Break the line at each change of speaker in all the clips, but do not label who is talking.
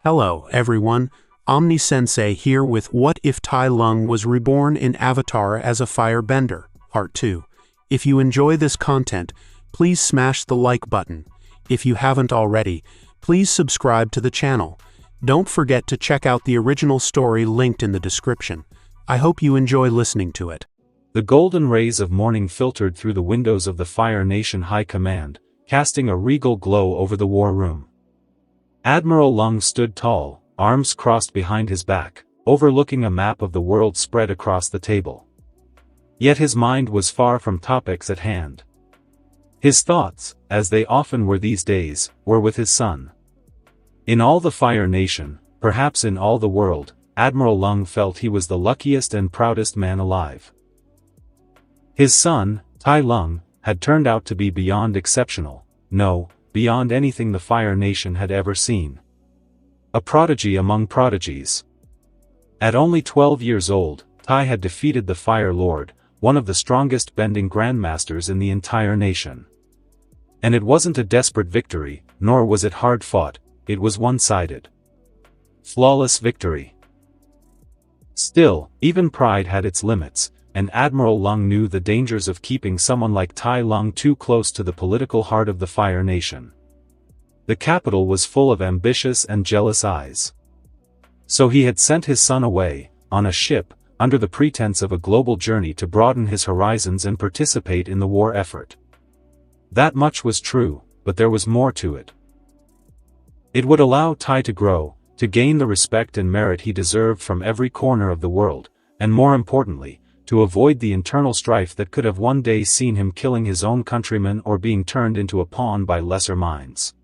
Hello, everyone. Omni Sensei here with What If Tai Lung Was Reborn in Avatar as a Firebender, Part 2. If you enjoy this content, please smash the like button. If you haven't already, please subscribe to the channel. Don't forget to check out the original story linked in the description. I hope you enjoy listening to it.
The golden rays of morning filtered through the windows of the Fire Nation High Command, casting a regal glow over the war room. Admiral Lung stood tall, arms crossed behind his back, overlooking a map of the world spread across the table. Yet his mind was far from topics at hand. His thoughts, as they often were these days, were with his son. In all the Fire Nation, perhaps in all the world, Admiral Lung felt he was the luckiest and proudest man alive. His son, Tai Lung, had turned out to be beyond exceptional, beyond anything the Fire Nation had ever seen. A prodigy among prodigies. At only 12 years old, Tai had defeated the Fire Lord, one of the strongest bending grandmasters in the entire nation. And it wasn't a desperate victory, nor was it hard-fought, it was one-sided. Flawless victory. Still, even pride had its limits, and Admiral Lung knew the dangers of keeping someone like Tai Lung too close to the political heart of the Fire Nation. The capital was full of ambitious and jealous eyes. So he had sent his son away, on a ship, under the pretense of a global journey to broaden his horizons and participate in the war effort. That much was true, but there was more to it. It would allow Tai to grow, to gain the respect and merit he deserved from every corner of the world, and more importantly, to avoid the internal strife that could have one day seen him killing his own countrymen or being turned into a pawn by lesser minds.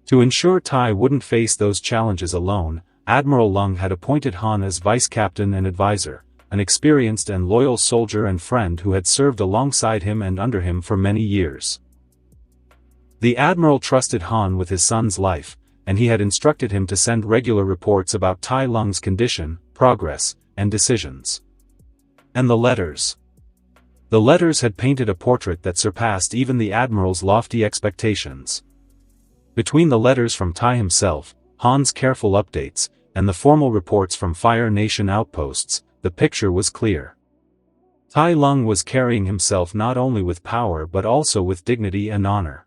To ensure Tai wouldn't face those challenges alone, Admiral Lung had appointed Han as vice captain and advisor, an experienced and loyal soldier and friend who had served alongside him and under him for many years. The Admiral trusted Han with his son's life, and he had instructed him to send regular reports about Tai Lung's condition, progress, and decisions. And the letters. The letters had painted a portrait that surpassed even the Admiral's lofty expectations. Between the letters from Tai himself, Han's careful updates, and the formal reports from Fire Nation outposts, the picture was clear. Tai Lung was carrying himself not only with power but also with dignity and honor.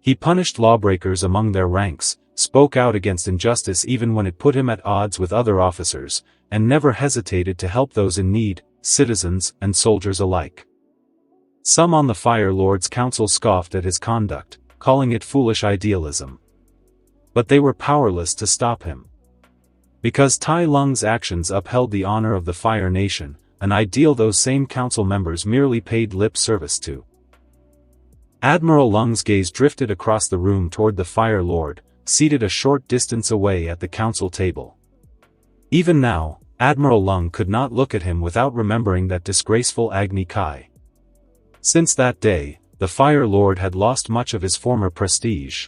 He punished lawbreakers among their ranks, spoke out against injustice even when it put him at odds with other officers, and never hesitated to help those in need, citizens and soldiers alike. Some on the Fire Lord's council scoffed at his conduct, calling it foolish idealism. But they were powerless to stop him. Because Tai Lung's actions upheld the honor of the Fire Nation, an ideal those same council members merely paid lip service to. Admiral Lung's gaze drifted across the room toward the Fire Lord, seated a short distance away at the council table. Even now, Admiral Lung could not look at him without remembering that disgraceful Agni Kai. Since that day, the Fire Lord had lost much of his former prestige.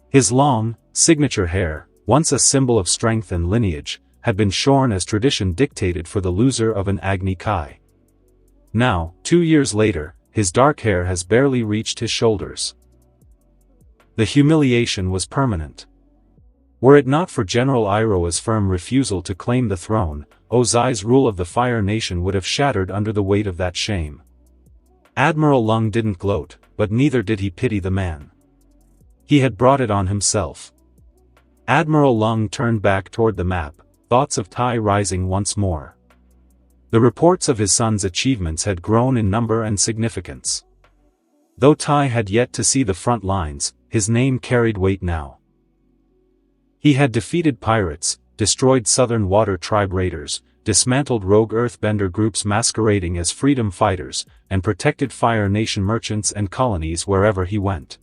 His long, signature hair, once a symbol of strength and lineage, had been shorn as tradition dictated for the loser of an Agni Kai. Now, 2 years later, his dark hair has barely reached his shoulders. The humiliation was permanent. Were it not for General Iroha's firm refusal to claim the throne, Ozai's rule of the Fire Nation would have shattered under the weight of that shame. Admiral Lung didn't gloat, but neither did he pity the man. He had brought it on himself. Admiral Lung turned back toward the map, thoughts of Tai rising once more. The reports of his son's achievements had grown in number and significance. Though Tai had yet to see the front lines, his name carried weight now. He had defeated pirates, destroyed Southern Water Tribe raiders, dismantled rogue earthbender groups masquerading as freedom fighters, and protected Fire Nation merchants and colonies wherever he went.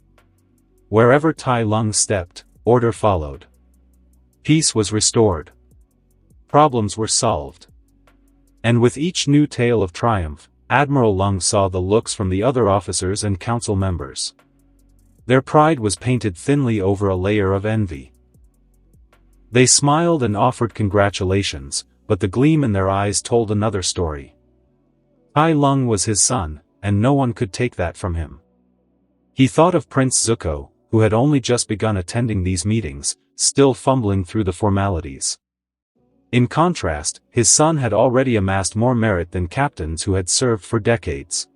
Wherever Tai Lung stepped, order followed. Peace was restored. Problems were solved. And with each new tale of triumph, Admiral Lung saw the looks from the other officers and council members. Their pride was painted thinly over a layer of envy. They smiled and offered congratulations, but the gleam in their eyes told another story. Tai Lung was his son, and no one could take that from him. He thought of Prince Zuko, who had only just begun attending these meetings, still fumbling through the formalities. In contrast, his son had already amassed more merit than captains who had served for decades.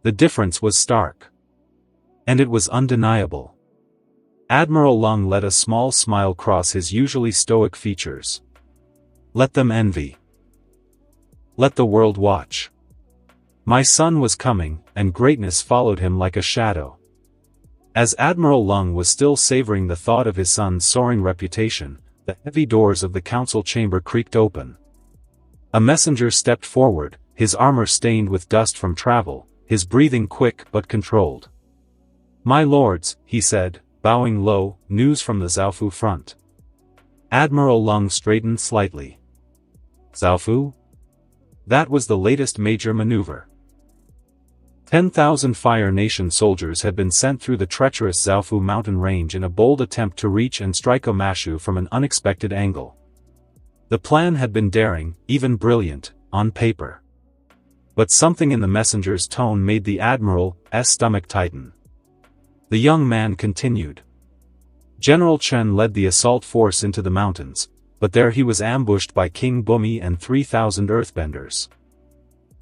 The difference was stark. And it was undeniable. Admiral Lung let a small smile cross his usually stoic features. Let them envy. Let the world watch. My son was coming, and greatness followed him like a shadow. As Admiral Lung was still savoring the thought of his son's soaring reputation, the heavy doors of the council chamber creaked open. A messenger stepped forward, his armor stained with dust from travel, his breathing quick but controlled. "My lords," he said, bowing low, "news from the Zaofu front." Admiral Lung straightened slightly. Zaofu? That was the latest major maneuver. 10,000 Fire Nation soldiers had been sent through the treacherous Zaofu mountain range in a bold attempt to reach and strike Omashu from an unexpected angle. The plan had been daring, even brilliant, on paper. But something in the messenger's tone made the admiral's stomach tighten. The young man continued. General Chen led the assault force into the mountains, but there he was ambushed by King Bumi and 3,000 earthbenders.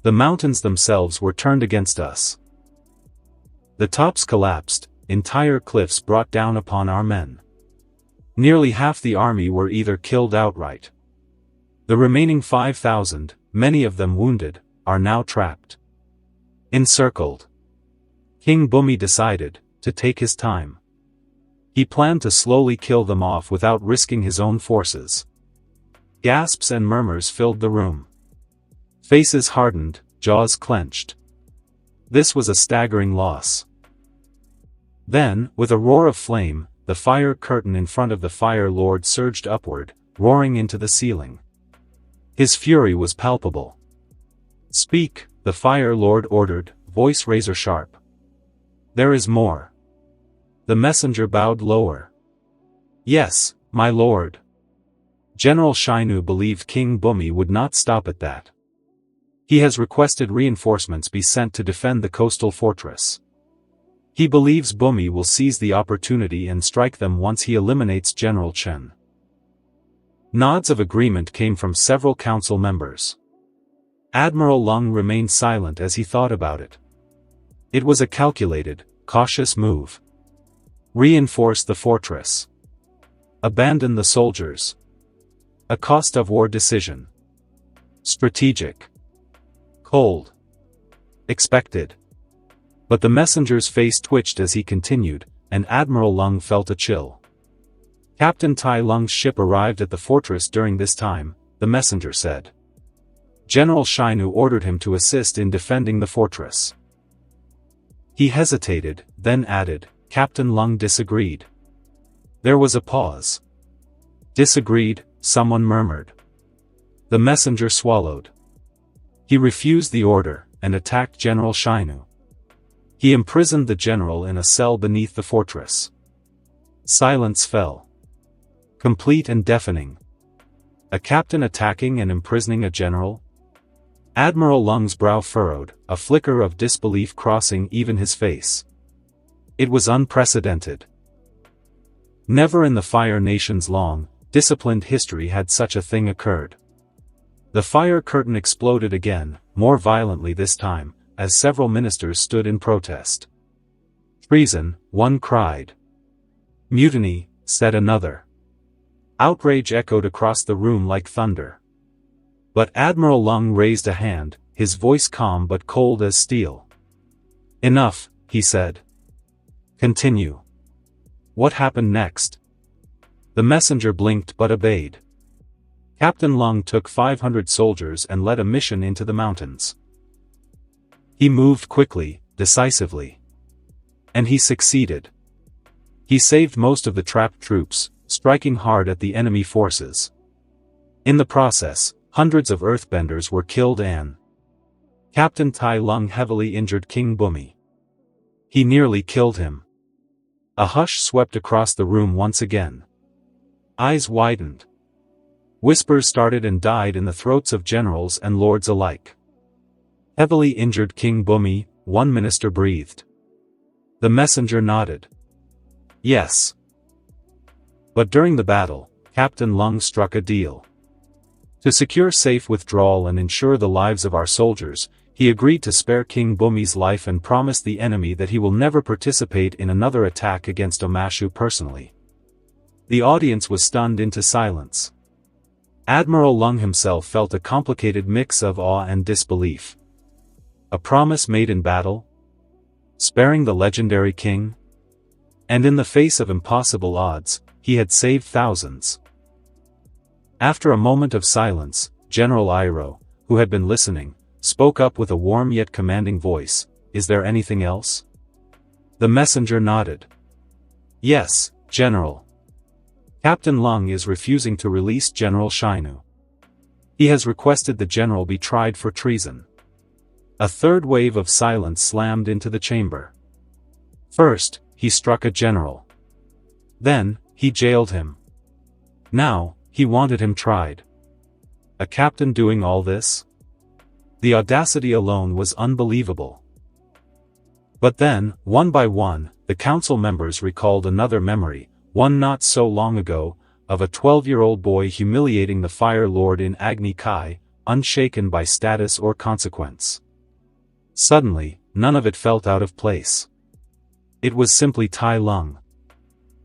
The mountains themselves were turned against us. The tops collapsed, entire cliffs brought down upon our men. Nearly half the army were either killed outright. The remaining 5,000, many of them wounded, are now trapped. Encircled. King Bumi decided to take his time. He planned to slowly kill them off without risking his own forces. Gasps and murmurs filled the room. Faces hardened, jaws clenched. This was a staggering loss. Then, with a roar of flame, the fire curtain in front of the Fire Lord surged upward, roaring into the ceiling. His fury was palpable. "Speak," the Fire Lord ordered, voice razor-sharp. "There is more." The messenger bowed lower. "Yes, my lord." General Shainu believed King Bumi would not stop at that. He has requested reinforcements be sent to defend the coastal fortress. He believes Bumi will seize the opportunity and strike them once he eliminates General Chen. Nods of agreement came from several council members. Admiral Lung remained silent as he thought about it. It was a calculated, cautious move. Reinforce the fortress. Abandon the soldiers. A cost of war decision. Strategic. Cold. Expected. But the messenger's face twitched as he continued, and Admiral Lung felt a chill. Captain Tai Lung's ship arrived at the fortress during this time, the messenger said. General Shainu ordered him to assist in defending the fortress. He hesitated, then added, Captain Lung disagreed. There was a pause. Disagreed, someone murmured. The messenger swallowed. He refused the order, and attacked General Shainu. He imprisoned the general in a cell beneath the fortress. Silence fell. Complete and deafening. A captain attacking and imprisoning a general? Admiral Lung's brow furrowed, a flicker of disbelief crossing even his face. It was unprecedented. Never in the Fire Nation's long, disciplined history had such a thing occurred. The fire curtain exploded again, more violently this time, as several ministers stood in protest. Treason, one cried. Mutiny, said another. Outrage echoed across the room like thunder. But Admiral Lung raised a hand, his voice calm but cold as steel. Enough, he said. Continue. What happened next? The messenger blinked but obeyed. Captain Lung took 500 soldiers and led a mission into the mountains. He moved quickly, decisively. And he succeeded. He saved most of the trapped troops, striking hard at the enemy forces. In the process, hundreds of earthbenders were killed and Captain Tai Lung heavily injured King Bumi. He nearly killed him. A hush swept across the room once again. Eyes widened. Whispers started and died in the throats of generals and lords alike. Heavily injured King Bumi, one minister breathed. The messenger nodded. Yes. But during the battle, Captain Lung struck a deal. To secure safe withdrawal and ensure the lives of our soldiers, he agreed to spare King Bumi's life and promised the enemy that he will never participate in another attack against Omashu personally. The audience was stunned into silence. Admiral Lung himself felt a complicated mix of awe and disbelief. A promise made in battle? Sparing the legendary king? And in the face of impossible odds, he had saved thousands. After a moment of silence, General Iroh, who had been listening, spoke up with a warm yet commanding voice, "Is there anything else?" The messenger nodded. "Yes, General. Captain Lung is refusing to release General Shainu. He has requested the general be tried for treason." A third wave of silence slammed into the chamber. First, he struck a general. Then, he jailed him. Now, he wanted him tried. A captain doing all this? The audacity alone was unbelievable. But then, one by one, the council members recalled another memory, one not so long ago, of a 12-year-old boy humiliating the Fire Lord in Agni Kai, unshaken by status or consequence. Suddenly, none of it felt out of place. It was simply Tai Lung.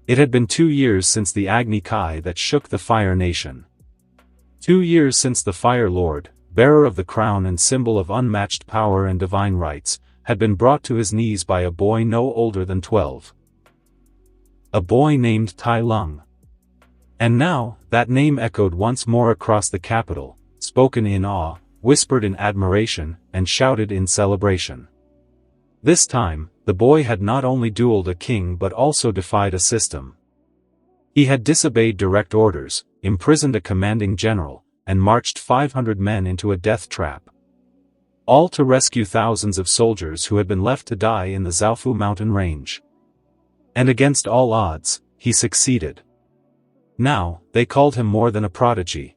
It had been 2 years since the Agni Kai that shook the Fire Nation. 2 years since the Fire Lord, bearer of the crown and symbol of unmatched power and divine rights, had been brought to his knees by a boy no older than 12. A boy named Tai Lung. And now, that name echoed once more across the capital, spoken in awe, whispered in admiration, and shouted in celebration. This time, the boy had not only dueled a king but also defied a system. He had disobeyed direct orders, imprisoned a commanding general, and marched 500 men into a death trap. All to rescue thousands of soldiers who had been left to die in the Zaofu mountain range. And against all odds, he succeeded. Now, they called him more than a prodigy.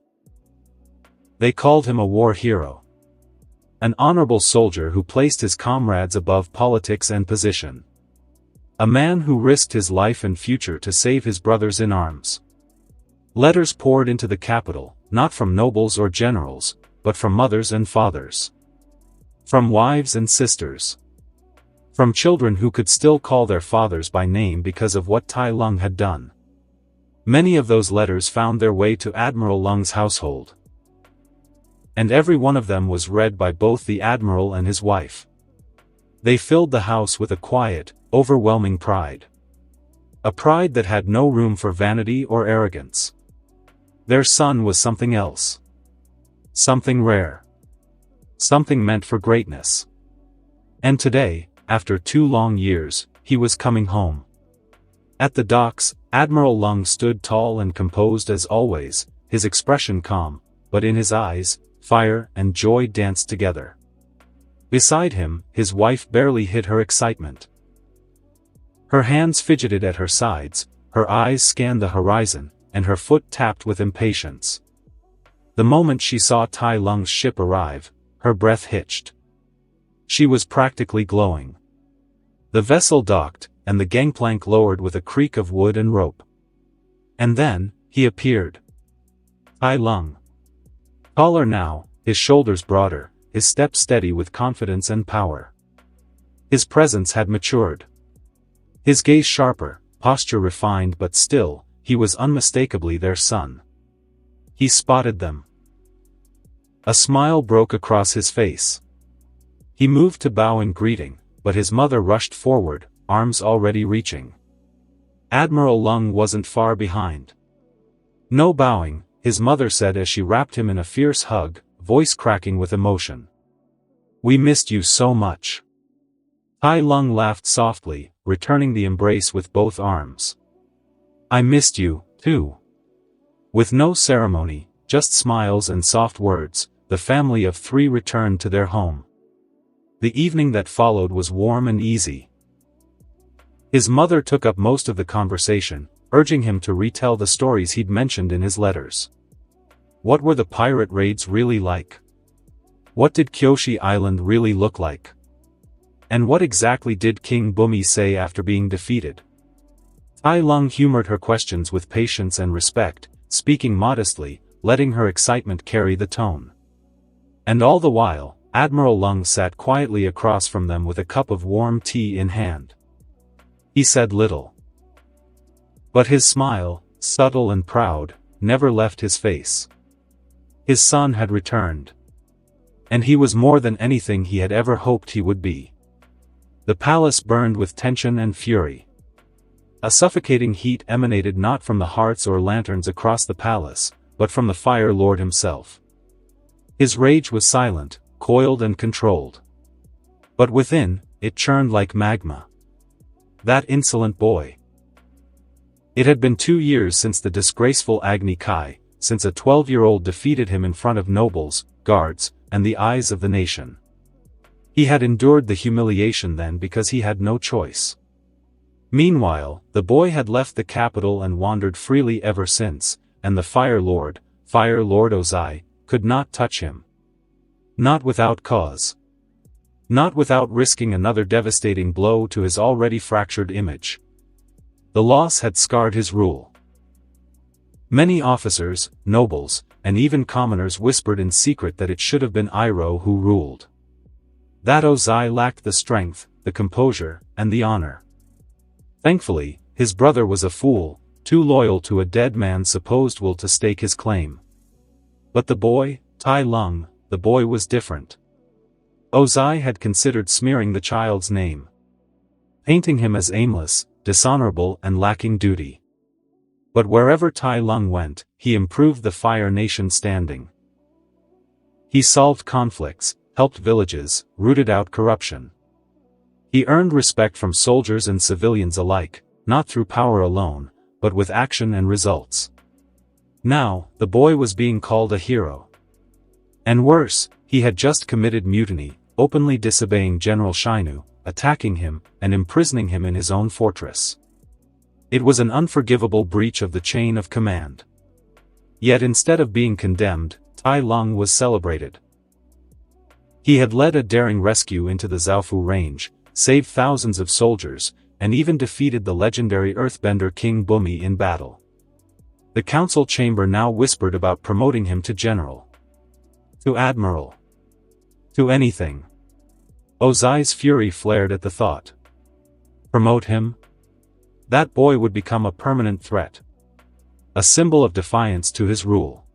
They called him a war hero. An honorable soldier who placed his comrades above politics and position. A man who risked his life and future to save his brothers in arms. Letters poured into the capital, not from nobles or generals, but from mothers and fathers. From wives and sisters. From children who could still call their fathers by name because of what Tai Lung had done. Many of those letters found their way to Admiral Lung's household. And every one of them was read by both the Admiral and his wife. They filled the house with a quiet, overwhelming pride. A pride that had no room for vanity or arrogance. Their son was something else. Something rare. Something meant for greatness. And today, after 2 long years, he was coming home. At the docks, Admiral Lung stood tall and composed as always, his expression calm, but in his eyes, fire and joy danced together. Beside him, his wife barely hid her excitement. Her hands fidgeted at her sides, her eyes scanned the horizon, and her foot tapped with impatience. The moment she saw Tai Lung's ship arrive, her breath hitched. She was practically glowing. The vessel docked, and the gangplank lowered with a creak of wood and rope. And then, he appeared. Tai Lung. Taller now, his shoulders broader, his step steady with confidence and power. His presence had matured. His gaze sharper, posture refined, but still, he was unmistakably their son. He spotted them. A smile broke across his face. He moved to bow in greeting, but his mother rushed forward, arms already reaching. Admiral Lung wasn't far behind. "No bowing," his mother said as she wrapped him in a fierce hug, voice cracking with emotion. "We missed you so much." Tai Lung laughed softly, returning the embrace with both arms. "I missed you, too." With no ceremony, just smiles and soft words, the family of 3 returned to their home. The evening that followed was warm and easy. His mother took up most of the conversation, urging him to retell the stories he'd mentioned in his letters. What were the pirate raids really like? What did Kyoshi Island really look like? And what exactly did King Bumi say after being defeated? Tai Lung humored her questions with patience and respect, speaking modestly, letting her excitement carry the tone. And all the while, Admiral Lung sat quietly across from them with a cup of warm tea in hand. He said little. But his smile, subtle and proud, never left his face. His son had returned. And he was more than anything he had ever hoped he would be. The palace burned with tension and fury. A suffocating heat emanated not from the hearths or lanterns across the palace, but from the Fire Lord himself. His rage was silent, coiled and controlled. But within, it churned like magma. That insolent boy. It had been 2 years since the disgraceful Agni Kai, since a 12-year-old defeated him in front of nobles, guards, and the eyes of the nation. He had endured the humiliation then because he had no choice. Meanwhile, the boy had left the capital and wandered freely ever since, and the Fire Lord Ozai, could not touch him. Not without cause. Not without risking another devastating blow to his already fractured image. The loss had scarred his rule. Many officers, nobles, and even commoners whispered in secret that it should have been Iroh who ruled. That Ozai lacked the strength, the composure, and the honor. Thankfully, his brother was a fool, too loyal to a dead man's supposed will to stake his claim. But the boy, Tai Lung, the boy was different. Ozai had considered smearing the child's name, painting him as aimless, dishonorable and lacking duty. But wherever Tai Lung went, he improved the Fire Nation's standing. He solved conflicts, helped villages, rooted out corruption. He earned respect from soldiers and civilians alike, not through power alone, but with action and results. Now, the boy was being called a hero. And worse, he had just committed mutiny, openly disobeying General Shinu, attacking him, and imprisoning him in his own fortress. It was an unforgivable breach of the chain of command. Yet instead of being condemned, Tai Lung was celebrated. He had led a daring rescue into the Zaofu range, saved thousands of soldiers, and even defeated the legendary earthbender King Bumi in battle. The council chamber now whispered about promoting him to general. To admiral. To anything. Ozai's fury flared at the thought. Promote him? That boy would become a permanent threat. A symbol of defiance to his rule.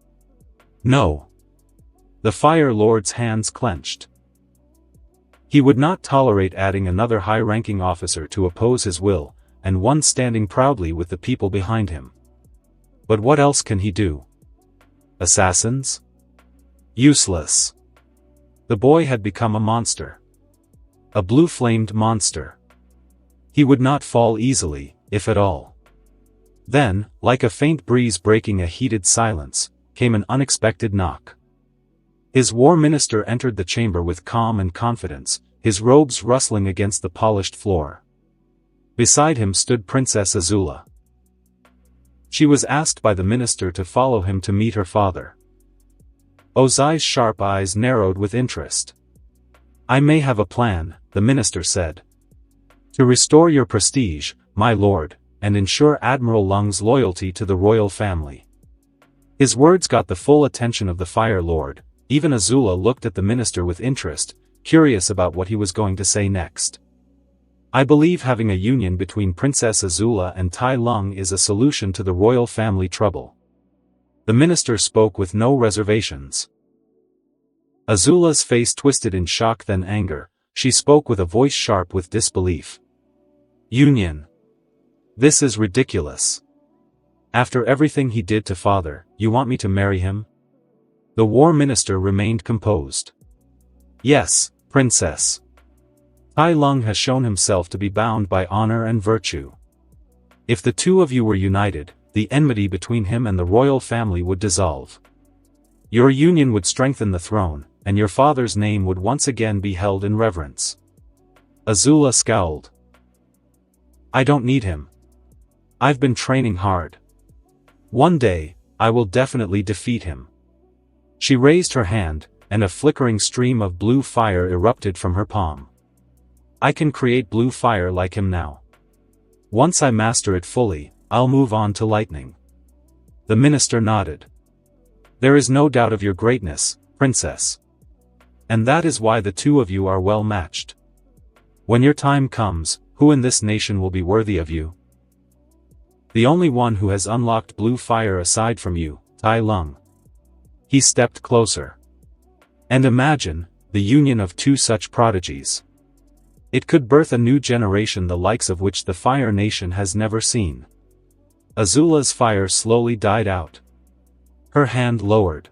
No. The Fire Lord's hands clenched. He would not tolerate adding another high-ranking officer to oppose his will, and one standing proudly with the people behind him. But what else can he do? Assassins? Useless. The boy had become a monster. A blue-flamed monster. He would not fall easily, if at all. Then, like a faint breeze breaking a heated silence, came an unexpected knock. His war minister entered the chamber with calm and confidence, his robes rustling against the polished floor. Beside him stood Princess Azula. She was asked by the minister to follow him to meet her father. Ozai's sharp eyes narrowed with interest. I may have a plan, the minister said. To restore your prestige, my lord, and ensure Admiral Lung's loyalty to the royal family. His words got the full attention of the Fire Lord. Even Azula looked at the minister with interest, curious about what he was going to say next. I believe having a union between Princess Azula and Tai Lung is a solution to the royal family trouble. The minister spoke with no reservations. Azula's face twisted in shock then anger. She spoke with a voice sharp with disbelief. Union. This is ridiculous. After everything he did to father, you want me to marry him? The war minister remained composed. Yes, princess. Tai Lung has shown himself to be bound by honor and virtue. If the two of you were united, the enmity between him and the royal family would dissolve. Your union would strengthen the throne, and your father's name would once again be held in reverence. Azula scowled. I don't need him. I've been training hard. One day, I will definitely defeat him. She raised her hand, and a flickering stream of blue fire erupted from her palm. I can create blue fire like him now. Once I master it fully, I'll move on to lightning. The minister nodded. There is no doubt of your greatness, princess. And that is why the two of you are well matched. When your time comes, who in this nation will be worthy of you? The only one who has unlocked blue fire aside from you, Tai Lung. He stepped closer. And imagine, the union of two such prodigies. It could birth a new generation the likes of which the Fire Nation has never seen. Azula's fire slowly died out. Her hand lowered.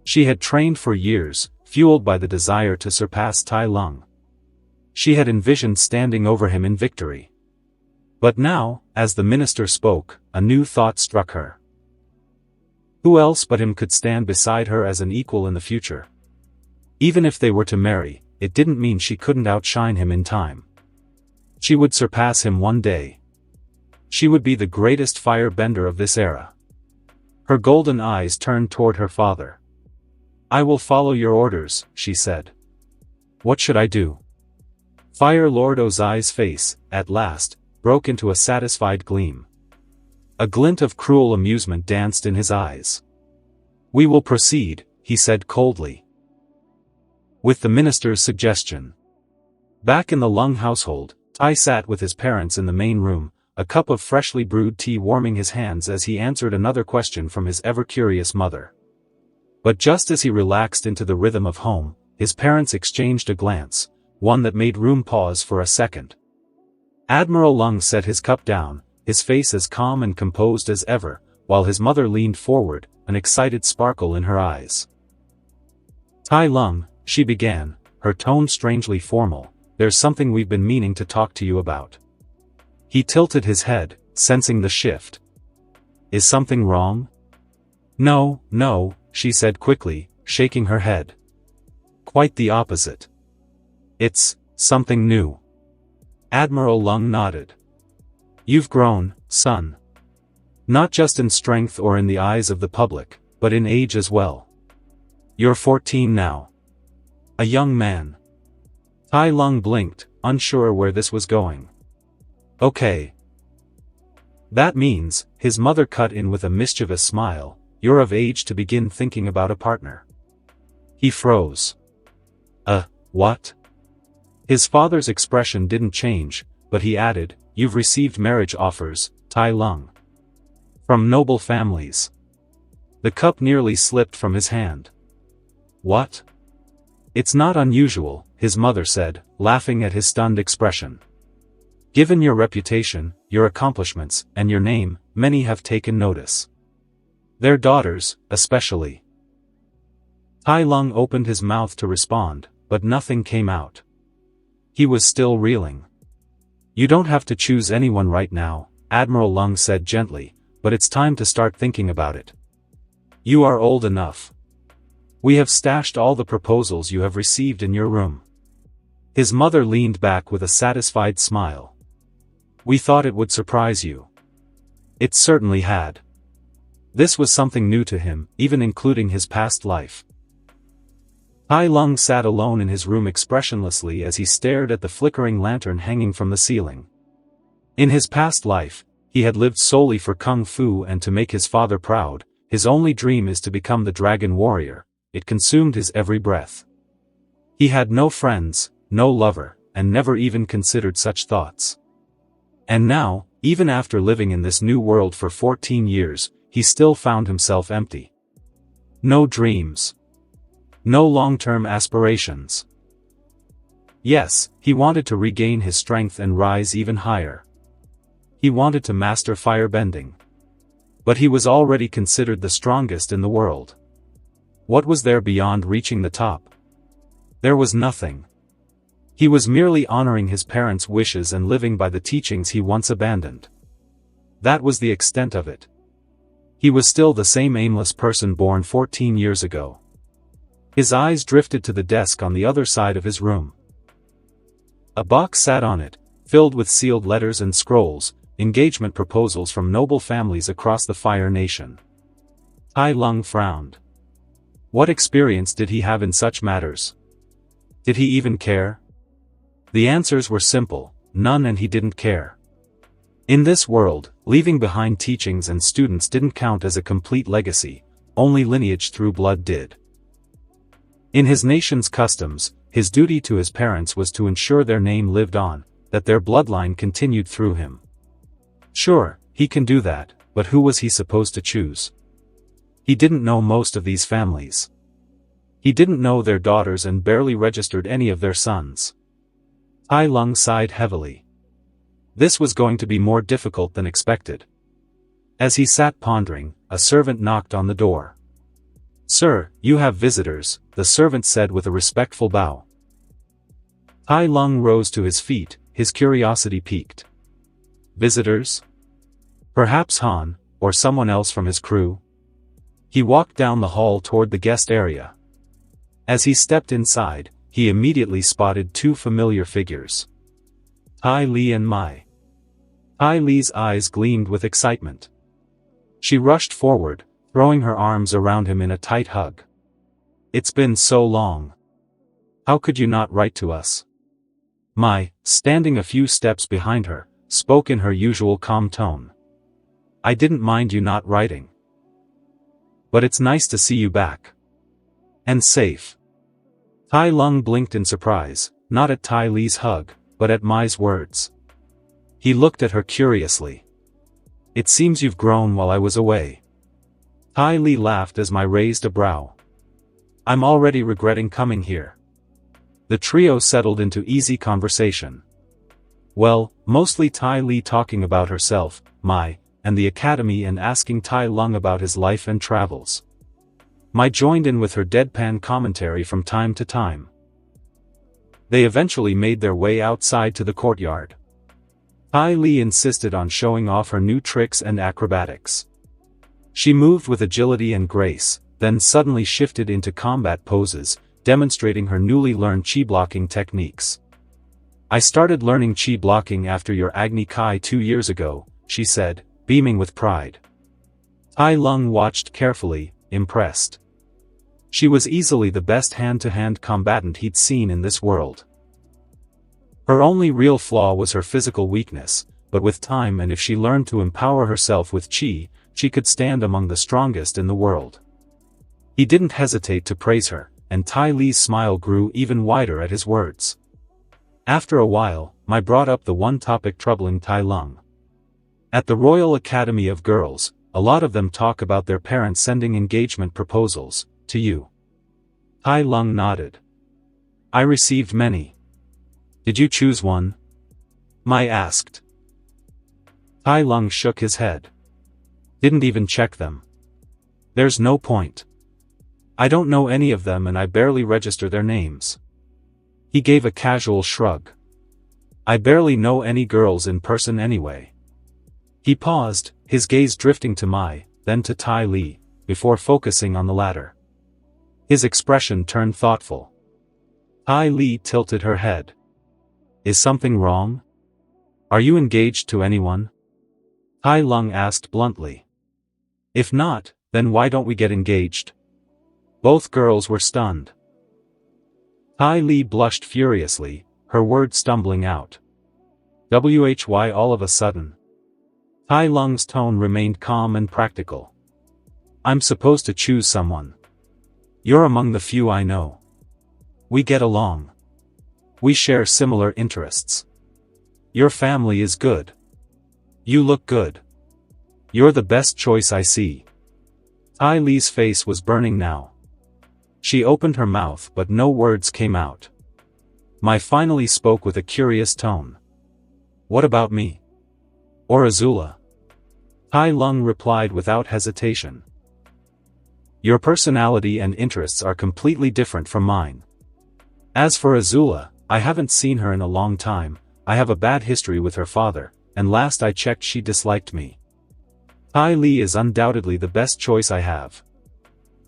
She had trained for years, fueled by the desire to surpass Tai Lung. She had envisioned standing over him in victory. But now, as the minister spoke, a new thought struck her. Who else but him could stand beside her as an equal in the future? Even if they were to marry, it didn't mean she couldn't outshine him in time. She would surpass him one day. She would be the greatest firebender of this era. Her golden eyes turned toward her father. I will follow your orders, she said. What should I do? Fire Lord Ozai's face, at last, broke into a satisfied gleam. A glint of cruel amusement danced in his eyes. We will proceed, he said coldly. With the minister's suggestion. Back in the Lung household, Tai sat with his parents in the main room, a cup of freshly brewed tea warming his hands as he answered another question from his ever-curious mother. But just as he relaxed into the rhythm of home, his parents exchanged a glance, one that made room pause for a second. Admiral Lung set his cup down, his face as calm and composed as ever, while his mother leaned forward, an excited sparkle in her eyes. Tai Lung, she began, her tone strangely formal, there's something we've been meaning to talk to you about. He tilted his head, sensing the shift. Is something wrong? No, no, she said quickly, shaking her head. Quite the opposite. It's something new. Admiral Lung nodded. You've grown, son. Not just in strength or in the eyes of the public, but in age as well. You're 14 now. A young man. Tai Lung blinked, unsure where this was going. Okay. That means, his mother cut in with a mischievous smile, you're of age to begin thinking about a partner. He froze. What? His father's expression didn't change, but he added, you've received marriage offers, Tai Lung. From noble families. The cup nearly slipped from his hand. What? It's not unusual, his mother said, laughing at his stunned expression. Given your reputation, your accomplishments, and your name, many have taken notice. Their daughters, especially. Tai Lung opened his mouth to respond, but nothing came out. He was still reeling. You don't have to choose anyone right now, Admiral Lung said gently, but it's time to start thinking about it. You are old enough. We have stashed all the proposals you have received in your room. His mother leaned back with a satisfied smile. We thought it would surprise you. It certainly had. This was something new to him, even including his past life. Tai Lung sat alone in his room expressionlessly as he stared at the flickering lantern hanging from the ceiling. In his past life, he had lived solely for kung fu and to make his father proud. His only dream is to become the dragon warrior. It consumed his every breath. He had no friends, no lover, and never even considered such thoughts. And now, even after living in this new world for 14 years, he still found himself empty. No dreams. No long-term aspirations. Yes, he wanted to regain his strength and rise even higher. He wanted to master firebending. But he was already considered the strongest in the world. What was there beyond reaching the top? There was nothing. He was merely honoring his parents' wishes and living by the teachings he once abandoned. That was the extent of it. He was still the same aimless person born 14 years ago. His eyes drifted to the desk on the other side of his room. A box sat on it, filled with sealed letters and scrolls, engagement proposals from noble families across the Fire Nation. Tai Lung frowned. What experience did he have in such matters? Did he even care? The answers were simple, none, and he didn't care. In this world, leaving behind teachings and students didn't count as a complete legacy, only lineage through blood did. In his nation's customs, his duty to his parents was to ensure their name lived on, that their bloodline continued through him. Sure, he can do that, but who was he supposed to choose? He didn't know most of these families. He didn't know their daughters and barely registered any of their sons. Tai Lung sighed heavily. This was going to be more difficult than expected. As he sat pondering, a servant knocked on the door. "Sir, you have visitors," the servant said with a respectful bow. Tai Lung rose to his feet, his curiosity piqued. Visitors? Perhaps Han, or someone else from his crew? He walked down the hall toward the guest area. As he stepped inside, he immediately spotted two familiar figures. Tai Li and Mai. Tai Li's eyes gleamed with excitement. She rushed forward, throwing her arms around him in a tight hug. "It's been so long. How could you not write to us?" Mai, standing a few steps behind her, spoke in her usual calm tone. "I didn't mind you not writing. But it's nice to see you back. And safe." Tai Lung blinked in surprise, not at Tai Li's hug, but at Mai's words. He looked at her curiously. "It seems you've grown while I was away." Tai Li laughed as Mai raised a brow. "I'm already regretting coming here." The trio settled into easy conversation. Well, mostly Tai Li talking about herself, Mai, and the academy and asking Tai Lung about his life and travels. Mai joined in with her deadpan commentary from time to time. They eventually made their way outside to the courtyard. Tai Li insisted on showing off her new tricks and acrobatics. She moved with agility and grace, then suddenly shifted into combat poses, demonstrating her newly learned chi blocking techniques. "I started learning chi blocking after your Agni Kai 2 years ago," she said, beaming with pride. Tai Lung watched carefully, impressed. She was easily the best hand-to-hand combatant he'd seen in this world. Her only real flaw was her physical weakness, but with time and if she learned to empower herself with chi, she could stand among the strongest in the world. He didn't hesitate to praise her, and Tai Li's smile grew even wider at his words. After a while, Mai brought up the one topic troubling Tai Lung. At the Royal Academy of Girls, a lot of them talk about their parents sending engagement proposals to you. Tai Lung nodded. "I received many. Did you choose one?" Mai asked. Tai Lung shook his head. "Didn't even check them. There's no point. I don't know any of them and I barely register their names." He gave a casual shrug. "I barely know any girls in person anyway." He paused, his gaze drifting to Mai, then to Tai Li, before focusing on the latter. His expression turned thoughtful. Tai Li tilted her head. "Is something wrong? Are you engaged to anyone?" Tai Lung asked bluntly. "If not, then why don't we get engaged?" Both girls were stunned. Tai Li blushed furiously, her words stumbling out. "Why all of a sudden?" Tai Lung's tone remained calm and practical. "I'm supposed to choose someone. You're among the few I know. We get along. We share similar interests. Your family is good. You look good. You're the best choice I see." Tai Li's face was burning now. She opened her mouth but no words came out. Mai finally spoke with a curious tone. "What about me? Or Azula?" Tai Lung replied without hesitation. "Your personality and interests are completely different from mine. As for Azula, I haven't seen her in a long time, I have a bad history with her father, and last I checked she disliked me. Tai Li is undoubtedly the best choice I have."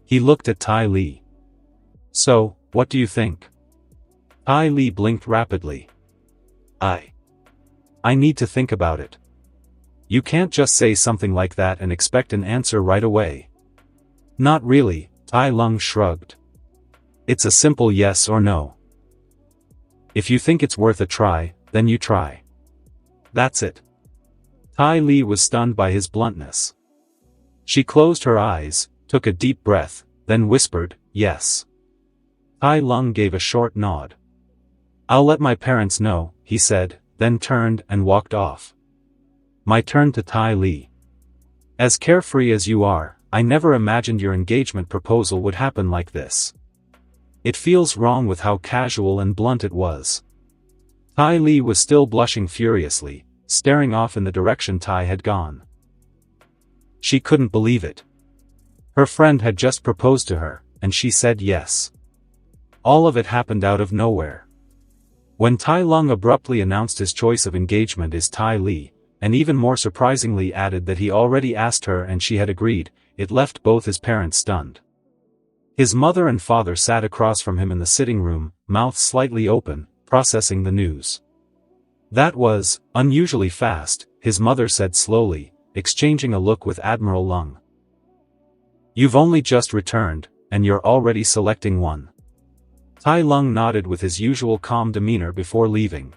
He looked at Tai Li. "So, what do you think?" Tai Li blinked rapidly. I need to think about it." "You can't just say something like that and expect an answer right away." "Not really," Tai Lung shrugged. "It's a simple yes or no. If you think it's worth a try, then you try. That's it." Tai Li was stunned by his bluntness. She closed her eyes, took a deep breath, then whispered, "Yes." Tai Lung gave a short nod. "I'll let my parents know," he said, then turned and walked off. My turn to Tai Li. "As carefree as you are, I never imagined your engagement proposal would happen like this. It feels wrong with how casual and blunt it was." Tai Li was still blushing furiously, staring off in the direction Tai had gone. She couldn't believe it. Her friend had just proposed to her, and she said yes. All of it happened out of nowhere. When Tai Lung abruptly announced his choice of engagement as Tai Li, and even more surprisingly added that he already asked her and she had agreed, it left both his parents stunned. His mother and father sat across from him in the sitting room, mouths slightly open, processing the news. "That was unusually fast," his mother said slowly, exchanging a look with Admiral Lung. "You've only just returned, and you're already selecting one." Tai Lung nodded with his usual calm demeanor before leaving.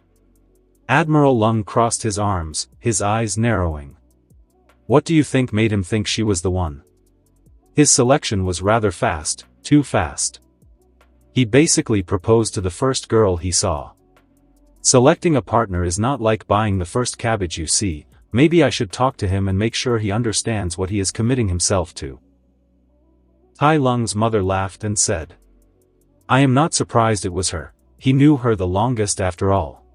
Admiral Lung crossed his arms, his eyes narrowing. What do you think made him think she was the one? His selection was rather fast, too fast. He basically proposed to the first girl he saw. Selecting a partner is not like buying the first cabbage you see. Maybe I should talk to him and make sure he understands what he is committing himself to. Tai Lung's mother laughed and said, "I am not surprised it was her. He knew her the longest after all.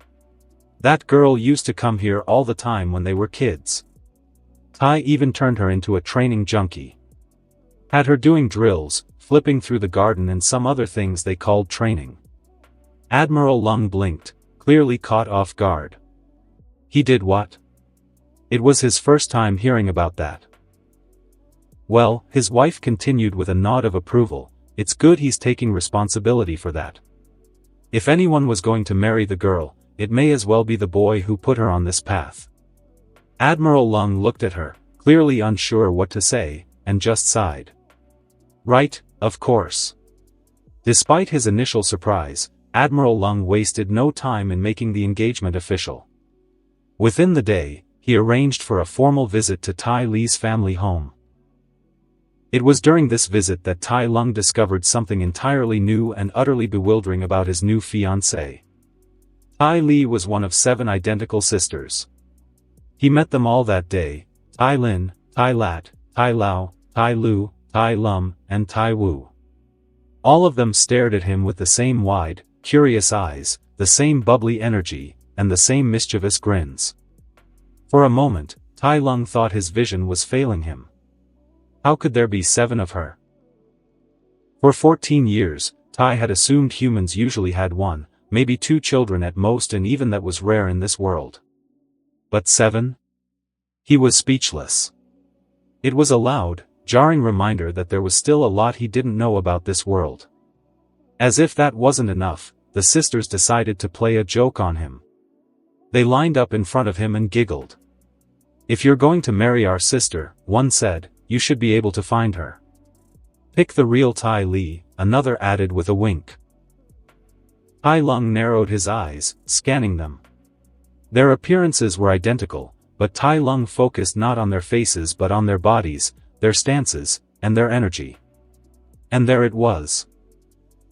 That girl used to come here all the time when they were kids. Tai even turned her into a training junkie. Had her doing drills, flipping through the garden and some other things they called training." Admiral Lung blinked, clearly caught off guard. He did what? It was his first time hearing about that. Well, his wife continued with a nod of approval, it's good he's taking responsibility for that. If anyone was going to marry the girl, it may as well be the boy who put her on this path. Admiral Lung looked at her, clearly unsure what to say, and just sighed. Right, of course. Despite his initial surprise, Admiral Lung wasted no time in making the engagement official. Within the day, he arranged for a formal visit to Tai Li's family home. It was during this visit that Tai Lung discovered something entirely new and utterly bewildering about his new fiancée. Tai Li was one of 7 identical sisters. He met them all that day: Tai Lin, Tai Lat, Tai Lao, Tai Lu, Tai Lum, and Tai Wu. All of them stared at him with the same wide, curious eyes, the same bubbly energy, and the same mischievous grins. For a moment, Tai Lung thought his vision was failing him. How could there be 7 of her? For 14 years, Tai had assumed humans usually had 1, maybe 2 children at most, and even that was rare in this world. But 7? He was speechless. It was a loud, jarring reminder that there was still a lot he didn't know about this world. As if that wasn't enough, the sisters decided to play a joke on him. They lined up in front of him and giggled. "If you're going to marry our sister," one said, "you should be able to find her. Pick the real Tai Li," another added with a wink. Tai Lung narrowed his eyes, scanning them. Their appearances were identical, but Tai Lung focused not on their faces but on their bodies, their stances, and their energy. And there it was.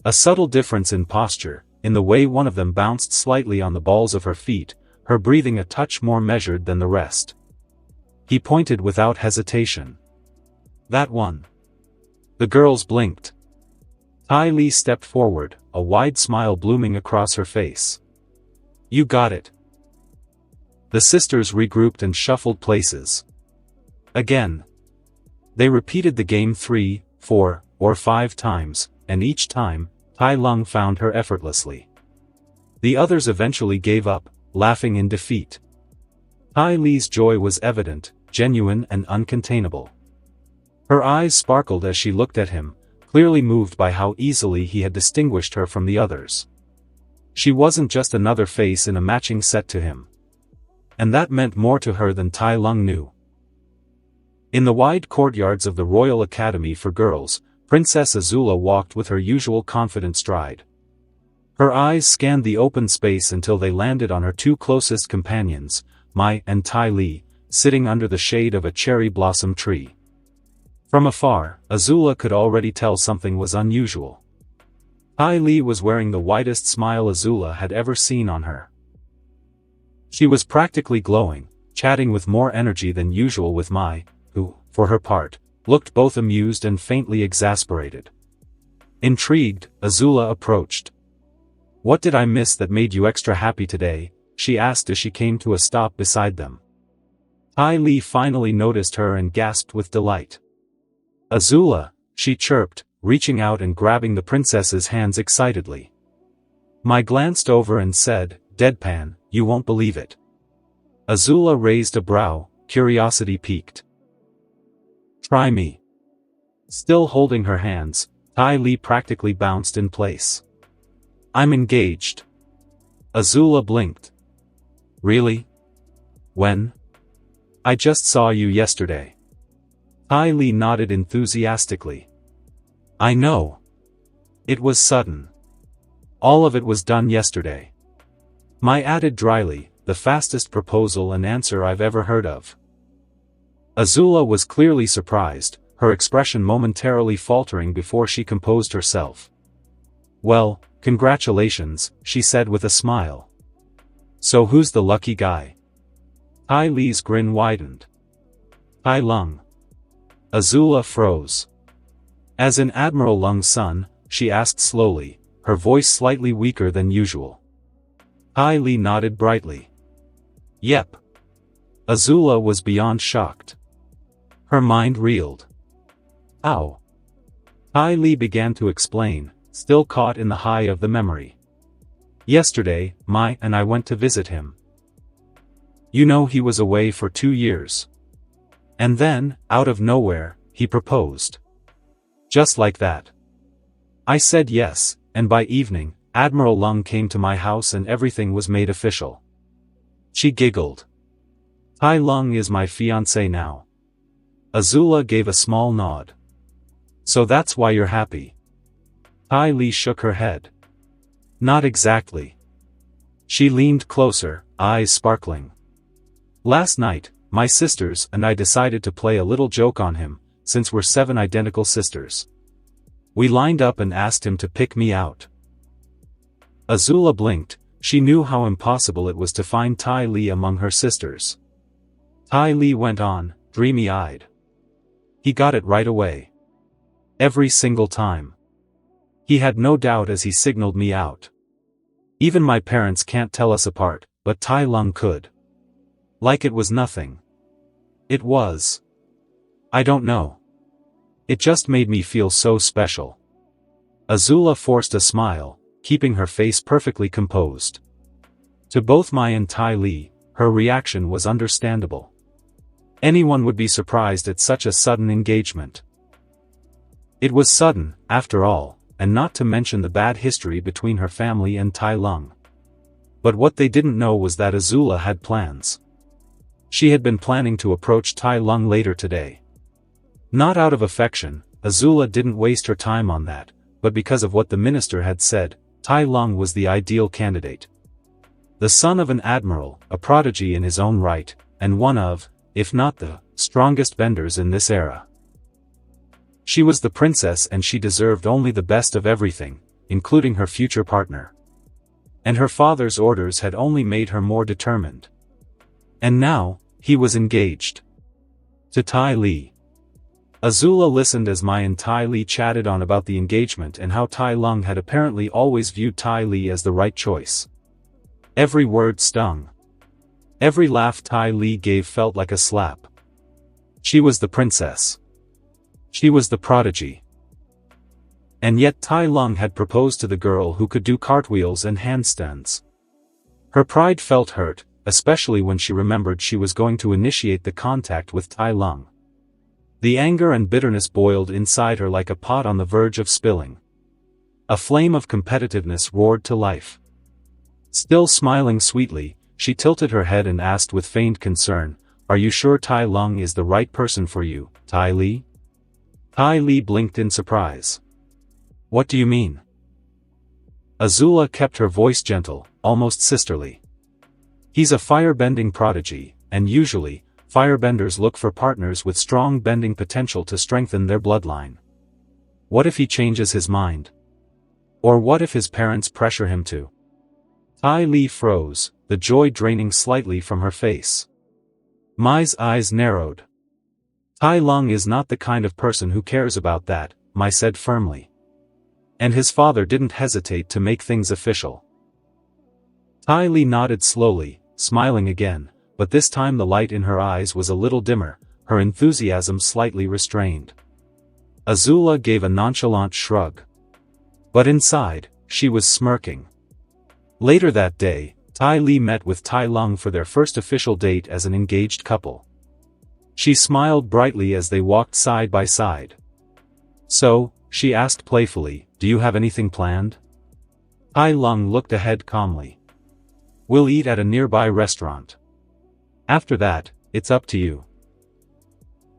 A subtle difference in posture, in the way one of them bounced slightly on the balls of her feet, her breathing a touch more measured than the rest. He pointed without hesitation. "That one." The girls blinked. Tai Li stepped forward, a wide smile blooming across her face. "You got it." The sisters regrouped and shuffled places. Again. They repeated the game 3, 4, or 5 times, and each time, Tai Lung found her effortlessly. The others eventually gave up, laughing in defeat. Tai Li's joy was evident, genuine and uncontainable. Her eyes sparkled as she looked at him, clearly moved by how easily he had distinguished her from the others. She wasn't just another face in a matching set to him. And that meant more to her than Tai Lung knew. In the wide courtyards of the Royal Academy for Girls, Princess Azula walked with her usual confident stride. Her eyes scanned the open space until they landed on her 2 closest companions, Mai and Tai Li, sitting under the shade of a cherry blossom tree. From afar, Azula could already tell something was unusual. Tai Li was wearing the widest smile Azula had ever seen on her. She was practically glowing, chatting with more energy than usual with Mai, who, for her part, looked both amused and faintly exasperated. Intrigued, Azula approached. "What did I miss that made you extra happy today?" she asked as she came to a stop beside them. Tai Li finally noticed her and gasped with delight. "Azula," she chirped, reaching out and grabbing the princess's hands excitedly. Mai glanced over and said, deadpan, "You won't believe it." Azula raised a brow, curiosity piqued. "Try me." Still holding her hands, Tai Li practically bounced in place. "I'm engaged." Azula blinked. "Really? When?" "I just saw you yesterday." Tai Li nodded enthusiastically. "I know. It was sudden. All of it was done yesterday." Mai added dryly, "The fastest proposal and answer I've ever heard of." Azula was clearly surprised, her expression momentarily faltering before she composed herself. "Well, congratulations," she said with a smile. "So who's the lucky guy?" Tai Li's grin widened. "Tai Lung." Azula froze. "As in Admiral Lung's son?" she asked slowly, her voice slightly weaker than usual. Tai Li nodded brightly. "Yep." Azula was beyond shocked. Her mind reeled. "How?" Tai Li began to explain, still caught in the high of the memory. "Yesterday, Mai and I went to visit him. You know, he was away for 2 years. And then, out of nowhere, he proposed. Just like that. I said yes, and by evening, Admiral Lung came to my house and everything was made official." She giggled. "Tai Lung is my fiancé now." Azula gave a small nod. "So that's why you're happy?" Tai Li shook her head. "Not exactly." She leaned closer, eyes sparkling. "Last night, my sisters and I decided to play a little joke on him, since we're 7 identical sisters. We lined up and asked him to pick me out." Azula blinked, she knew how impossible it was to find Tai Li among her sisters. Tai Li went on, dreamy-eyed. "He got it right away. Every single time. He had no doubt as he signaled me out. Even my parents can't tell us apart, but Tai Lung could. Like it was nothing. It was. I don't know. It just made me feel so special." Azula forced a smile, keeping her face perfectly composed. To both Mai and Tai Li, her reaction was understandable. Anyone would be surprised at such a sudden engagement. It was sudden, after all, and not to mention the bad history between her family and Tai Lung. But what they didn't know was that Azula had plans. She had been planning to approach Tai Lung later today. Not out of affection, Azula didn't waste her time on that, but because of what the minister had said, Tai Lung was the ideal candidate. The son of an admiral, a prodigy in his own right, and one of, if not the, strongest benders in this era. She was the princess and she deserved only the best of everything, including her future partner. And her father's orders had only made her more determined. And now, he was engaged. To Tai Li. Azula listened as Mai and Tai Li chatted on about the engagement and how Tai Lung had apparently always viewed Tai Li as the right choice. Every word stung. Every laugh Tai Li gave felt like a slap. She was the princess. She was the prodigy. And yet Tai Lung had proposed to the girl who could do cartwheels and handstands. Her pride felt hurt, especially when she remembered she was going to initiate the contact with Tai Lung. The anger and bitterness boiled inside her like a pot on the verge of spilling. A flame of competitiveness roared to life. Still smiling sweetly, she tilted her head and asked with feigned concern, "Are you sure Tai Lung is the right person for you, Tai Li?" Tai Li blinked in surprise. "What do you mean?" Azula kept her voice gentle, almost sisterly. "He's a firebending prodigy, and usually, firebenders look for partners with strong bending potential to strengthen their bloodline. What if he changes his mind? Or what if his parents pressure him to? Tai Li froze, the joy draining slightly from her face. Mai's eyes narrowed. Tai Lung is not the kind of person who cares about that, Mai said firmly. And his father didn't hesitate to make things official. Tai Li nodded slowly, smiling again, but this time the light in her eyes was a little dimmer, her enthusiasm slightly restrained. Azula gave a nonchalant shrug. But inside, she was smirking. Later that day, Tai Li met with Tai Lung for their first official date as an engaged couple. She smiled brightly as they walked side by side. So, she asked playfully, do you have anything planned? Tai Lung looked ahead calmly. We'll eat at a nearby restaurant. After that, it's up to you.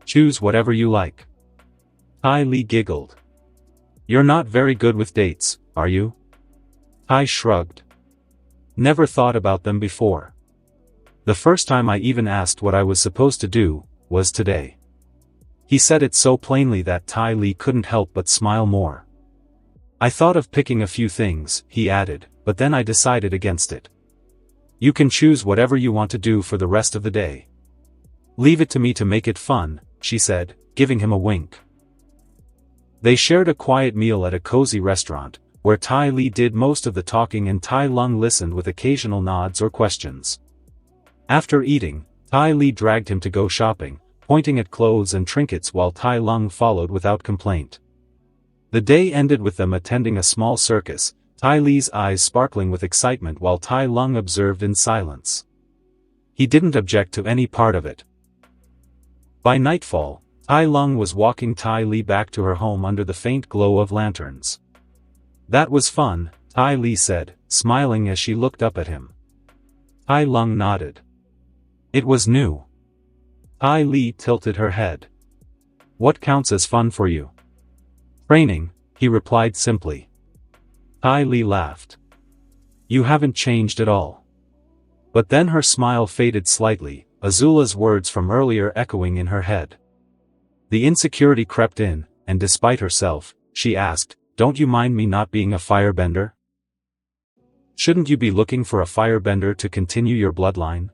Choose whatever you like. Tai Li giggled. You're not very good with dates, are you? Tai shrugged. Never thought about them before. The first time I even asked what I was supposed to do, was today. He said it so plainly that Tai Li couldn't help but smile more. I thought of picking a few things, he added, but then I decided against it. You can choose whatever you want to do for the rest of the day. Leave it to me to make it fun, she said, giving him a wink. They shared a quiet meal at a cozy restaurant, where Tai Li did most of the talking and Tai Lung listened with occasional nods or questions. After eating, Tai Li dragged him to go shopping, pointing at clothes and trinkets while Tai Lung followed without complaint. The day ended with them attending a small circus, Tai Li's eyes sparkling with excitement while Tai Lung observed in silence. He didn't object to any part of it. By nightfall, Tai Lung was walking Tai Li back to her home under the faint glow of lanterns. That was fun, Tai Li said, smiling as she looked up at him. Tai Lung nodded. It was new. Tai Li tilted her head. What counts as fun for you? Training, he replied simply. Tai Li laughed. You haven't changed at all. But then her smile faded slightly, Azula's words from earlier echoing in her head. The insecurity crept in, and despite herself, she asked, don't you mind me not being a firebender? Shouldn't you be looking for a firebender to continue your bloodline?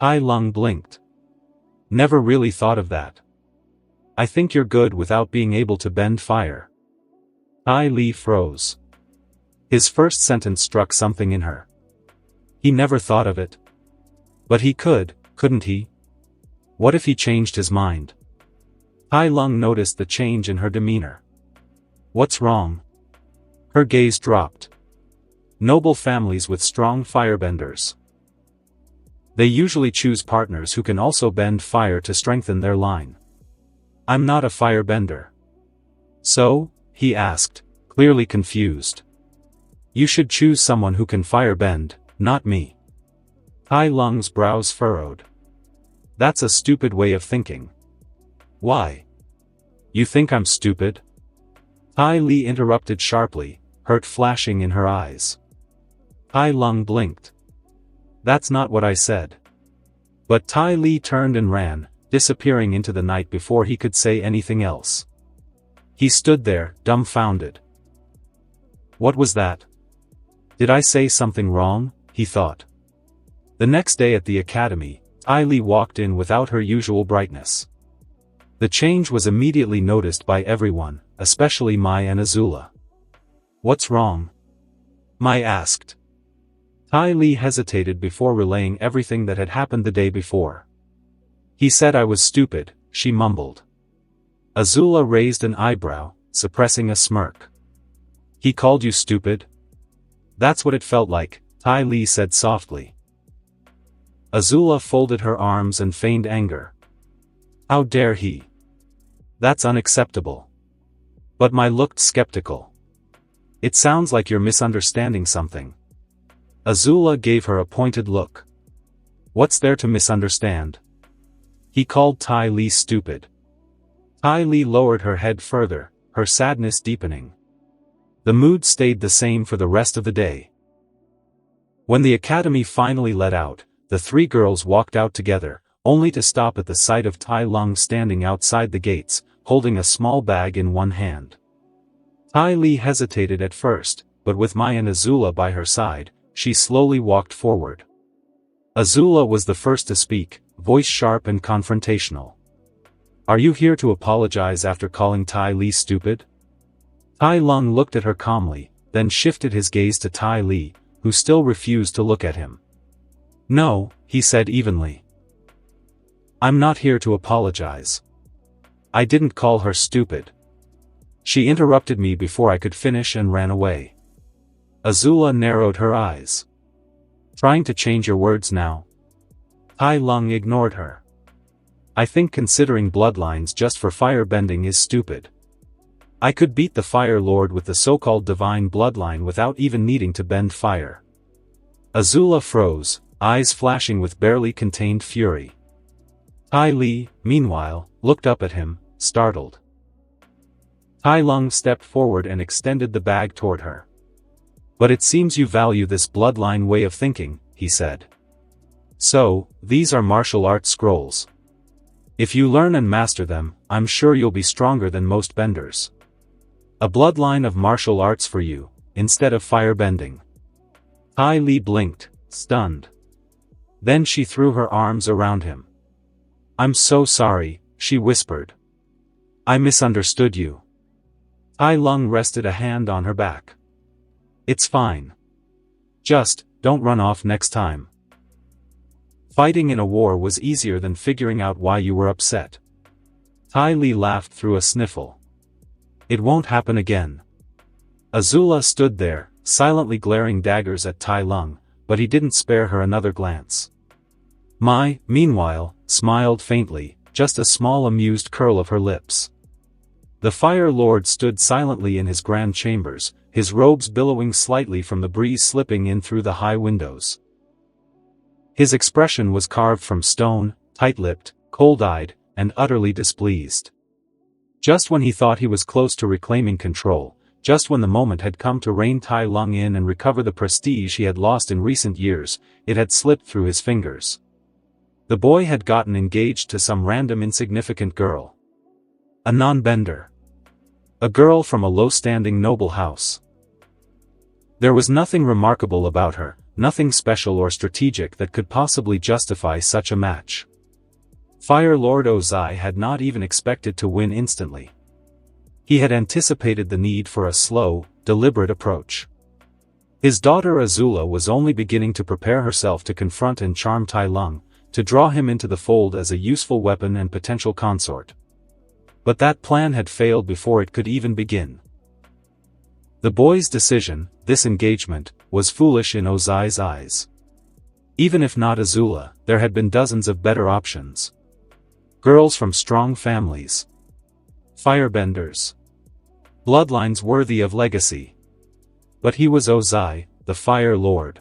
Tai Lung blinked. Never really thought of that. I think you're good without being able to bend fire. Tai Li froze. His first sentence struck something in her. He never thought of it. But he could, couldn't he? What if he changed his mind? Tai Lung noticed the change in her demeanor. What's wrong? Her gaze dropped. Noble families with strong firebenders. They usually choose partners who can also bend fire to strengthen their line. I'm not a firebender. So? He asked, clearly confused. You should choose someone who can firebend, not me. Tai Lung's brows furrowed. That's a stupid way of thinking. Why? You think I'm stupid? Tai Li interrupted sharply, hurt flashing in her eyes. Tai Lung blinked. That's not what I said. But Tai Li turned and ran, disappearing into the night before he could say anything else. He stood there, dumbfounded. What was that? Did I say something wrong? He thought. The next day at the academy, Tai Li walked in without her usual brightness. The change was immediately noticed by everyone, especially Mai and Azula. What's wrong? Mai asked. Tai Li hesitated before relaying everything that had happened the day before. He said I was stupid, she mumbled. Azula raised an eyebrow, suppressing a smirk. He called you stupid? That's what it felt like, Tai Li said softly. Azula folded her arms and feigned anger. How dare he? That's unacceptable. But Mai looked skeptical. It sounds like you're misunderstanding something. Azula gave her a pointed look. What's there to misunderstand? He called Tai Li stupid. Tai Li lowered her head further, her sadness deepening. The mood stayed the same for the rest of the day. When the academy finally let out, the three girls walked out together, only to stop at the sight of Tai Lung standing outside the gates, holding a small bag in one hand. Tai Li hesitated at first, but with Mai and Azula by her side, she slowly walked forward. Azula was the first to speak, voice sharp and confrontational. "Are you here to apologize after calling Tai Li stupid?" Tai Lung looked at her calmly, then shifted his gaze to Tai Li, who still refused to look at him. "No," he said evenly. "I'm not here to apologize. I didn't call her stupid. She interrupted me before I could finish and ran away." Azula narrowed her eyes. "Trying to change your words now?" Tai Lung ignored her. "I think considering bloodlines just for firebending is stupid. I could beat the Fire Lord with the so-called divine bloodline without even needing to bend fire." Azula froze, eyes flashing with barely contained fury. Tai Li, meanwhile, looked up at him, startled. Tai Lung stepped forward and extended the bag toward her. "But it seems you value this bloodline way of thinking," he said. "So, these are martial arts scrolls. If you learn and master them, I'm sure you'll be stronger than most benders. A bloodline of martial arts for you, instead of firebending." Tai Li blinked, stunned. Then she threw her arms around him. "I'm so sorry," she whispered. "I misunderstood you." Tai Lung rested a hand on her back. "It's fine. Just, don't run off next time. Fighting in a war was easier than figuring out why you were upset." Tai Li laughed through a sniffle. "It won't happen again." Azula stood there, silently glaring daggers at Tai Lung, but he didn't spare her another glance. Mai, meanwhile, smiled faintly, just a small amused curl of her lips. The Fire Lord stood silently in his grand chambers, his robes billowing slightly from the breeze slipping in through the high windows. His expression was carved from stone, tight-lipped, cold-eyed, and utterly displeased. Just when he thought he was close to reclaiming control, just when the moment had come to rein Tai Lung in and recover the prestige he had lost in recent years, it had slipped through his fingers. The boy had gotten engaged to some random insignificant girl. A non-bender. A girl from a low-standing noble house. There was nothing remarkable about her, nothing special or strategic that could possibly justify such a match. Fire Lord Ozai had not even expected to win instantly. He had anticipated the need for a slow, deliberate approach. His daughter Azula was only beginning to prepare herself to confront and charm Tai Lung, to draw him into the fold as a useful weapon and potential consort. But that plan had failed before it could even begin. The boy's decision, this engagement, was foolish in Ozai's eyes. Even if not Azula, there had been dozens of better options. Girls from strong families. Firebenders. Bloodlines worthy of legacy. But he was Ozai, the Fire Lord.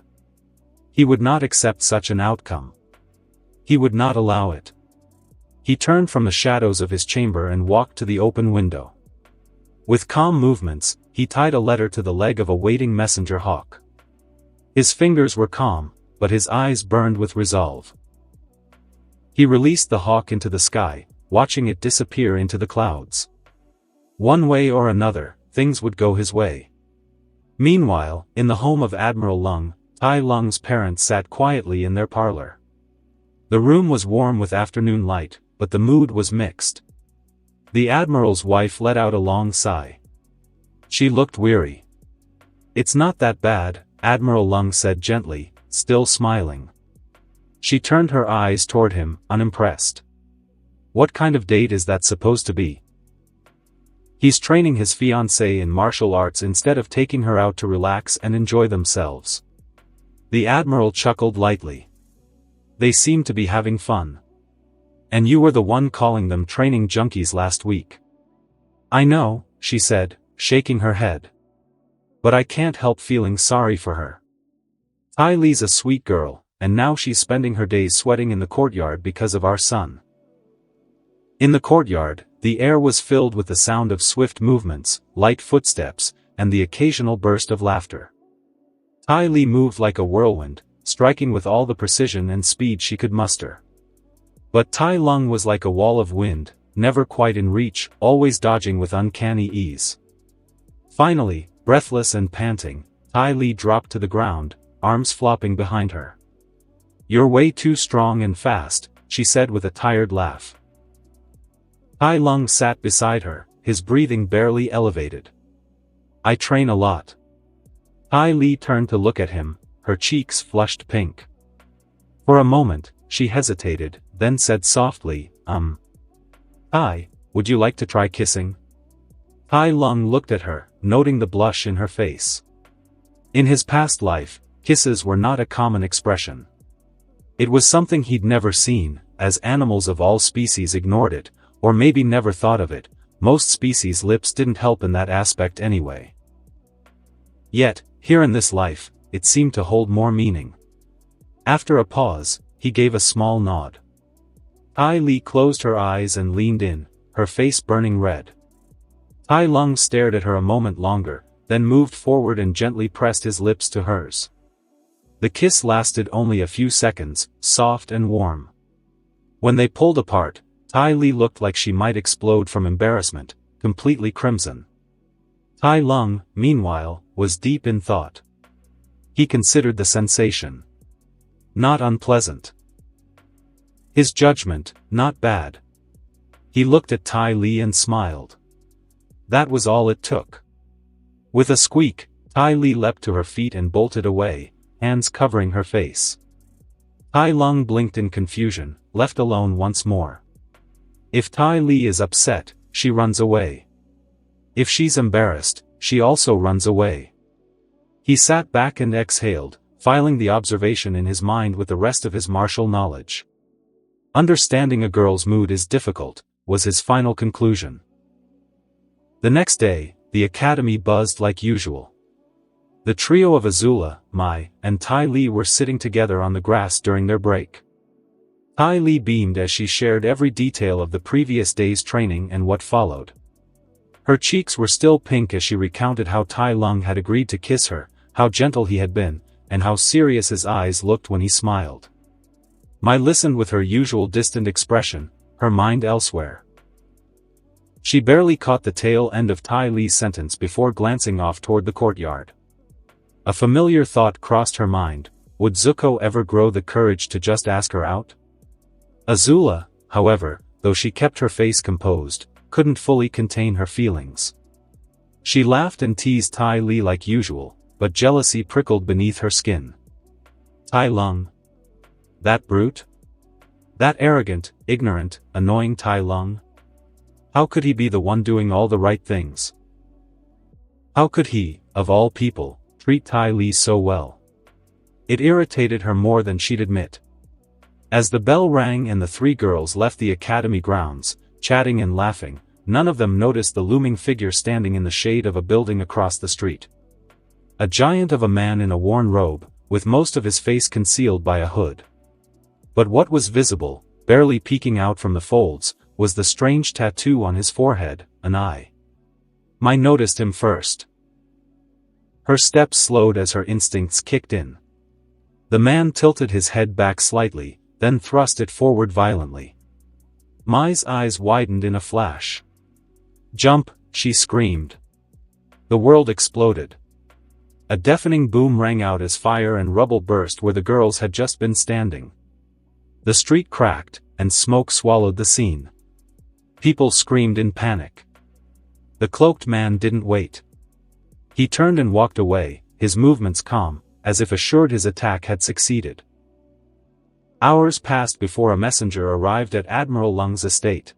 He would not accept such an outcome. He would not allow it. He turned from the shadows of his chamber and walked to the open window. With calm movements, he tied a letter to the leg of a waiting messenger hawk. His fingers were calm, but his eyes burned with resolve. He released the hawk into the sky, watching it disappear into the clouds. One way or another, things would go his way. Meanwhile, in the home of Admiral Lung, Tai Lung's parents sat quietly in their parlor. The room was warm with afternoon light, but the mood was mixed. The Admiral's wife let out a long sigh. She looked weary. "It's not that bad," Admiral Lung said gently, still smiling. She turned her eyes toward him, unimpressed. "What kind of date is that supposed to be?" "He's training his fiancée in martial arts instead of taking her out to relax and enjoy themselves." The Admiral chuckled lightly. "They seem to be having fun. And you were the one calling them training junkies last week." "I know," she said, shaking her head. "But I can't help feeling sorry for her. Tai Li's a sweet girl, and now she's spending her days sweating in the courtyard because of our son." In the courtyard, the air was filled with the sound of swift movements, light footsteps, and the occasional burst of laughter. Tai Li moved like a whirlwind, striking with all the precision and speed she could muster. But Tai Lung was like a wall of wind, never quite in reach, always dodging with uncanny ease. Finally, breathless and panting, Tai Li dropped to the ground, arms flopping behind her. "You're way too strong and fast," she said with a tired laugh. Tai Lung sat beside her, his breathing barely elevated. "I train a lot." Tai Li turned to look at him, her cheeks flushed pink. For a moment, she hesitated, then said softly, Tai, would you like to try kissing?" Tai Lung looked at her, noting the blush in her face. In his past life, kisses were not a common expression. It was something he'd never seen, as animals of all species ignored it, or maybe never thought of it. Most species' lips didn't help in that aspect anyway. Yet, here in this life, it seemed to hold more meaning. After a pause, he gave a small nod. Tai Li closed her eyes and leaned in, her face burning red. Tai Lung stared at her a moment longer, then moved forward and gently pressed his lips to hers. The kiss lasted only a few seconds, soft and warm. When they pulled apart, Tai Li looked like she might explode from embarrassment, completely crimson. Tai Lung, meanwhile, was deep in thought. He considered the sensation not unpleasant. His judgment, not bad. He looked at Tai Li and smiled. That was all it took. With a squeak, Tai Li leapt to her feet and bolted away, hands covering her face. Tai Lung blinked in confusion, left alone once more. If Tai Li is upset, she runs away. If she's embarrassed, she also runs away. He sat back and exhaled, filing the observation in his mind with the rest of his martial knowledge. Understanding a girl's mood is difficult, was his final conclusion. The next day, the academy buzzed like usual. The trio of Azula, Mai, and Tai Li were sitting together on the grass during their break. Tai Li beamed as she shared every detail of the previous day's training and what followed. Her cheeks were still pink as she recounted how Tai Lung had agreed to kiss her, how gentle he had been, and how serious his eyes looked when he smiled. Mai listened with her usual distant expression, her mind elsewhere. She barely caught the tail end of Tai Li's sentence before glancing off toward the courtyard. A familiar thought crossed her mind: would Zuko ever grow the courage to just ask her out? Azula, however, though she kept her face composed, couldn't fully contain her feelings. She laughed and teased Tai Li like usual, but jealousy prickled beneath her skin. Tai Lung. That brute? That arrogant, ignorant, annoying Tai Lung? How could he be the one doing all the right things? How could he, of all people, treat Tai Li so well? It irritated her more than she'd admit. As the bell rang and the three girls left the academy grounds, chatting and laughing, none of them noticed the looming figure standing in the shade of a building across the street. A giant of a man in a worn robe, with most of his face concealed by a hood. But what was visible, barely peeking out from the folds, was the strange tattoo on his forehead, an eye. Mai noticed him first. Her steps slowed as her instincts kicked in. The man tilted his head back slightly, then thrust it forward violently. Mai's eyes widened in a flash. "Jump!" she screamed. The world exploded. A deafening boom rang out as fire and rubble burst where the girls had just been standing. The street cracked, and smoke swallowed the scene. People screamed in panic. The cloaked man didn't wait. He turned and walked away, his movements calm, as if assured his attack had succeeded. Hours passed before a messenger arrived at Admiral Lung's estate.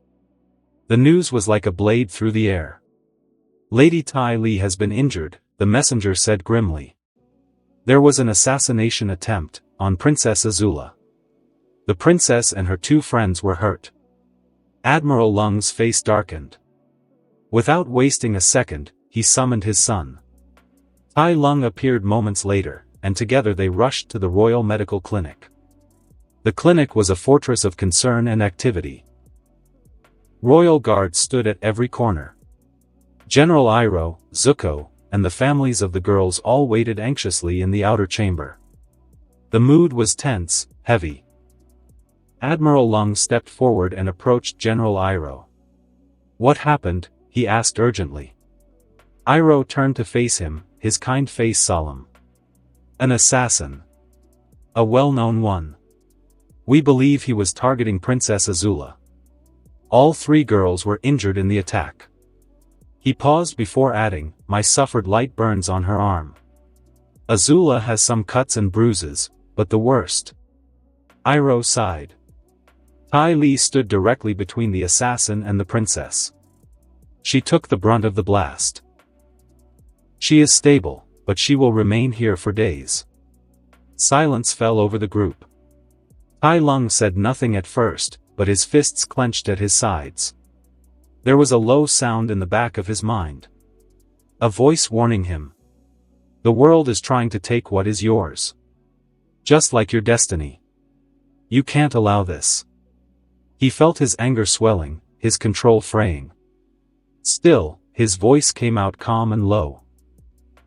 The news was like a blade through the air. "Lady Tai Li has been injured," the messenger said grimly. There was an assassination attempt on Princess Azula. The princess and her two friends were hurt. Admiral Lung's face darkened. Without wasting a second, he summoned his son. Tai Lung appeared moments later, and together they rushed to the Royal Medical Clinic. The clinic was a fortress of concern and activity. Royal guards stood at every corner. General Iroh, Zuko, and the families of the girls all waited anxiously in the outer chamber. The mood was tense, heavy. Admiral Lung stepped forward and approached General Iroh. "What happened?" he asked urgently. Iroh turned to face him, his kind face solemn. "An assassin. A well-known one. We believe he was targeting Princess Azula. All 3 girls were injured in the attack." He paused before adding, "My suffered light burns on her arm. Azula has some cuts and bruises, but the worst." Iroh sighed. Tai Li stood directly between the assassin and the princess. She took the brunt of the blast. "She is stable, but she will remain here for days." Silence fell over the group. Tai Lung said nothing at first, but his fists clenched at his sides. There was a low sound in the back of his mind. A voice warning him. "The world is trying to take what is yours. Just like your destiny. You can't allow this." He felt his anger swelling, his control fraying. Still, his voice came out calm and low.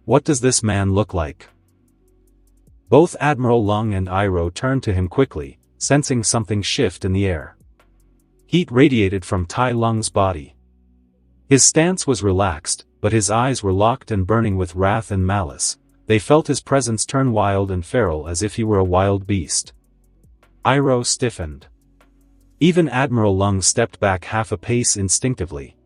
"What does this man look like?" Both Admiral Lung and Iroh turned to him quickly, sensing something shift in the air. Heat radiated from Tai Lung's body. His stance was relaxed, but his eyes were locked and burning with wrath and malice. They felt his presence turn wild and feral as if he were a wild beast. Iroh stiffened. Even Admiral Lung stepped back half a pace instinctively.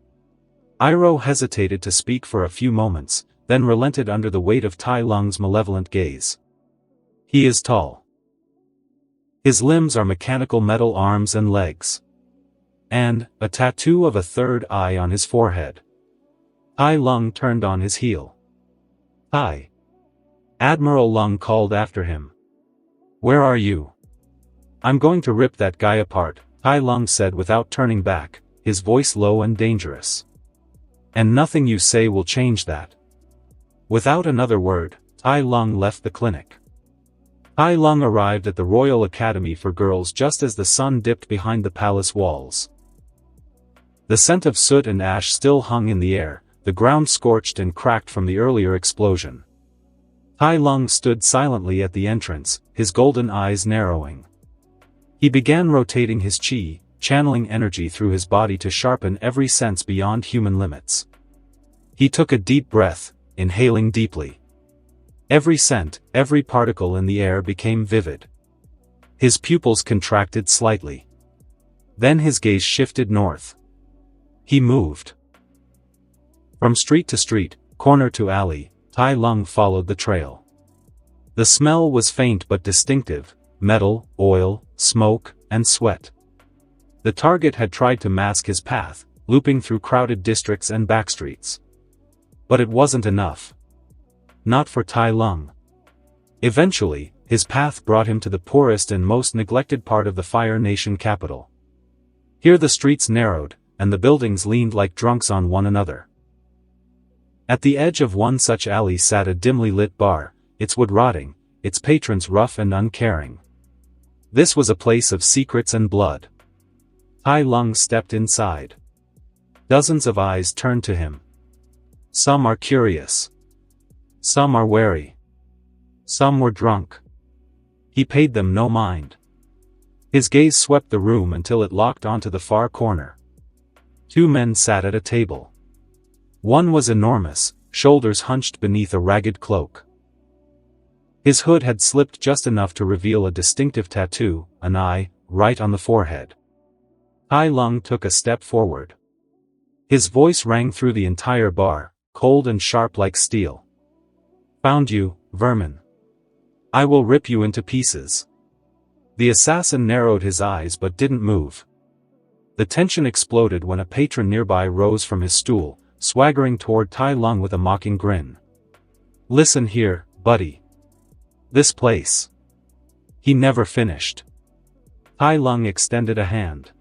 Iroh hesitated to speak for a few moments, then relented under the weight of Tai Lung's malevolent gaze. "He is tall. His limbs are mechanical metal arms and legs. And, a tattoo of a third eye on his forehead." Tai Lung turned on his heel. "Tai." Admiral Lung called after him. "Where are you?" "I'm going to rip that guy apart," Tai Lung said without turning back, his voice low and dangerous. "And nothing you say will change that." Without another word, Tai Lung left the clinic. Tai Lung arrived at the Royal Academy for Girls just as the sun dipped behind the palace walls. The scent of soot and ash still hung in the air, the ground scorched and cracked from the earlier explosion. Tai Lung stood silently at the entrance, his golden eyes narrowing. He began rotating his chi, channeling energy through his body to sharpen every sense beyond human limits. He took a deep breath, inhaling deeply. Every scent, every particle in the air became vivid. His pupils contracted slightly. Then his gaze shifted north. He moved. From street to street, corner to alley, Tai Lung followed the trail. The smell was faint but distinctive: metal, oil, smoke, and sweat. The target had tried to mask his path, looping through crowded districts and backstreets. But it wasn't enough. Not for Tai Lung. Eventually, his path brought him to the poorest and most neglected part of the Fire Nation capital. Here the streets narrowed, and the buildings leaned like drunks on one another. At the edge of one such alley sat a dimly lit bar, its wood rotting, its patrons rough and uncaring. This was a place of secrets and blood. Tai Lung stepped inside. Dozens of eyes turned to him. Some are curious. Some are wary. Some were drunk. He paid them no mind. His gaze swept the room until it locked onto the far corner. 2 men sat at a table. One was enormous, shoulders hunched beneath a ragged cloak. His hood had slipped just enough to reveal a distinctive tattoo, an eye, right on the forehead. Tai Lung took a step forward. His voice rang through the entire bar, cold and sharp like steel. "Found you, vermin. I will rip you into pieces." The assassin narrowed his eyes but didn't move. The tension exploded when a patron nearby rose from his stool, swaggering toward Tai Lung with a mocking grin. "Listen here, buddy. This place." He never finished. Tai Lung extended a hand.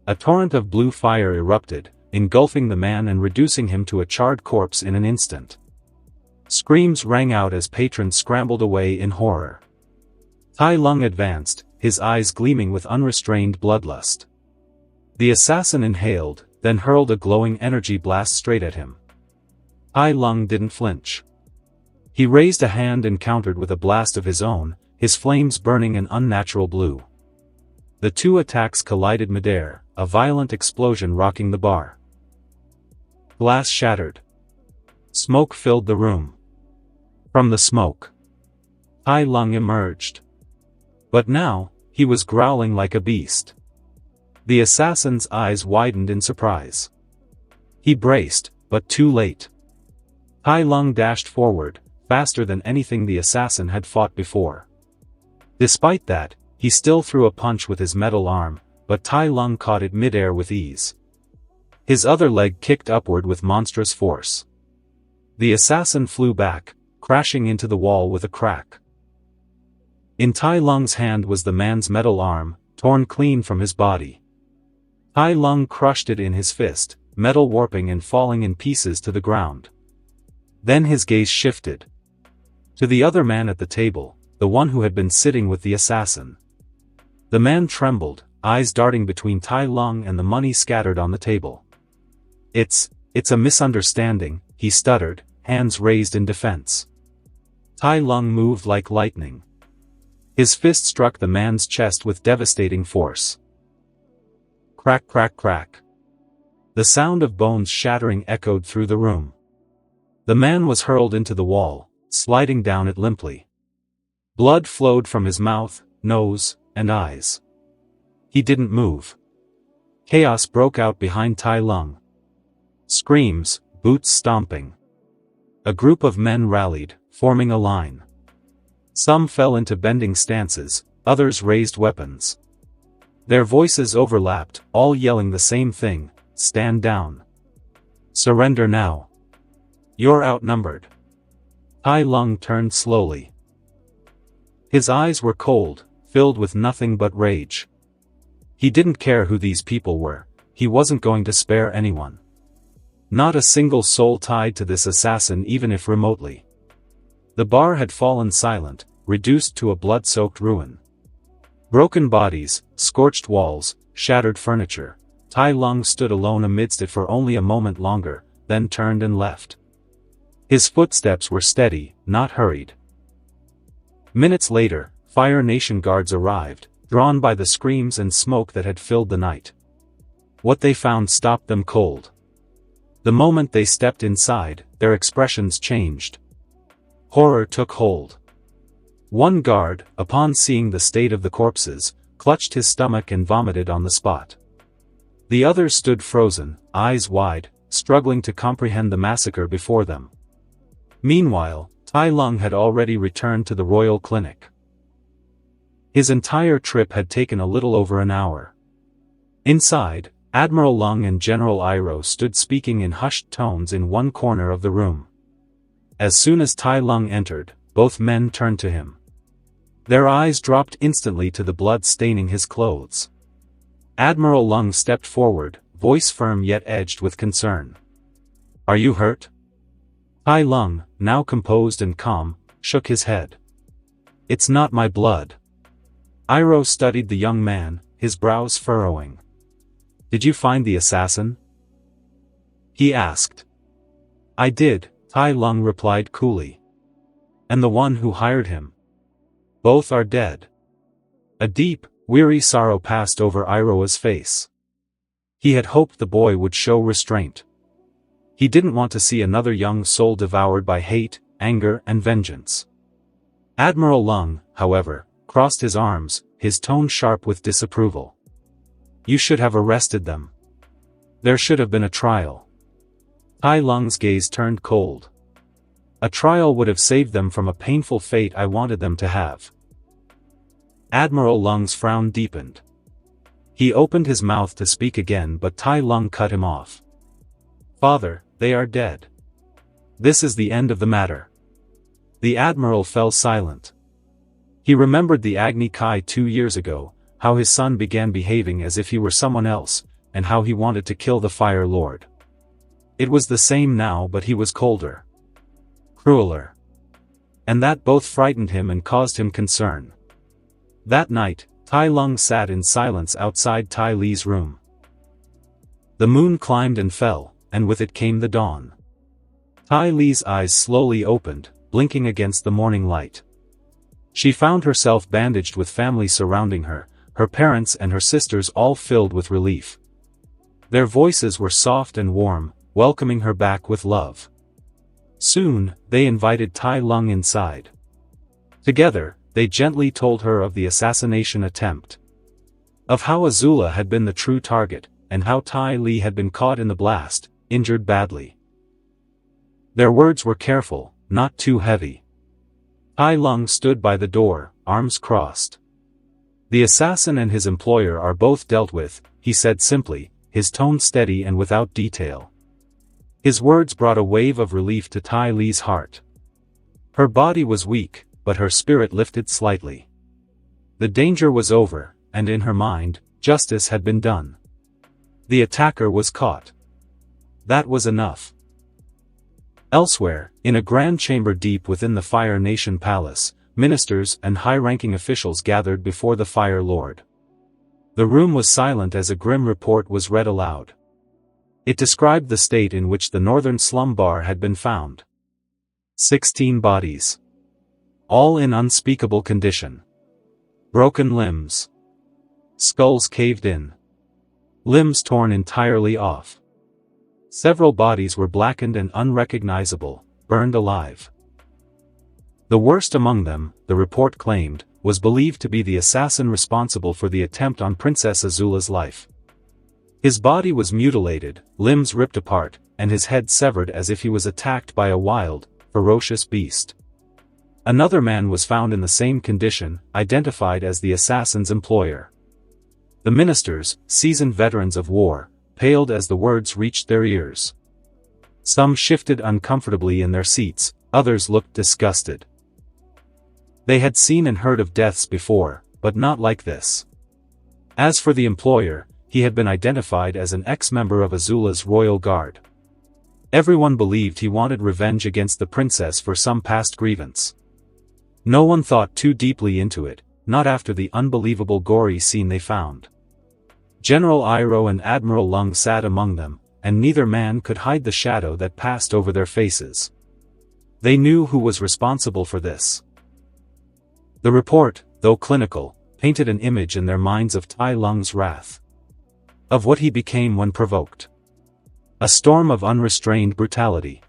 A torrent of blue fire erupted, engulfing the man and reducing him to a charred corpse in an instant. Screams rang out as patrons scrambled away in horror. Tai Lung advanced, his eyes gleaming with unrestrained bloodlust. The assassin inhaled, then hurled a glowing energy blast straight at him. Tai Lung didn't flinch. He raised a hand and countered with a blast of his own, his flames burning an unnatural blue. The two attacks collided midair, a violent explosion rocking the bar. Glass shattered. Smoke filled the room. From the smoke, Tai Lung emerged. But now, he was growling like a beast. The assassin's eyes widened in surprise. He braced, but too late. Tai Lung dashed forward, faster than anything the assassin had fought before. Despite that, he still threw a punch with his metal arm, but Tai Lung caught it midair with ease. His other leg kicked upward with monstrous force. The assassin flew back, crashing into the wall with a crack. In Tai Lung's hand was the man's metal arm, torn clean from his body. Tai Lung crushed it in his fist, metal warping and falling in pieces to the ground. Then his gaze shifted to the other man at the table, the one who had been sitting with the assassin. The man trembled, eyes darting between Tai Lung and the money scattered on the table. It's a misunderstanding," he stuttered, hands raised in defense. Tai Lung moved like lightning. His fist struck the man's chest with devastating force. Crack, crack, crack. The sound of bones shattering echoed through the room. The man was hurled into the wall, sliding down it limply. Blood flowed from his mouth, nose, and eyes. He didn't move. Chaos broke out behind Tai Lung. Screams, boots stomping. A group of men rallied, forming a line. Some fell into bending stances, others raised weapons. Their voices overlapped, all yelling the same thing: stand down. Surrender now. You're outnumbered. Tai Lung turned slowly. His eyes were cold, filled with nothing but rage. He didn't care who these people were, he wasn't going to spare anyone. Not a single soul tied to this assassin, even if remotely. The bar had fallen silent, reduced to a blood-soaked ruin. Broken bodies, scorched walls, shattered furniture. Tai Lung stood alone amidst it for only a moment longer, then turned and left. His footsteps were steady, not hurried. Minutes later, Fire Nation guards arrived, drawn by the screams and smoke that had filled the night. What they found stopped them cold. The moment they stepped inside, their expressions changed. Horror took hold. One guard, upon seeing the state of the corpses, clutched his stomach and vomited on the spot. The others stood frozen, eyes wide, struggling to comprehend the massacre before them. Meanwhile, Tai Lung had already returned to the royal clinic. His entire trip had taken a little over an hour. Inside, Admiral Lung and General Iroh stood speaking in hushed tones in one corner of the room. As soon as Tai Lung entered, both men turned to him. Their eyes dropped instantly to the blood staining his clothes. Admiral Lung stepped forward, voice firm yet edged with concern. "Are you hurt?" Tai Lung, now composed and calm, shook his head. "It's not my blood." Iroh studied the young man, his brows furrowing. "Did you find the assassin?" he asked. "I did," Tai Lung replied coolly. "And the one who hired him? Both are dead." A deep, weary sorrow passed over Iroh's face. He had hoped the boy would show restraint. He didn't want to see another young soul devoured by hate, anger, and vengeance. Admiral Lung, however, crossed his arms, his tone sharp with disapproval. "You should have arrested them. There should have been a trial." Tai Lung's gaze turned cold. "A trial would have saved them from a painful fate I wanted them to have." Admiral Lung's frown deepened. He opened his mouth to speak again, but Tai Lung cut him off. "Father, they are dead. This is the end of the matter." The Admiral fell silent. He remembered the Agni Kai 2 years ago, how his son began behaving as if he were someone else, and how he wanted to kill the Fire Lord. It was the same now, but he was colder. Crueler. And that both frightened him and caused him concern. That night, Tai Lung sat in silence outside Tai Li's room. The moon climbed and fell, and with it came the dawn. Tai Li's eyes slowly opened, blinking against the morning light. She found herself bandaged with family surrounding her, her parents and her sisters all filled with relief. Their voices were soft and warm, welcoming her back with love. Soon, they invited Tai Lung inside. Together, they gently told her of the assassination attempt. Of how Azula had been the true target, and how Tai Li had been caught in the blast, injured badly. Their words were careful, not too heavy. Tai Lung stood by the door, arms crossed. "The assassin and his employer are both dealt with," he said simply, his tone steady and without detail. His words brought a wave of relief to Tai Li's heart. Her body was weak, but her spirit lifted slightly. The danger was over, and in her mind, justice had been done. The attacker was caught. That was enough. Elsewhere, in a grand chamber deep within the Fire Nation Palace, ministers and high-ranking officials gathered before the Fire Lord. The room was silent as a grim report was read aloud. It described the state in which the northern slum bar had been found. 16 bodies. All in unspeakable condition. Broken limbs. Skulls caved in. Limbs torn entirely off. Several bodies were blackened and unrecognizable, burned alive. The worst among them, the report claimed, was believed to be the assassin responsible for the attempt on Princess Azula's life. His body was mutilated, limbs ripped apart, and his head severed as if he was attacked by a wild, ferocious beast. Another man was found in the same condition, identified as the assassin's employer. The ministers, seasoned veterans of war, paled as the words reached their ears. Some shifted uncomfortably in their seats, others looked disgusted. They had seen and heard of deaths before, but not like this. As for the employer, he had been identified as an ex-member of Azula's royal guard. Everyone believed he wanted revenge against the princess for some past grievance. No one thought too deeply into it, not after the unbelievable gory scene they found. General Iroh and Admiral Lung sat among them, and neither man could hide the shadow that passed over their faces. They knew who was responsible for this. The report, though clinical, painted an image in their minds of Tai Lung's wrath. Of what he became when provoked. A storm of unrestrained brutality.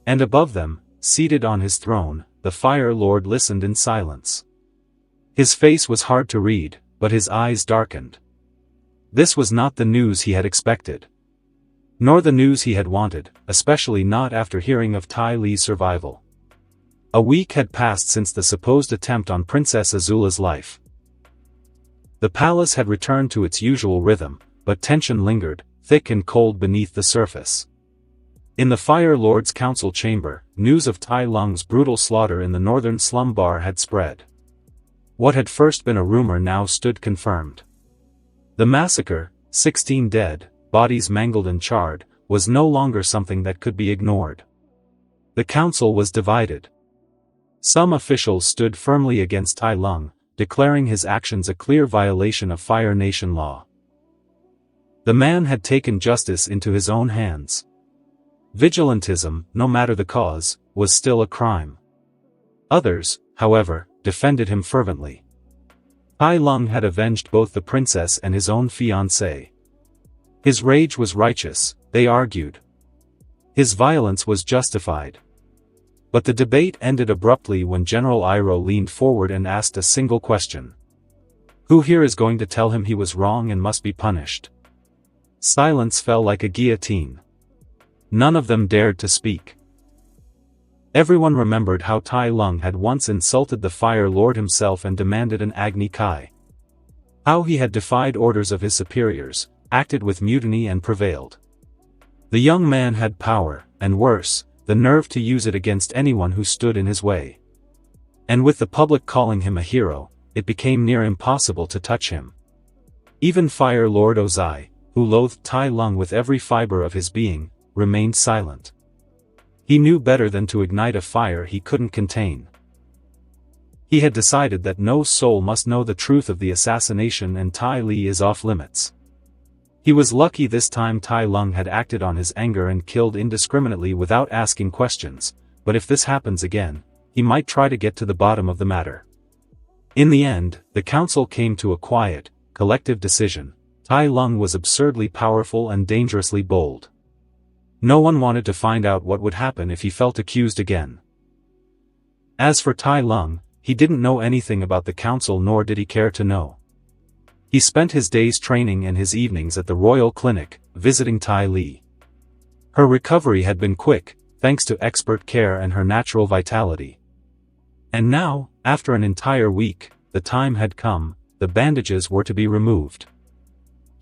And above them, seated on his throne, the Fire Lord listened in silence. His face was hard to read, but his eyes darkened. This was not the news he had expected. Nor the news he had wanted, especially not after hearing of Tai Li's survival. A week had passed since the supposed attempt on Princess Azula's life. The palace had returned to its usual rhythm, but tension lingered, thick and cold beneath the surface. In the Fire Lord's council chamber, news of Tai Lung's brutal slaughter in the northern slum bar had spread. What had first been a rumor now stood confirmed. The massacre, 16 dead, bodies mangled and charred, was no longer something that could be ignored. The council was divided. Some officials stood firmly against Tai Lung, declaring his actions a clear violation of Fire Nation law. The man had taken justice into his own hands. Vigilantism, no matter the cause, was still a crime. Others, however, defended him fervently. Tai Lung had avenged both the princess and his own fiancée. His rage was righteous, they argued. His violence was justified. But the debate ended abruptly when General Iroh leaned forward and asked a single question. Who here is going to tell him he was wrong and must be punished? Silence fell like a guillotine. None of them dared to speak. Everyone remembered how Tai Lung had once insulted the Fire Lord himself and demanded an Agni Kai. How he had defied orders of his superiors, acted with mutiny and prevailed. The young man had power, and worse, the nerve to use it against anyone who stood in his way. And with the public calling him a hero, it became near impossible to touch him. Even Fire Lord Ozai, who loathed Tai Lung with every fiber of his being, remained silent. He knew better than to ignite a fire he couldn't contain. He had decided that no soul must know the truth of the assassination and Tai Li is off limits. He was lucky this time Tai Lung had acted on his anger and killed indiscriminately without asking questions, but if this happens again, he might try to get to the bottom of the matter. In the end, the council came to a quiet, collective decision. Tai Lung was absurdly powerful and dangerously bold. No one wanted to find out what would happen if he felt accused again. As for Tai Lung, he didn't know anything about the council, nor did he care to know. He spent his days training and his evenings at the royal clinic, visiting Tai Li. Her recovery had been quick, thanks to expert care and her natural vitality. And now, after an entire week, the time had come, the bandages were to be removed.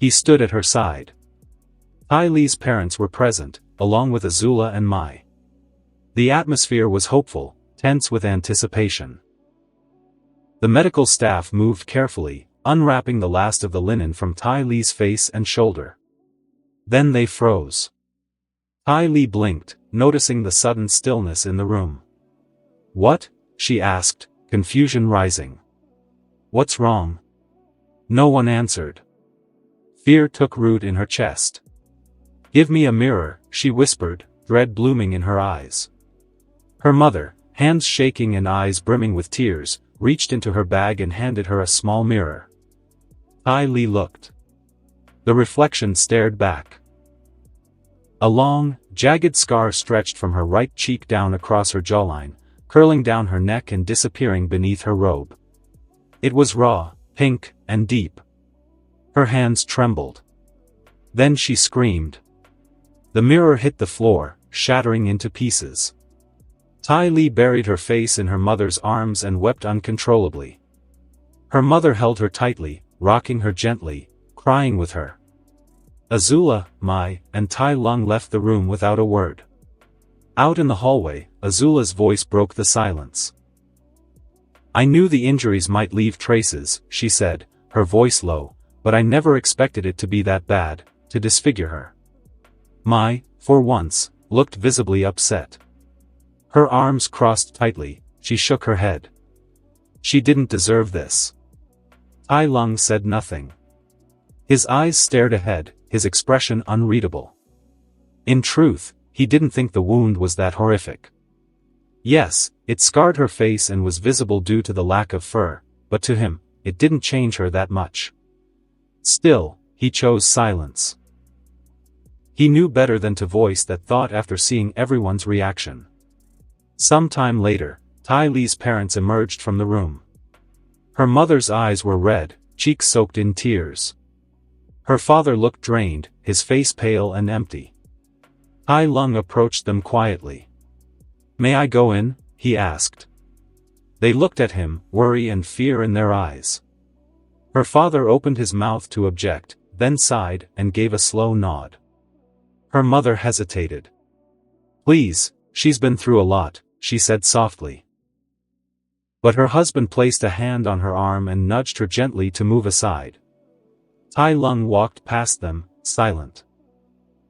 He stood at her side. Tai Li's parents were present, along with Azula and Mai. The atmosphere was hopeful, tense with anticipation. The medical staff moved carefully, unwrapping the last of the linen from Tai Li's face and shoulder. Then they froze. Tai Li blinked, noticing the sudden stillness in the room. "What?" she asked, confusion rising. "What's wrong?" No one answered. Fear took root in her chest. "Give me a mirror," she whispered, dread blooming in her eyes. Her mother, hands shaking and eyes brimming with tears, reached into her bag and handed her a small mirror. Tai Li looked. The reflection stared back. A long, jagged scar stretched from her right cheek down across her jawline, curling down her neck and disappearing beneath her robe. It was raw, pink, and deep. Her hands trembled. Then she screamed. The mirror hit the floor, shattering into pieces. Tai Li buried her face in her mother's arms and wept uncontrollably. Her mother held her tightly, rocking her gently, crying with her. Azula, Mai, and Tai Lung left the room without a word. Out in the hallway, Azula's voice broke the silence. "I knew the injuries might leave traces," she said, her voice low, "but I never expected it to be that bad, to disfigure her." Mai, for once, looked visibly upset. Her arms crossed tightly, she shook her head. She didn't deserve this. Tai Lung said nothing. His eyes stared ahead, his expression unreadable. In truth, he didn't think the wound was that horrific. Yes, it scarred her face and was visible due to the lack of fur, but to him, it didn't change her that much. Still, he chose silence. He knew better than to voice that thought after seeing everyone's reaction. Some time later, Tai Li's parents emerged from the room. Her mother's eyes were red, cheeks soaked in tears. Her father looked drained, his face pale and empty. Tai Lung approached them quietly. "May I go in?" he asked. They looked at him, worry and fear in their eyes. Her father opened his mouth to object, then sighed and gave a slow nod. Her mother hesitated. "Please, she's been through a lot," she said softly. But her husband placed a hand on her arm and nudged her gently to move aside. Tai Lung walked past them, silent.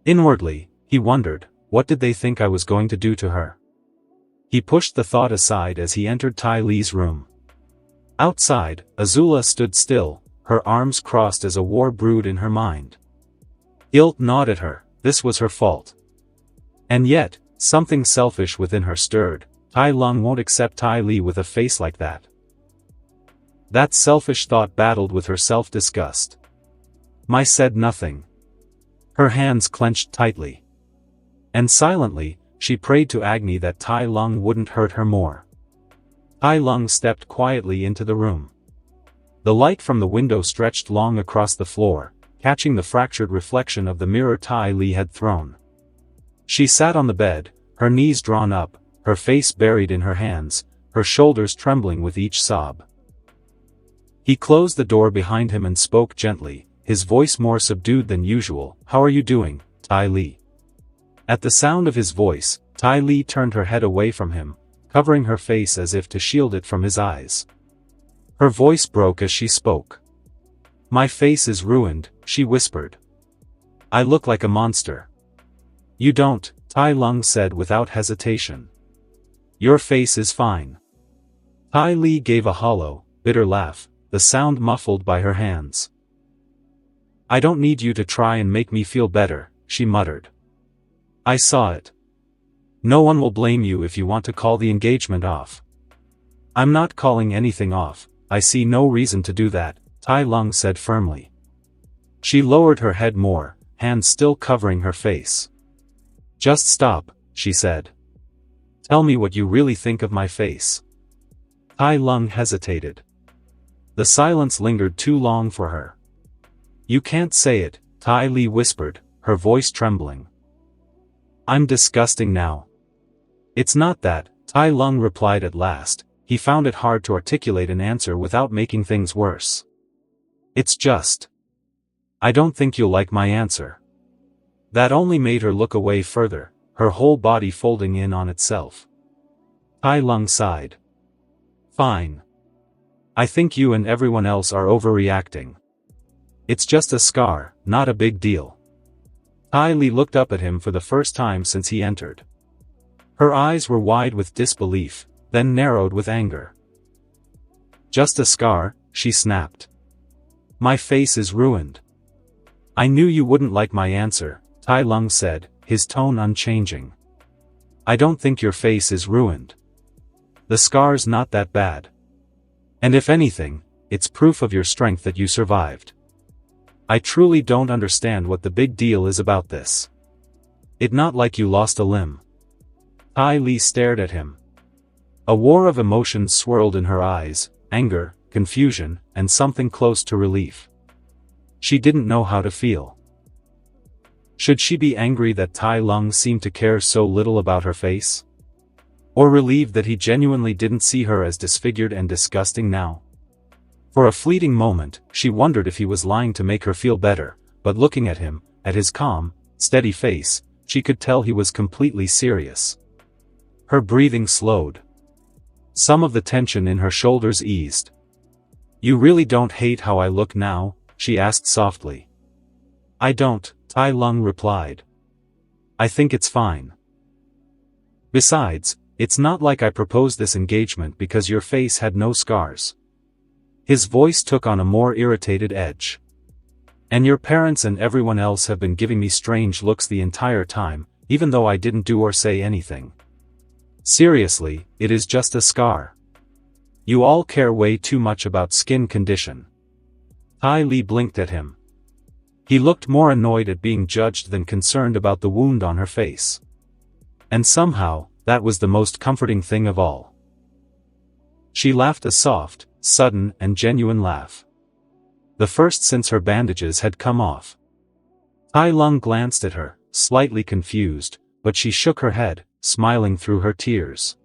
Inwardly, he wondered, what did they think I was going to do to her? He pushed the thought aside as he entered Tai Li's room. Outside, Azula stood still, her arms crossed as a war brewed in her mind. Guilt gnawed at her, this was her fault. And yet, something selfish within her stirred. Tai Lung won't accept Tai Li with a face like that. That selfish thought battled with her self-disgust. Mai said nothing. Her hands clenched tightly. And silently, she prayed to Agni that Tai Lung wouldn't hurt her more. Tai Lung stepped quietly into the room. The light from the window stretched long across the floor, catching the fractured reflection of the mirror Tai Li had thrown. She sat on the bed, her knees drawn up, her face buried in her hands, her shoulders trembling with each sob. He closed the door behind him and spoke gently, his voice more subdued than usual. "How are you doing, Tai Li?" At the sound of his voice, Tai Li turned her head away from him, covering her face as if to shield it from his eyes. Her voice broke as she spoke. "My face is ruined," she whispered. "I look like a monster." "You don't," Tai Lung said without hesitation. "Your face is fine." Tai Li gave a hollow, bitter laugh, the sound muffled by her hands. "I don't need you to try and make me feel better," she muttered. "I saw it. No one will blame you if you want to call the engagement off." "I'm not calling anything off," I see no reason to do that, Tai Lung said firmly. She lowered her head more, hands still covering her face. Just stop, she said. Tell me what you really think of my face. Tai Lung hesitated. The silence lingered too long for her. You can't say it, Tai Li whispered, her voice trembling. I'm disgusting now. It's not that, Tai Lung replied at last. He found it hard to articulate an answer without making things worse. It's just. I don't think you'll like my answer. That only made her look away further, her whole body folding in on itself. Tai Lung sighed. Fine. I think you and everyone else are overreacting. It's just a scar, not a big deal. Tai Li looked up at him for the first time since he entered. Her eyes were wide with disbelief, then narrowed with anger. Just a scar, she snapped. My face is ruined. I knew you wouldn't like my answer, Tai Lung said, his tone unchanging. I don't think your face is ruined. The scar's not that bad. And if anything, it's proof of your strength that you survived. I truly don't understand what the big deal is about this. It's not like you lost a limb. Tai Li stared at him. A war of emotions swirled in her eyes, anger, confusion, and something close to relief. She didn't know how to feel. Should she be angry that Tai Lung seemed to care so little about her face? Or relieved that he genuinely didn't see her as disfigured and disgusting now? For a fleeting moment, she wondered if he was lying to make her feel better, but looking at him, at his calm, steady face, she could tell he was completely serious. Her breathing slowed. Some of the tension in her shoulders eased. You really don't hate how I look now? She asked softly. I don't, Tai Lung replied. I think it's fine. Besides, it's not like I proposed this engagement because your face had no scars. His voice took on a more irritated edge. And your parents and everyone else have been giving me strange looks the entire time, even though I didn't do or say anything. Seriously, it is just a scar. You all care way too much about skin condition. Tai Li blinked at him. He looked more annoyed at being judged than concerned about the wound on her face. And somehow, that was the most comforting thing of all. She laughed a soft, sudden and genuine laugh. The first since her bandages had come off. Tai Lung glanced at her, slightly confused, but she shook her head, smiling through her tears.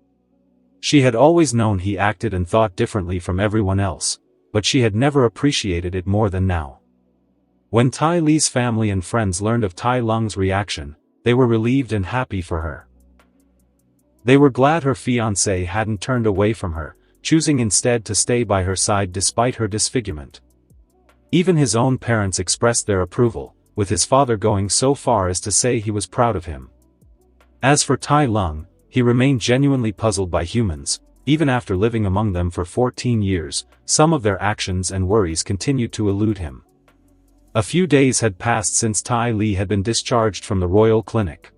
She had always known he acted and thought differently from everyone else, but she had never appreciated it more than now. When Tai Li's family and friends learned of Tai Lung's reaction, they were relieved and happy for her. They were glad her fiancé hadn't turned away from her, choosing instead to stay by her side despite her disfigurement. Even his own parents expressed their approval, with his father going so far as to say he was proud of him. As for Tai Lung, he remained genuinely puzzled by humans. Even after living among them for 14 years, some of their actions and worries continued to elude him. A few days had passed since Tai Li had been discharged from the royal clinic.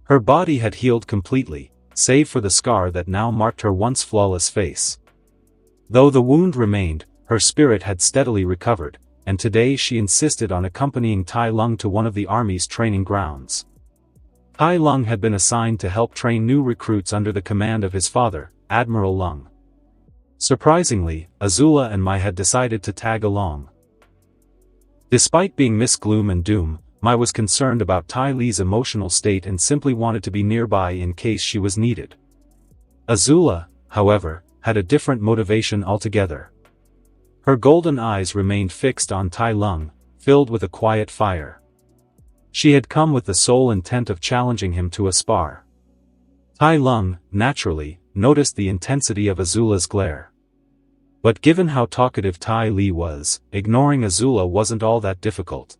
Her body had healed completely, save for the scar that now marked her once flawless face. Though the wound remained, her spirit had steadily recovered, and today she insisted on accompanying Tai Lung to one of the army's training grounds. Tai Lung had been assigned to help train new recruits under the command of his father, Admiral Lung. Surprisingly, Azula and Mai had decided to tag along. Despite being Miss Gloom and Doom, Mai was concerned about Tai Li's emotional state and simply wanted to be nearby in case she was needed. Azula, however, had a different motivation altogether. Her golden eyes remained fixed on Tai Lung, filled with a quiet fire. She had come with the sole intent of challenging him to a spar. Tai Lung, naturally, noticed the intensity of Azula's glare. But given how talkative Tai Li was, ignoring Azula wasn't all that difficult.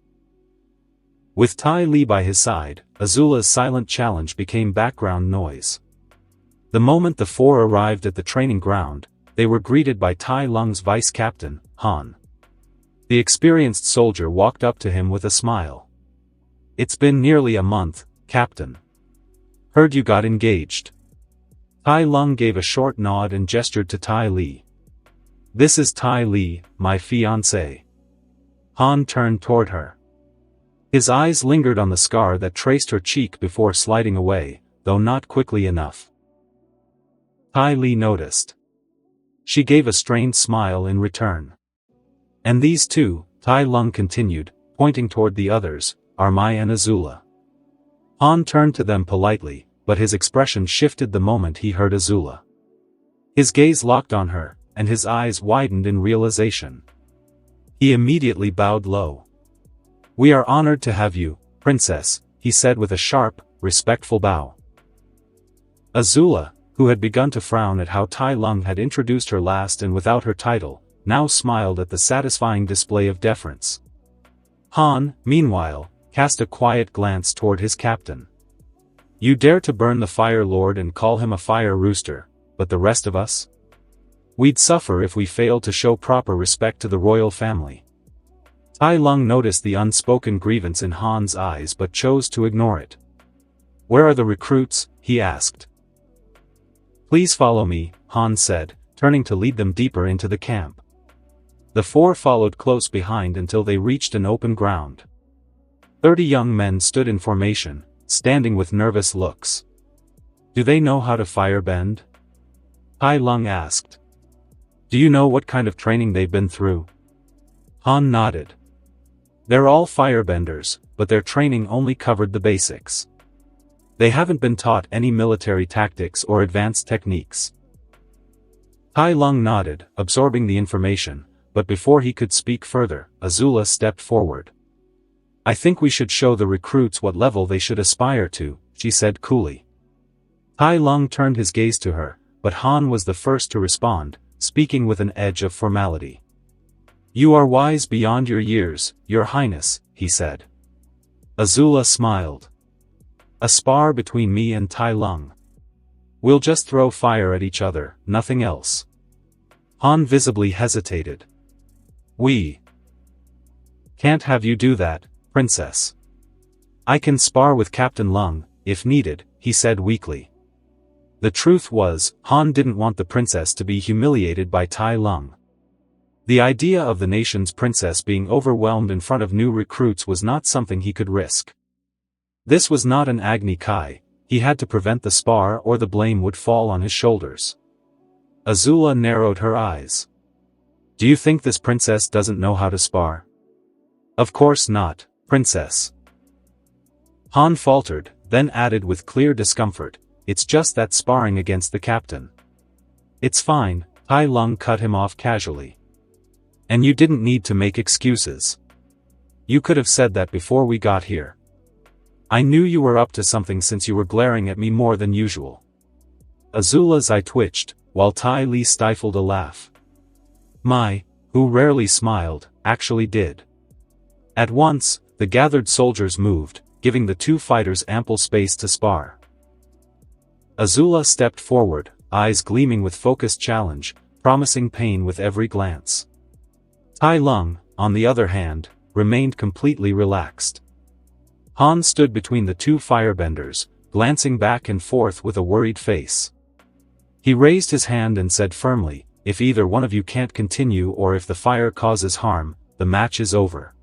With Tai Li by his side, Azula's silent challenge became background noise. The moment the four arrived at the training ground, they were greeted by Tai Lung's vice captain, Han. The experienced soldier walked up to him with a smile. It's been nearly a month, Captain. Heard you got engaged. Tai Lung gave a short nod and gestured to Tai Li. This is Tai Li, my fiancée. Han turned toward her. His eyes lingered on the scar that traced her cheek before sliding away, though not quickly enough. Tai Li noticed. She gave a strained smile in return. And these two, Tai Lung continued, pointing toward the others, are Mai and Azula. Han turned to them politely, but his expression shifted the moment he heard Azula. His gaze locked on her, and his eyes widened in realization. He immediately bowed low. We are honored to have you, Princess, he said with a sharp, respectful bow. Azula, who had begun to frown at how Tai Lung had introduced her last and without her title, now smiled at the satisfying display of deference. Han, meanwhile, cast a quiet glance toward his captain. You dare to burn the Fire Lord and call him a fire rooster, but the rest of us? We'd suffer if we failed to show proper respect to the royal family. Tai Lung noticed the unspoken grievance in Han's eyes but chose to ignore it. Where are the recruits? He asked. Please follow me, Han said, turning to lead them deeper into the camp. The four followed close behind until they reached an open ground. 30 young men stood in formation, standing with nervous looks. Do they know how to firebend? Tai Lung asked. Do you know what kind of training they've been through? Han nodded. They're all firebenders, but their training only covered the basics. They haven't been taught any military tactics or advanced techniques. Tai Lung nodded, absorbing the information, but before he could speak further, Azula stepped forward. I think we should show the recruits what level they should aspire to, she said coolly. Tai Lung turned his gaze to her, but Han was the first to respond, speaking with an edge of formality. You are wise beyond your years, Your Highness, he said. Azula smiled. A spar between me and Tai Lung. We'll just throw fire at each other, nothing else. Han visibly hesitated. We can't have you do that, Princess. I can spar with Captain Lung, if needed, he said weakly. The truth was, Han didn't want the princess to be humiliated by Tai Lung. The idea of the nation's princess being overwhelmed in front of new recruits was not something he could risk. This was not an Agni Kai, he had to prevent the spar or the blame would fall on his shoulders. Azula narrowed her eyes. Do you think this princess doesn't know how to spar? Of course not, Princess. Han faltered, then added with clear discomfort, it's just that sparring against the captain. It's fine, Tai Lung cut him off casually. And you didn't need to make excuses. You could have said that before we got here. I knew you were up to something since you were glaring at me more than usual. Azula's eye twitched, while Tai Li stifled a laugh. Mai, who rarely smiled, actually did. At once, the gathered soldiers moved, giving the two fighters ample space to spar. Azula stepped forward, eyes gleaming with focused challenge, promising pain with every glance. Tai Lung, on the other hand, remained completely relaxed. Han stood between the two firebenders, glancing back and forth with a worried face. He raised his hand and said firmly, if either one of you can't continue or if the fire causes harm, the match is over.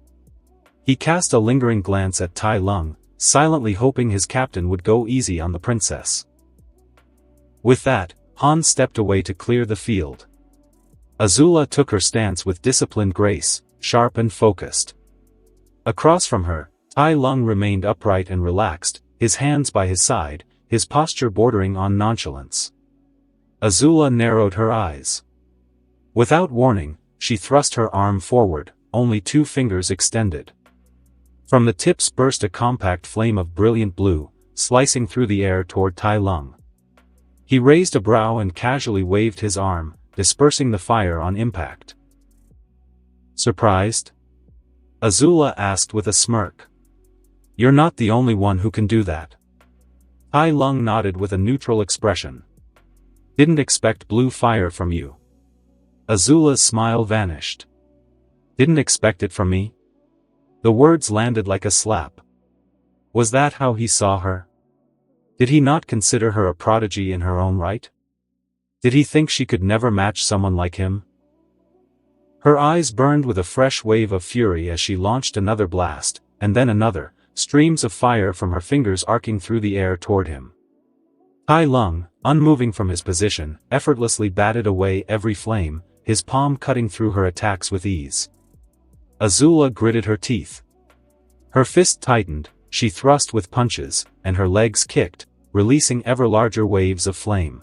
He cast a lingering glance at Tai Lung, silently hoping his captain would go easy on the princess. With that, Han stepped away to clear the field. Azula took her stance with disciplined grace, sharp and focused. Across from her, Tai Lung remained upright and relaxed, his hands by his side, his posture bordering on nonchalance. Azula narrowed her eyes. Without warning, she thrust her arm forward, only 2 fingers extended. From the tips burst a compact flame of brilliant blue, slicing through the air toward Tai Lung. He raised a brow and casually waved his arm, dispersing the fire on impact. Surprised? Azula asked with a smirk. You're not the only one who can do that. Tai Lung nodded with a neutral expression. Didn't expect blue fire from you. Azula's smile vanished. Didn't expect it from me? The words landed like a slap. Was that how he saw her? Did he not consider her a prodigy in her own right? Did he think she could never match someone like him? Her eyes burned with a fresh wave of fury as she launched another blast, and then another, streams of fire from her fingers arcing through the air toward him. Tai Lung, unmoving from his position, effortlessly batted away every flame, his palm cutting through her attacks with ease. Azula gritted her teeth. Her fist tightened, she thrust with punches, and her legs kicked, releasing ever larger waves of flame.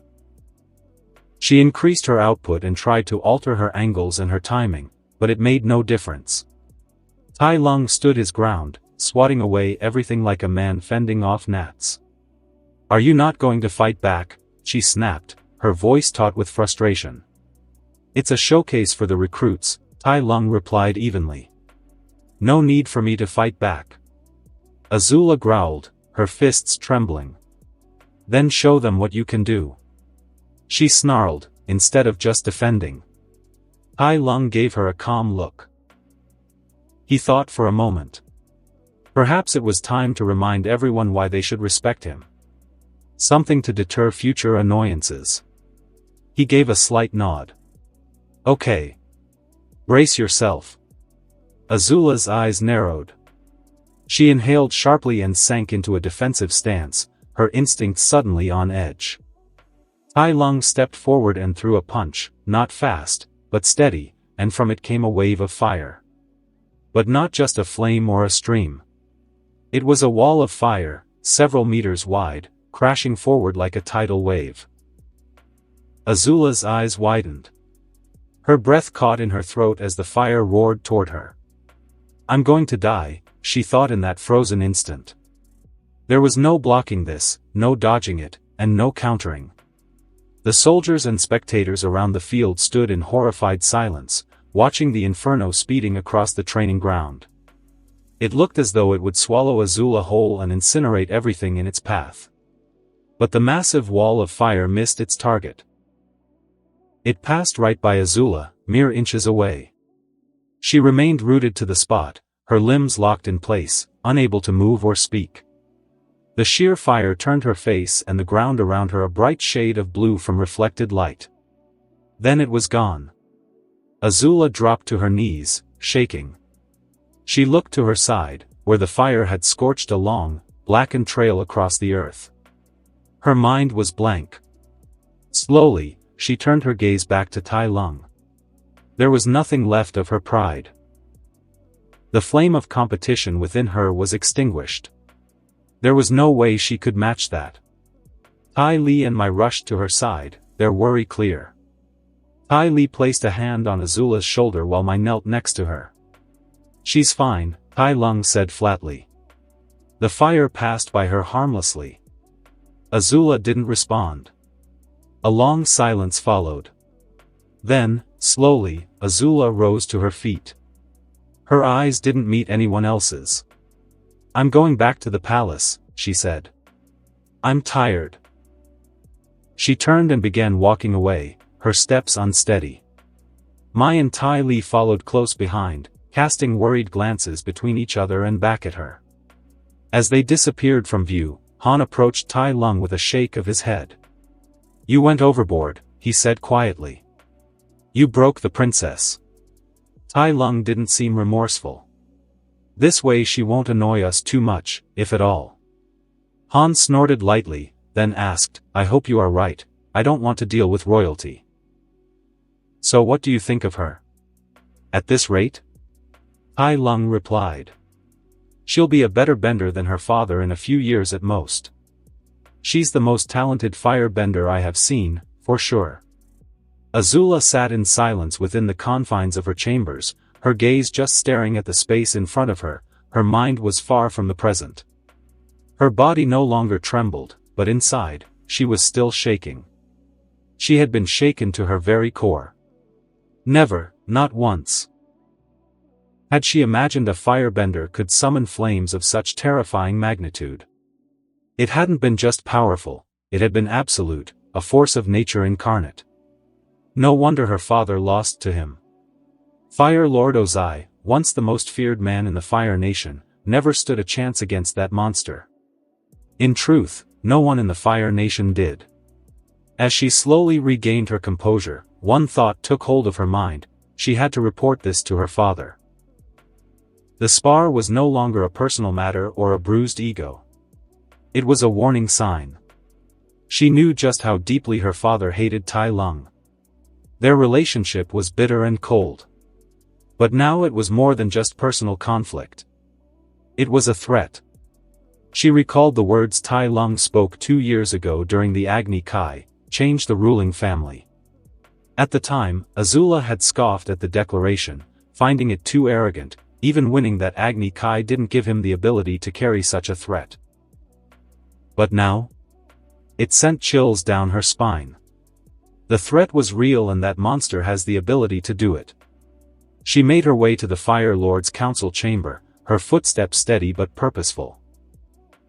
She increased her output and tried to alter her angles and her timing, but it made no difference. Tai Lung stood his ground, swatting away everything like a man fending off gnats. "Are you not going to fight back?" she snapped, her voice taut with frustration. "It's a showcase for the recruits," Tai Lung replied evenly. "No need for me to fight back." Azula growled, her fists trembling. "Then show them what you can do." She snarled, instead of just defending. Tai Lung gave her a calm look. He thought for a moment. Perhaps it was time to remind everyone why they should respect him. Something to deter future annoyances. He gave a slight nod. "Okay. Brace yourself." Azula's eyes narrowed. She inhaled sharply and sank into a defensive stance, her instincts suddenly on edge. Tai Lung stepped forward and threw a punch, not fast, but steady, and from it came a wave of fire. But not just a flame or a stream. It was a wall of fire, several meters wide, crashing forward like a tidal wave. Azula's eyes widened. Her breath caught in her throat as the fire roared toward her. "I'm going to die," she thought in that frozen instant. There was no blocking this, no dodging it, and no countering. The soldiers and spectators around the field stood in horrified silence, watching the inferno speeding across the training ground. It looked as though it would swallow Azula whole and incinerate everything in its path. But the massive wall of fire missed its target. It passed right by Azula, mere inches away. She remained rooted to the spot, her limbs locked in place, unable to move or speak. The sheer fire turned her face and the ground around her a bright shade of blue from reflected light. Then it was gone. Azula dropped to her knees, shaking. She looked to her side, where the fire had scorched a long, blackened trail across the earth. Her mind was blank. Slowly, she turned her gaze back to Tai Lung. There was nothing left of her pride. The flame of competition within her was extinguished. There was no way she could match that. Tai Li and Mai rushed to her side, their worry clear. Tai Li placed a hand on Azula's shoulder while Mai knelt next to her. "She's fine," Tai Lung said flatly. The fire passed by her harmlessly. Azula didn't respond. A long silence followed. Then, slowly, Azula rose to her feet. Her eyes didn't meet anyone else's. "I'm going back to the palace," she said. "I'm tired." She turned and began walking away, her steps unsteady. Mai and Tai Li followed close behind, casting worried glances between each other and back at her. As they disappeared from view, Han approached Tai Lung with a shake of his head. "You went overboard," he said quietly. "You broke the princess." Tai Lung didn't seem remorseful. "This way she won't annoy us too much, if at all." Han snorted lightly, then asked, "I hope you are right, I don't want to deal with royalty." "So what do you think of her? At this rate?" Tai Lung replied. "She'll be a better bender than her father in a few years at most. She's the most talented firebender I have seen, for sure." Azula sat in silence within the confines of her chambers, her gaze just staring at the space in front of her, her mind was far from the present. Her body no longer trembled, but inside, she was still shaking. She had been shaken to her very core. Never, not once, had she imagined a firebender could summon flames of such terrifying magnitude. It hadn't been just powerful, it had been absolute, a force of nature incarnate. No wonder her father lost to him. Fire Lord Ozai, once the most feared man in the Fire Nation, never stood a chance against that monster. In truth, no one in the Fire Nation did. As she slowly regained her composure, one thought took hold of her mind: she had to report this to her father. The spar was no longer a personal matter or a bruised ego. It was a warning sign. She knew just how deeply her father hated Tai Lung. Their relationship was bitter and cold. But now it was more than just personal conflict. It was a threat. She recalled the words Tai Lung spoke 2 years ago during the Agni Kai, change the ruling family. At the time, Azula had scoffed at the declaration, finding it too arrogant, even winning that Agni Kai didn't give him the ability to carry such a threat. But now? It sent chills down her spine. The threat was real and that monster has the ability to do it. She made her way to the Fire Lord's council chamber, her footsteps steady but purposeful.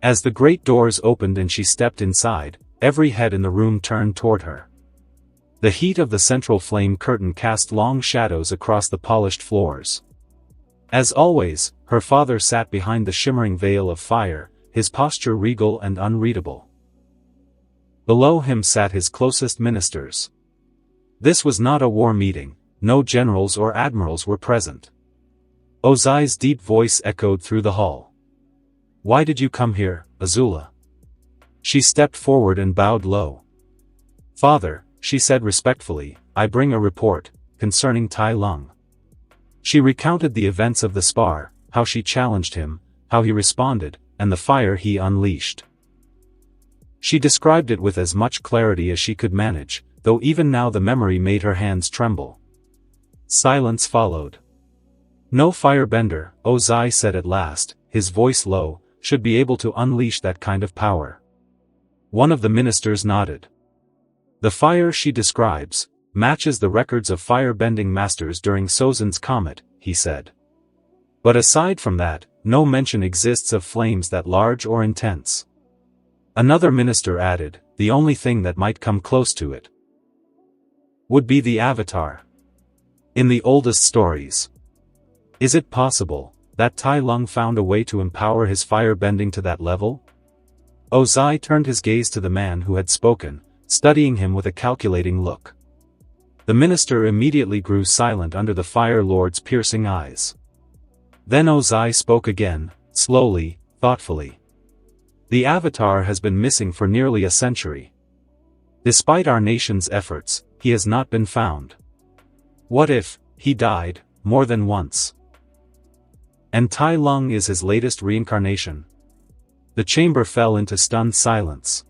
As the great doors opened and she stepped inside, every head in the room turned toward her. The heat of the central flame curtain cast long shadows across the polished floors. As always, her father sat behind the shimmering veil of fire, his posture regal and unreadable. Below him sat his closest ministers. This was not a war meeting, no generals or admirals were present. Ozai's deep voice echoed through the hall. "Why did you come here, Azula?" She stepped forward and bowed low. "Father," she said respectfully, "I bring a report, concerning Tai Lung." She recounted the events of the spar, how she challenged him, how he responded, and the fire he unleashed. She described it with as much clarity as she could manage, though even now the memory made her hands tremble. Silence followed. "No firebender," Ozai said at last, his voice low, "should be able to unleash that kind of power." One of the ministers nodded. "The fire she describes matches the records of firebending masters during Sozin's comet," he said. "But aside from that, no mention exists of flames that large or intense." Another minister added, "The only thing that might come close to it would be the Avatar. In the oldest stories. Is it possible that Tai Lung found a way to empower his firebending to that level?" Ozai turned his gaze to the man who had spoken, studying him with a calculating look. The minister immediately grew silent under the Fire Lord's piercing eyes. Then Ozai spoke again, slowly, thoughtfully. "The Avatar has been missing for nearly a century. Despite our nation's efforts, he has not been found. What if he died more than once? And Tai Lung is his latest reincarnation?" The chamber fell into stunned silence.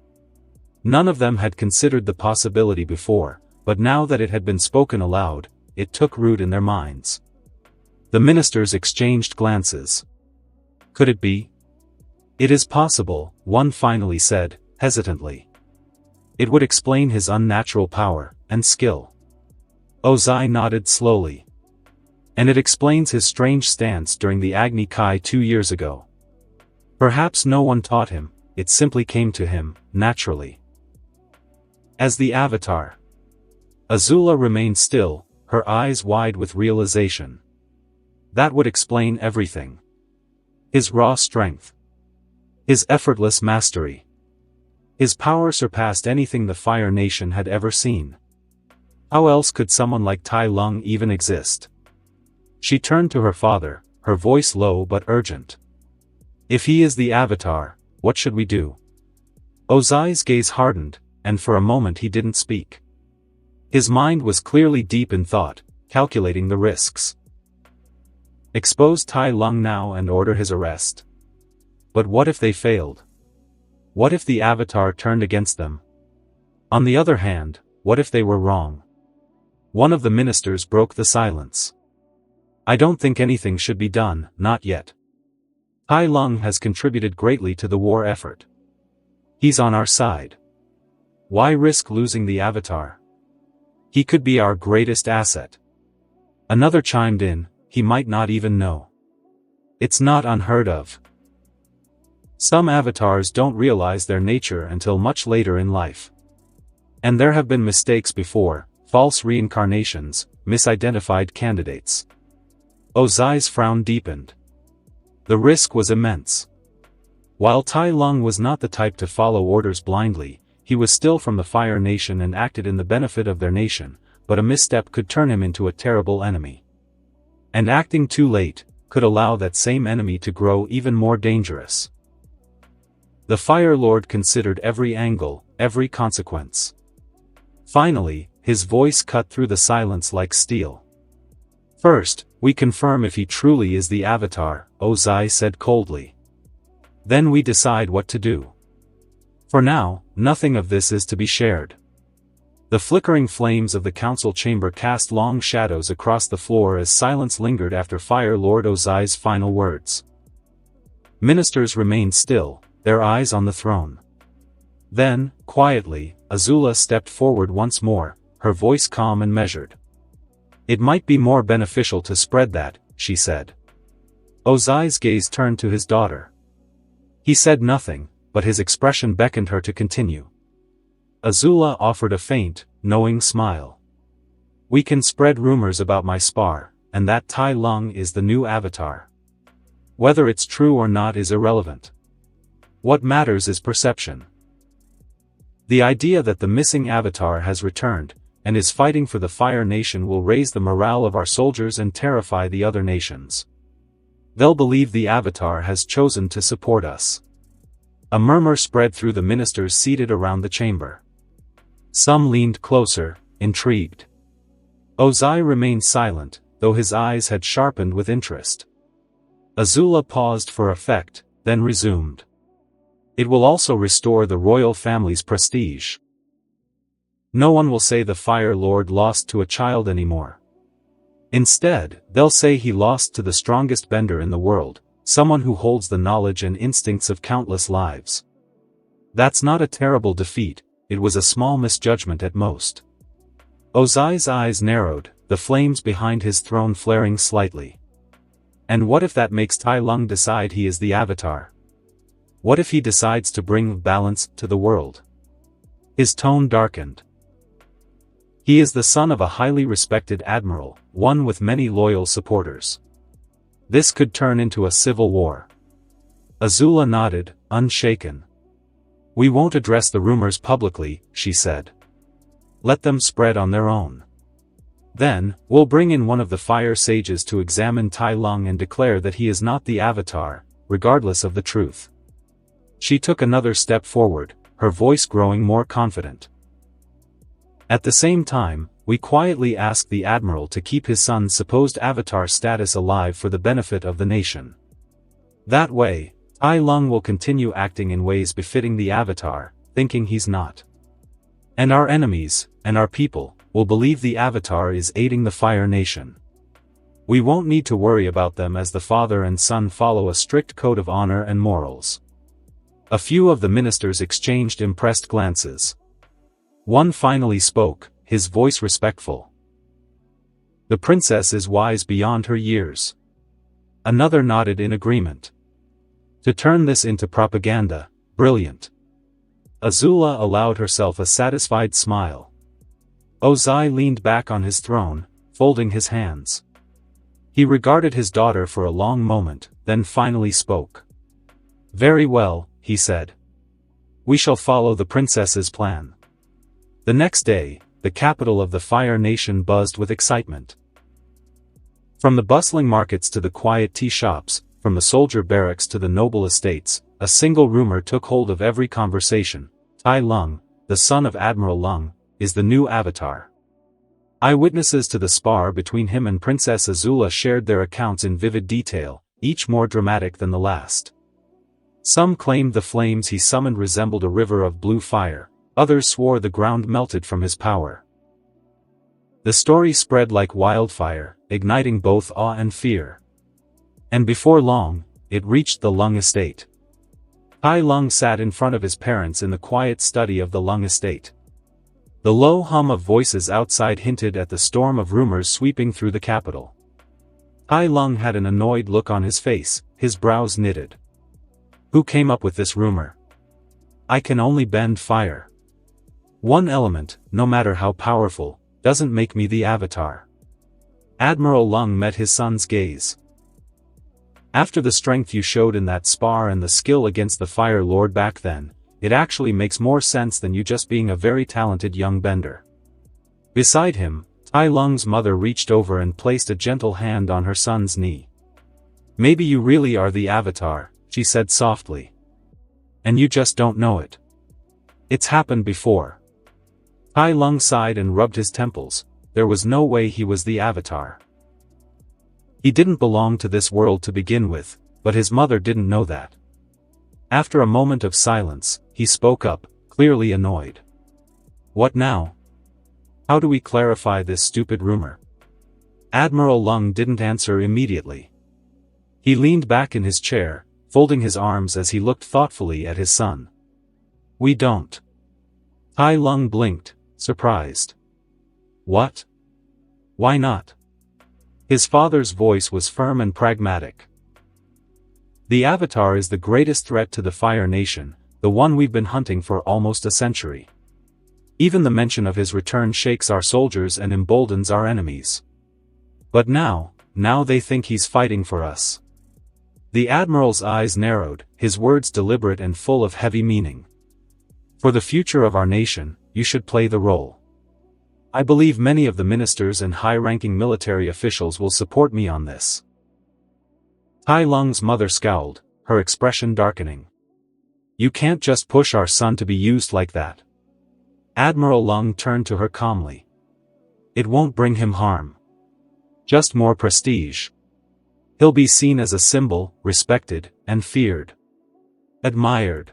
None of them had considered the possibility before, but now that it had been spoken aloud, it took root in their minds. The ministers exchanged glances. "Could it be?" "It is possible," one finally said, hesitantly. "It would explain his unnatural power and skill." Ozai nodded slowly. "And it explains his strange stance during the Agni Kai 2 years ago. Perhaps no one taught him, it simply came to him, naturally." As the Avatar, Azula remained still, her eyes wide with realization. That would explain everything. His raw strength. His effortless mastery. His power surpassed anything the Fire Nation had ever seen. How else could someone like Tai Lung even exist? She turned to her father, her voice low but urgent. "If he is the Avatar, what should we do?" Ozai's gaze hardened, and for a moment he didn't speak. His mind was clearly deep in thought, calculating the risks. Expose Tai Lung now and order his arrest. But what if they failed? What if the Avatar turned against them? On the other hand, what if they were wrong? One of the ministers broke the silence. "I don't think anything should be done, not yet. Tai Lung has contributed greatly to the war effort. He's on our side. Why risk losing the Avatar? He could be our greatest asset." Another chimed in, "He might not even know. It's not unheard of. Some avatars don't realize their nature until much later in life. And there have been mistakes before, false reincarnations, misidentified candidates." Ozai's frown deepened. The risk was immense. While Tai Lung was not the type to follow orders blindly, he was still from the Fire Nation and acted in the benefit of their nation, but a misstep could turn him into a terrible enemy. And acting too late could allow that same enemy to grow even more dangerous. The Fire Lord considered every angle, every consequence. Finally, his voice cut through the silence like steel. "First, we confirm if he truly is the Avatar," Ozai said coldly. "Then we decide what to do. For now, nothing of this is to be shared." The flickering flames of the council chamber cast long shadows across the floor as silence lingered after Fire Lord Ozai's final words. Ministers remained still, their eyes on the throne. Then, quietly, Azula stepped forward once more, her voice calm and measured. "It might be more beneficial to spread that," she said. Ozai's gaze turned to his daughter. He said nothing, but his expression beckoned her to continue. Azula offered a faint, knowing smile. "We can spread rumors about my spar, and that Tai Lung is the new Avatar. Whether it's true or not is irrelevant. What matters is perception. The idea that the missing Avatar has returned, and is fighting for the Fire Nation will raise the morale of our soldiers and terrify the other nations. They'll believe the Avatar has chosen to support us." A murmur spread through the ministers seated around the chamber. Some leaned closer, intrigued. Ozai remained silent, though his eyes had sharpened with interest. Azula paused for effect, then resumed. "It will also restore the royal family's prestige. No one will say the Fire Lord lost to a child anymore. Instead, they'll say he lost to the strongest bender in the world, someone who holds the knowledge and instincts of countless lives. That's not a terrible defeat, it was a small misjudgment at most." Ozai's eyes narrowed, the flames behind his throne flaring slightly. "And what if that makes Tai Lung decide he is the Avatar? What if he decides to bring balance to the world?" His tone darkened. "He is the son of a highly respected admiral, one with many loyal supporters. This could turn into a civil war." Azula nodded, unshaken. "We won't address the rumors publicly," she said. "Let them spread on their own. Then, we'll bring in one of the fire sages to examine Tai Lung and declare that he is not the Avatar, regardless of the truth." She took another step forward, her voice growing more confident. "At the same time, we quietly ask the Admiral to keep his son's supposed Avatar status alive for the benefit of the nation. That way, Tai Lung will continue acting in ways befitting the Avatar, thinking he's not. And our enemies, and our people, will believe the Avatar is aiding the Fire Nation. We won't need to worry about them as the father and son follow a strict code of honor and morals." A few of the ministers exchanged impressed glances. One finally spoke, his voice respectful. "The princess is wise beyond her years." Another nodded in agreement. "To turn this into propaganda, brilliant." Azula allowed herself a satisfied smile. Ozai leaned back on his throne, folding his hands. He regarded his daughter for a long moment, then finally spoke. "Very well," he said. "We shall follow the princess's plan." The next day, the capital of the Fire Nation buzzed with excitement. From the bustling markets to the quiet tea shops, from the soldier barracks to the noble estates, a single rumor took hold of every conversation: Tai Lung, the son of Admiral Lung, is the new Avatar. Eyewitnesses to the spar between him and Princess Azula shared their accounts in vivid detail, each more dramatic than the last. Some claimed the flames he summoned resembled a river of blue fire, others swore the ground melted from his power. The story spread like wildfire, igniting both awe and fear. And before long, it reached the Lung estate. Tai Lung sat in front of his parents in the quiet study of the Lung estate. The low hum of voices outside hinted at the storm of rumors sweeping through the capital. Tai Lung had an annoyed look on his face, his brows knitted. "Who came up with this rumor? I can only bend fire. One element, no matter how powerful, doesn't make me the Avatar." Admiral Lung met his son's gaze. "After the strength you showed in that spar and the skill against the Fire Lord back then, it actually makes more sense than you just being a very talented young bender." Beside him, Tai Lung's mother reached over and placed a gentle hand on her son's knee. "Maybe you really are the Avatar," she said softly. "And you just don't know it. It's happened before." Tai Lung sighed and rubbed his temples. There was no way he was the Avatar. He didn't belong to this world to begin with, but his mother didn't know that. After a moment of silence, he spoke up, clearly annoyed. "What now? How do we clarify this stupid rumor?" Admiral Lung didn't answer immediately. He leaned back in his chair, folding his arms as he looked thoughtfully at his son. "We don't." Tai Lung blinked, surprised. "What? Why not?" His father's voice was firm and pragmatic. "The Avatar is the greatest threat to the Fire Nation, the one we've been hunting for almost a century. Even the mention of his return shakes our soldiers and emboldens our enemies. But now they think he's fighting for us." The Admiral's eyes narrowed, his words deliberate and full of heavy meaning. "For the future of our nation, you should play the role. I believe many of the ministers and high-ranking military officials will support me on this." Tai Lung's mother scowled, her expression darkening. "You can't just push our son to be used like that." Admiral Lung turned to her calmly. "It won't bring him harm. Just more prestige. He'll be seen as a symbol, respected, and feared. Admired."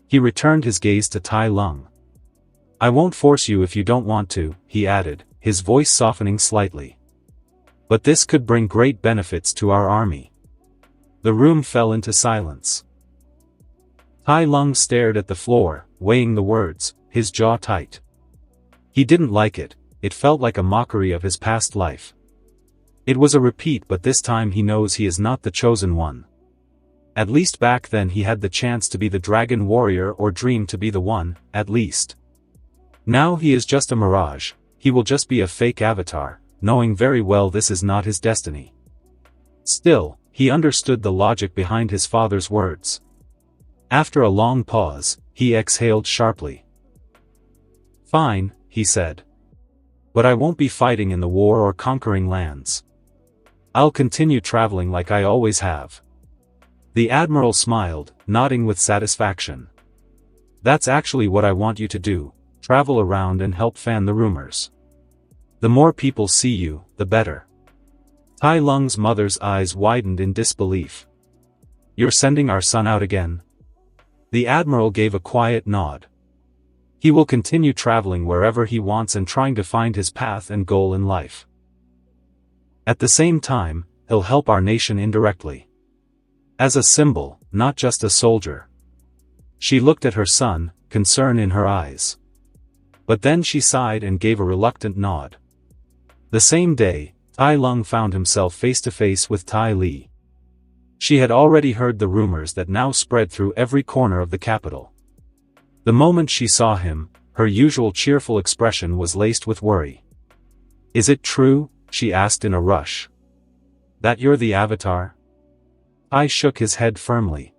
He returned his gaze to Tai Lung. "I won't force you if you don't want to," he added, his voice softening slightly. "But this could bring great benefits to our army." The room fell into silence. Tai Lung stared at the floor, weighing the words, his jaw tight. He didn't like it. It felt like a mockery of his past life. It was a repeat, but this time he knows he is not the chosen one. At least back then he had the chance to be the dragon warrior or dream to be the one, at least. Now he is just a mirage. He will just be a fake Avatar, knowing very well this is not his destiny. Still, he understood the logic behind his father's words. After a long pause, he exhaled sharply. "Fine," he said. "But I won't be fighting in the war or conquering lands. I'll continue traveling like I always have." The Admiral smiled, nodding with satisfaction. "That's actually what I want you to do, travel around and help fan the rumors. The more people see you, the better." Tai Lung's mother's eyes widened in disbelief. "You're sending our son out again?" The Admiral gave a quiet nod. "He will continue traveling wherever he wants and trying to find his path and goal in life. At the same time, he'll help our nation indirectly. As a symbol, not just a soldier." She looked at her son, concern in her eyes. But then she sighed and gave a reluctant nod. The same day, Tai Lung found himself face to face with Tai Li. She had already heard the rumors that now spread through every corner of the capital. The moment she saw him, her usual cheerful expression was laced with worry. "Is it true?" she asked in a rush. "That you're the Avatar?" Tai shook his head firmly.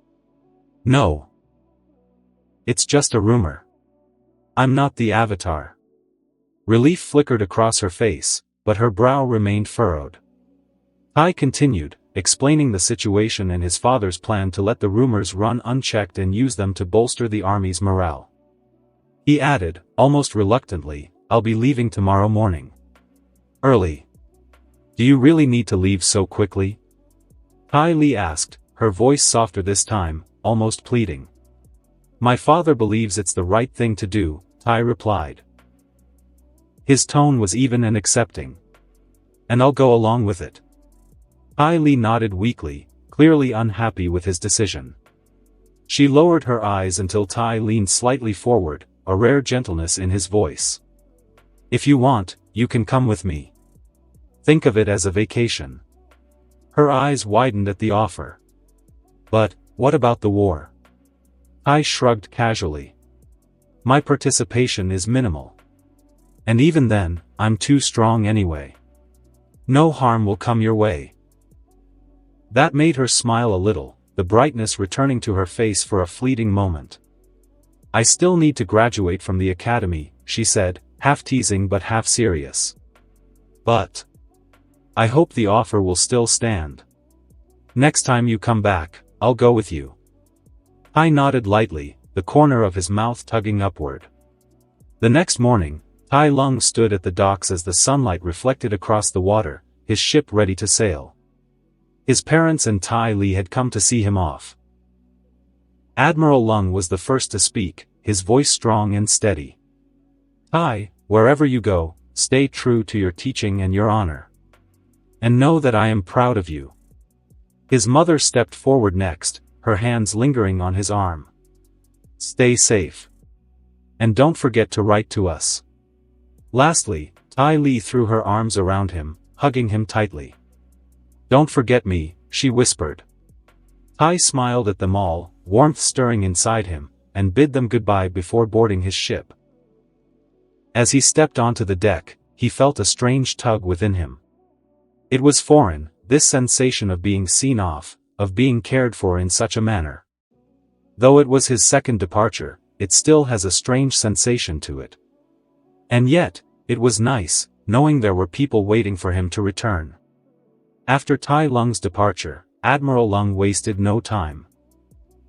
"No. It's just a rumor. I'm not the Avatar." Relief flickered across her face, but her brow remained furrowed. Tai continued, explaining the situation and his father's plan to let the rumors run unchecked and use them to bolster the army's morale. He added, almost reluctantly, "I'll be leaving tomorrow morning. Early." "Do you really need to leave so quickly?" Tai Li asked, her voice softer this time, almost pleading. "My father believes it's the right thing to do," Tai replied. His tone was even and accepting. "And I'll go along with it." Tai Li nodded weakly, clearly unhappy with his decision. She lowered her eyes until Tai leaned slightly forward, a rare gentleness in his voice. "If you want, you can come with me. Think of it as a vacation." Her eyes widened at the offer. "But, what about the war?" Tai shrugged casually. "My participation is minimal. And even then, I'm too strong anyway. No harm will come your way." That made her smile a little, the brightness returning to her face for a fleeting moment. "I still need to graduate from the academy," she said, half teasing but half serious. But I hope the offer will still stand. Next time you come back, I'll go with you. Tai nodded lightly, the corner of his mouth tugging upward. The next morning, Tai Lung stood at the docks as the sunlight reflected across the water, his ship ready to sail. His parents and Tai Li had come to see him off. Admiral Lung was the first to speak, his voice strong and steady. Tai, wherever you go, stay true to your teaching and your honor. And know that I am proud of you. His mother stepped forward next, her hands lingering on his arm. Stay safe. And don't forget to write to us. Lastly, Tai Li threw her arms around him, hugging him tightly. Don't forget me, she whispered. Tai smiled at them all, warmth stirring inside him, and bid them goodbye before boarding his ship. As he stepped onto the deck, he felt a strange tug within him. It was foreign, this sensation of being seen off, of being cared for in such a manner. Though it was his second departure, it still has a strange sensation to it. And yet, it was nice, knowing there were people waiting for him to return. After Tai Lung's departure, Admiral Lung wasted no time.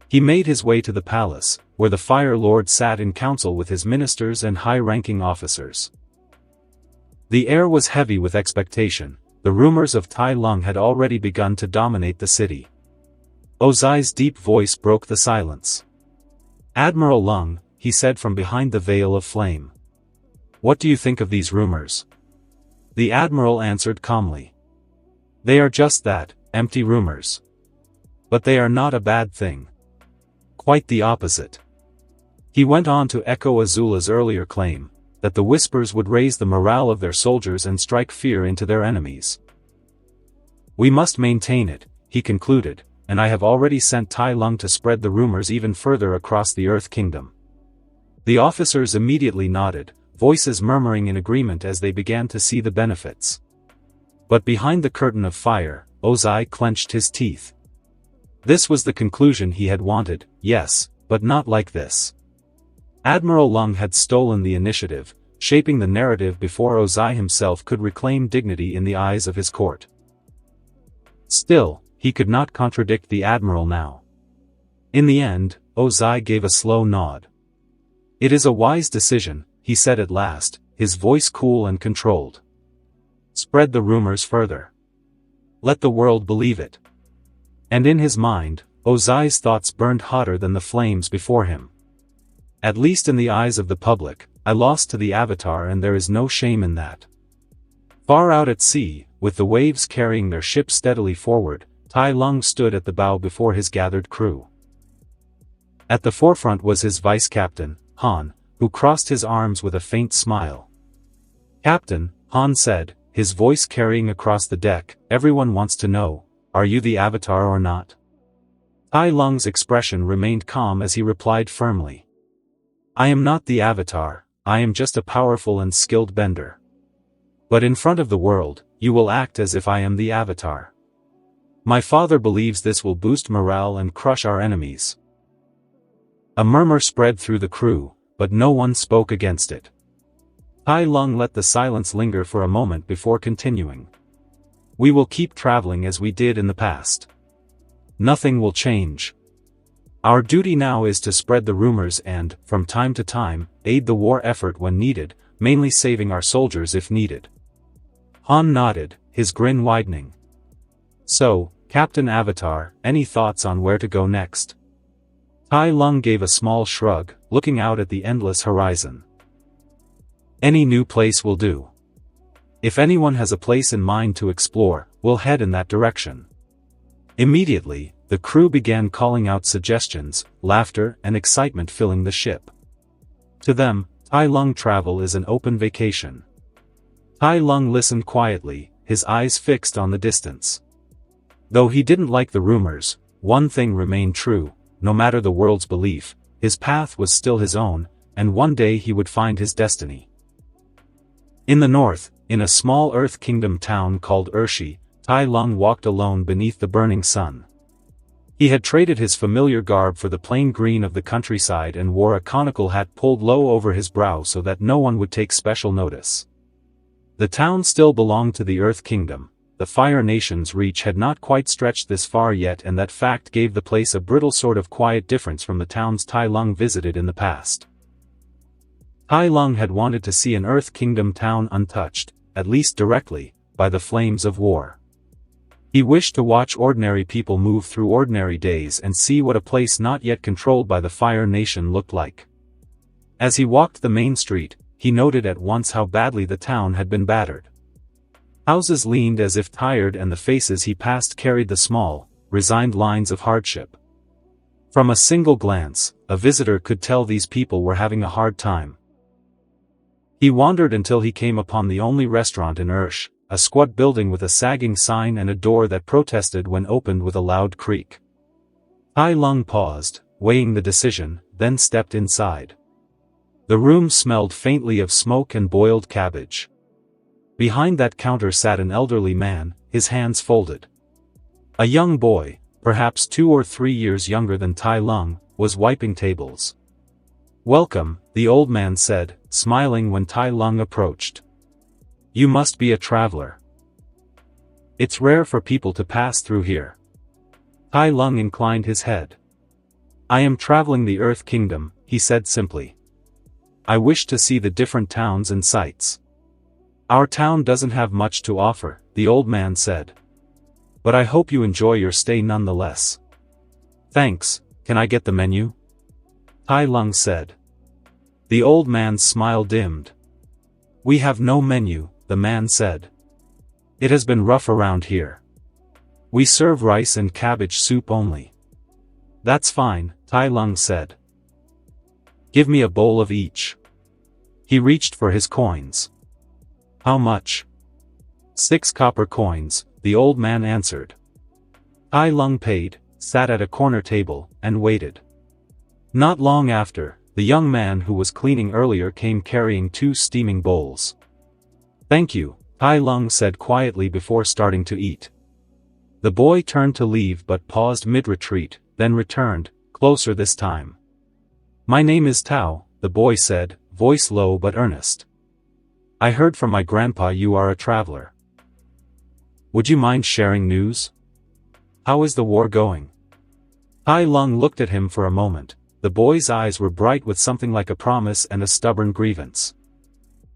He made his way to the palace, where the Fire Lord sat in council with his ministers and high-ranking officers. The air was heavy with expectation. The rumors of Tai Lung had already begun to dominate the city. Ozai's deep voice broke the silence. Admiral Lung, he said from behind the veil of flame. What do you think of these rumors? The admiral answered calmly. They are just that, empty rumors. But they are not a bad thing. Quite the opposite. He went on to echo Azula's earlier claim, that the whispers would raise the morale of their soldiers and strike fear into their enemies. We must maintain it, he concluded, and I have already sent Tai Lung to spread the rumors even further across the Earth Kingdom. The officers immediately nodded, voices murmuring in agreement as they began to see the benefits. But behind the curtain of fire, Ozai clenched his teeth. This was the conclusion he had wanted, yes, but not like this. Admiral Lung had stolen the initiative, shaping the narrative before Ozai himself could reclaim dignity in the eyes of his court. Still, he could not contradict the admiral now. In the end, Ozai gave a slow nod. It is a wise decision, he said at last, his voice cool and controlled. Spread the rumors further. Let the world believe it. And in his mind, Ozai's thoughts burned hotter than the flames before him. At least in the eyes of the public, I lost to the Avatar and there is no shame in that. Far out at sea, with the waves carrying their ship steadily forward, Tai Lung stood at the bow before his gathered crew. At the forefront was his vice-captain, Han, who crossed his arms with a faint smile. Captain, Han said, his voice carrying across the deck, everyone wants to know, are you the Avatar or not? Tai Lung's expression remained calm as he replied firmly. I am not the Avatar, I am just a powerful and skilled bender. But in front of the world, you will act as if I am the Avatar. My father believes this will boost morale and crush our enemies. A murmur spread through the crew, but no one spoke against it. Tai Lung let the silence linger for a moment before continuing. We will keep traveling as we did in the past. Nothing will change. Our duty now is to spread the rumors and, from time to time, aid the war effort when needed, mainly saving our soldiers if needed. Han nodded, his grin widening. So, Captain Avatar, any thoughts on where to go next? Tai Lung gave a small shrug, looking out at the endless horizon. Any new place will do. If anyone has a place in mind to explore, we'll head in that direction. Immediately, the crew began calling out suggestions, laughter and excitement filling the ship. To them, Tai Lung travel is an open vacation. Tai Lung listened quietly, his eyes fixed on the distance. Though he didn't like the rumors, one thing remained true, no matter the world's belief, his path was still his own, and one day he would find his destiny. In the north, in a small Earth Kingdom town called Urshi, Tai Lung walked alone beneath the burning sun. He had traded his familiar garb for the plain green of the countryside and wore a conical hat pulled low over his brow so that no one would take special notice. The town still belonged to the Earth Kingdom. The Fire Nation's reach had not quite stretched this far yet, and that fact gave the place a brittle sort of quiet difference from the towns Tai Lung visited in the past. Tai Lung had wanted to see an Earth Kingdom town untouched, at least directly, by the flames of war. He wished to watch ordinary people move through ordinary days and see what a place not yet controlled by the Fire Nation looked like. As he walked the main street, he noted at once how badly the town had been battered. Houses leaned as if tired, and the faces he passed carried the small, resigned lines of hardship. From a single glance, a visitor could tell these people were having a hard time. He wandered until he came upon the only restaurant in Ursh, a squat building with a sagging sign and a door that protested when opened with a loud creak. Tai Lung paused, weighing the decision, then stepped inside. The room smelled faintly of smoke and boiled cabbage. Behind that counter sat an elderly man, his hands folded. A young boy, perhaps 2 or 3 years younger than Tai Lung, was wiping tables. "Welcome," the old man said, smiling when Tai Lung approached. "You must be a traveler. It's rare for people to pass through here." Tai Lung inclined his head. "I am traveling the Earth Kingdom," he said simply. "I wish to see the different towns and sights." "Our town doesn't have much to offer," the old man said. "But I hope you enjoy your stay nonetheless." "Thanks, can I get the menu?" Tai Lung said. The old man's smile dimmed. "We have no menu," the man said. "It has been rough around here. We serve rice and cabbage soup only." "That's fine," Tai Lung said. "Give me a bowl of each." He reached for his coins. "How much?" "6 copper coins," the old man answered. Tai Lung paid, sat at a corner table, and waited. Not long after, the young man who was cleaning earlier came carrying 2 steaming bowls. "Thank you," Tai Lung said quietly before starting to eat. The boy turned to leave but paused mid-retreat, then returned, closer this time. "My name is Tao," the boy said, voice low but earnest. "I heard from my grandpa you are a traveler. Would you mind sharing news? How is the war going?" Tai Lung looked at him for a moment. The boy's eyes were bright with something like a promise and a stubborn grievance.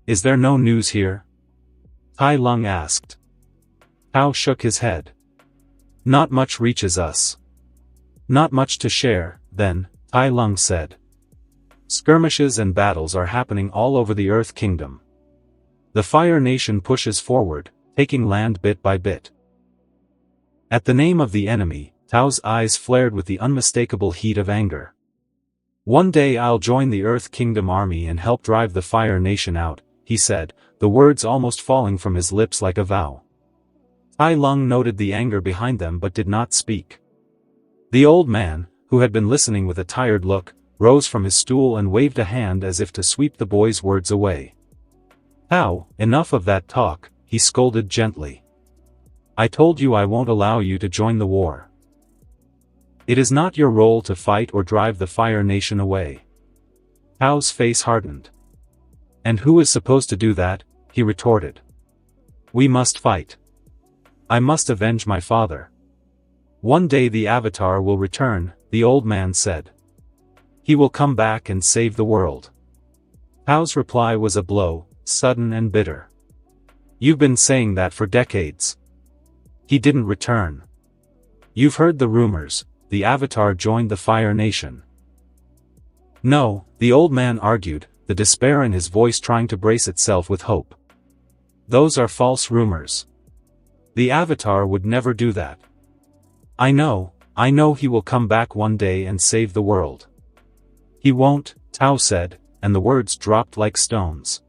"Is there no news here?" Tai Lung asked. Tao shook his head. "Not much reaches us." "Not much to share, then," Tai Lung said. "Skirmishes and battles are happening all over the Earth Kingdom. The Fire Nation pushes forward, taking land bit by bit." At the name of the enemy, Tao's eyes flared with the unmistakable heat of anger. "One day I'll join the Earth Kingdom army and help drive the Fire Nation out," he said, the words almost falling from his lips like a vow. Tai Lung noted the anger behind them but did not speak. The old man, who had been listening with a tired look, rose from his stool and waved a hand as if to sweep the boy's words away. "Tao, enough of that talk," he scolded gently. "I told you I won't allow you to join the war. It is not your role to fight or drive the Fire Nation away." Tao's face hardened. "And who is supposed to do that?" he retorted. "We must fight. I must avenge my father. One day the Avatar will return," the old man said. "He will come back and save the world." Tao's reply was a blow, sudden and bitter. "You've been saying that for decades. He didn't return. You've heard the rumors, the Avatar joined the Fire Nation." "No," the old man argued, the despair in his voice trying to brace itself with hope. "Those are false rumors. The Avatar would never do that. I know he will come back one day and save the world." "He won't," Tao said, and the words dropped like stones.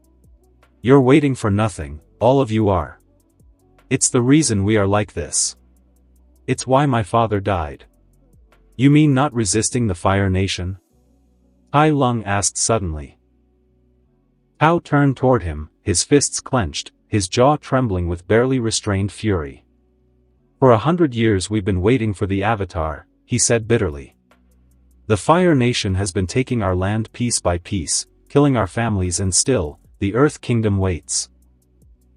"You're waiting for nothing, all of you are. It's the reason we are like this. It's why my father died." "You mean not resisting the Fire Nation?" Tai Lung asked suddenly. Tao turned toward him, his fists clenched, his jaw trembling with barely restrained fury. "For 100 years we've been waiting for the Avatar," he said bitterly. "The Fire Nation has been taking our land piece by piece, killing our families, and still, the Earth Kingdom waits.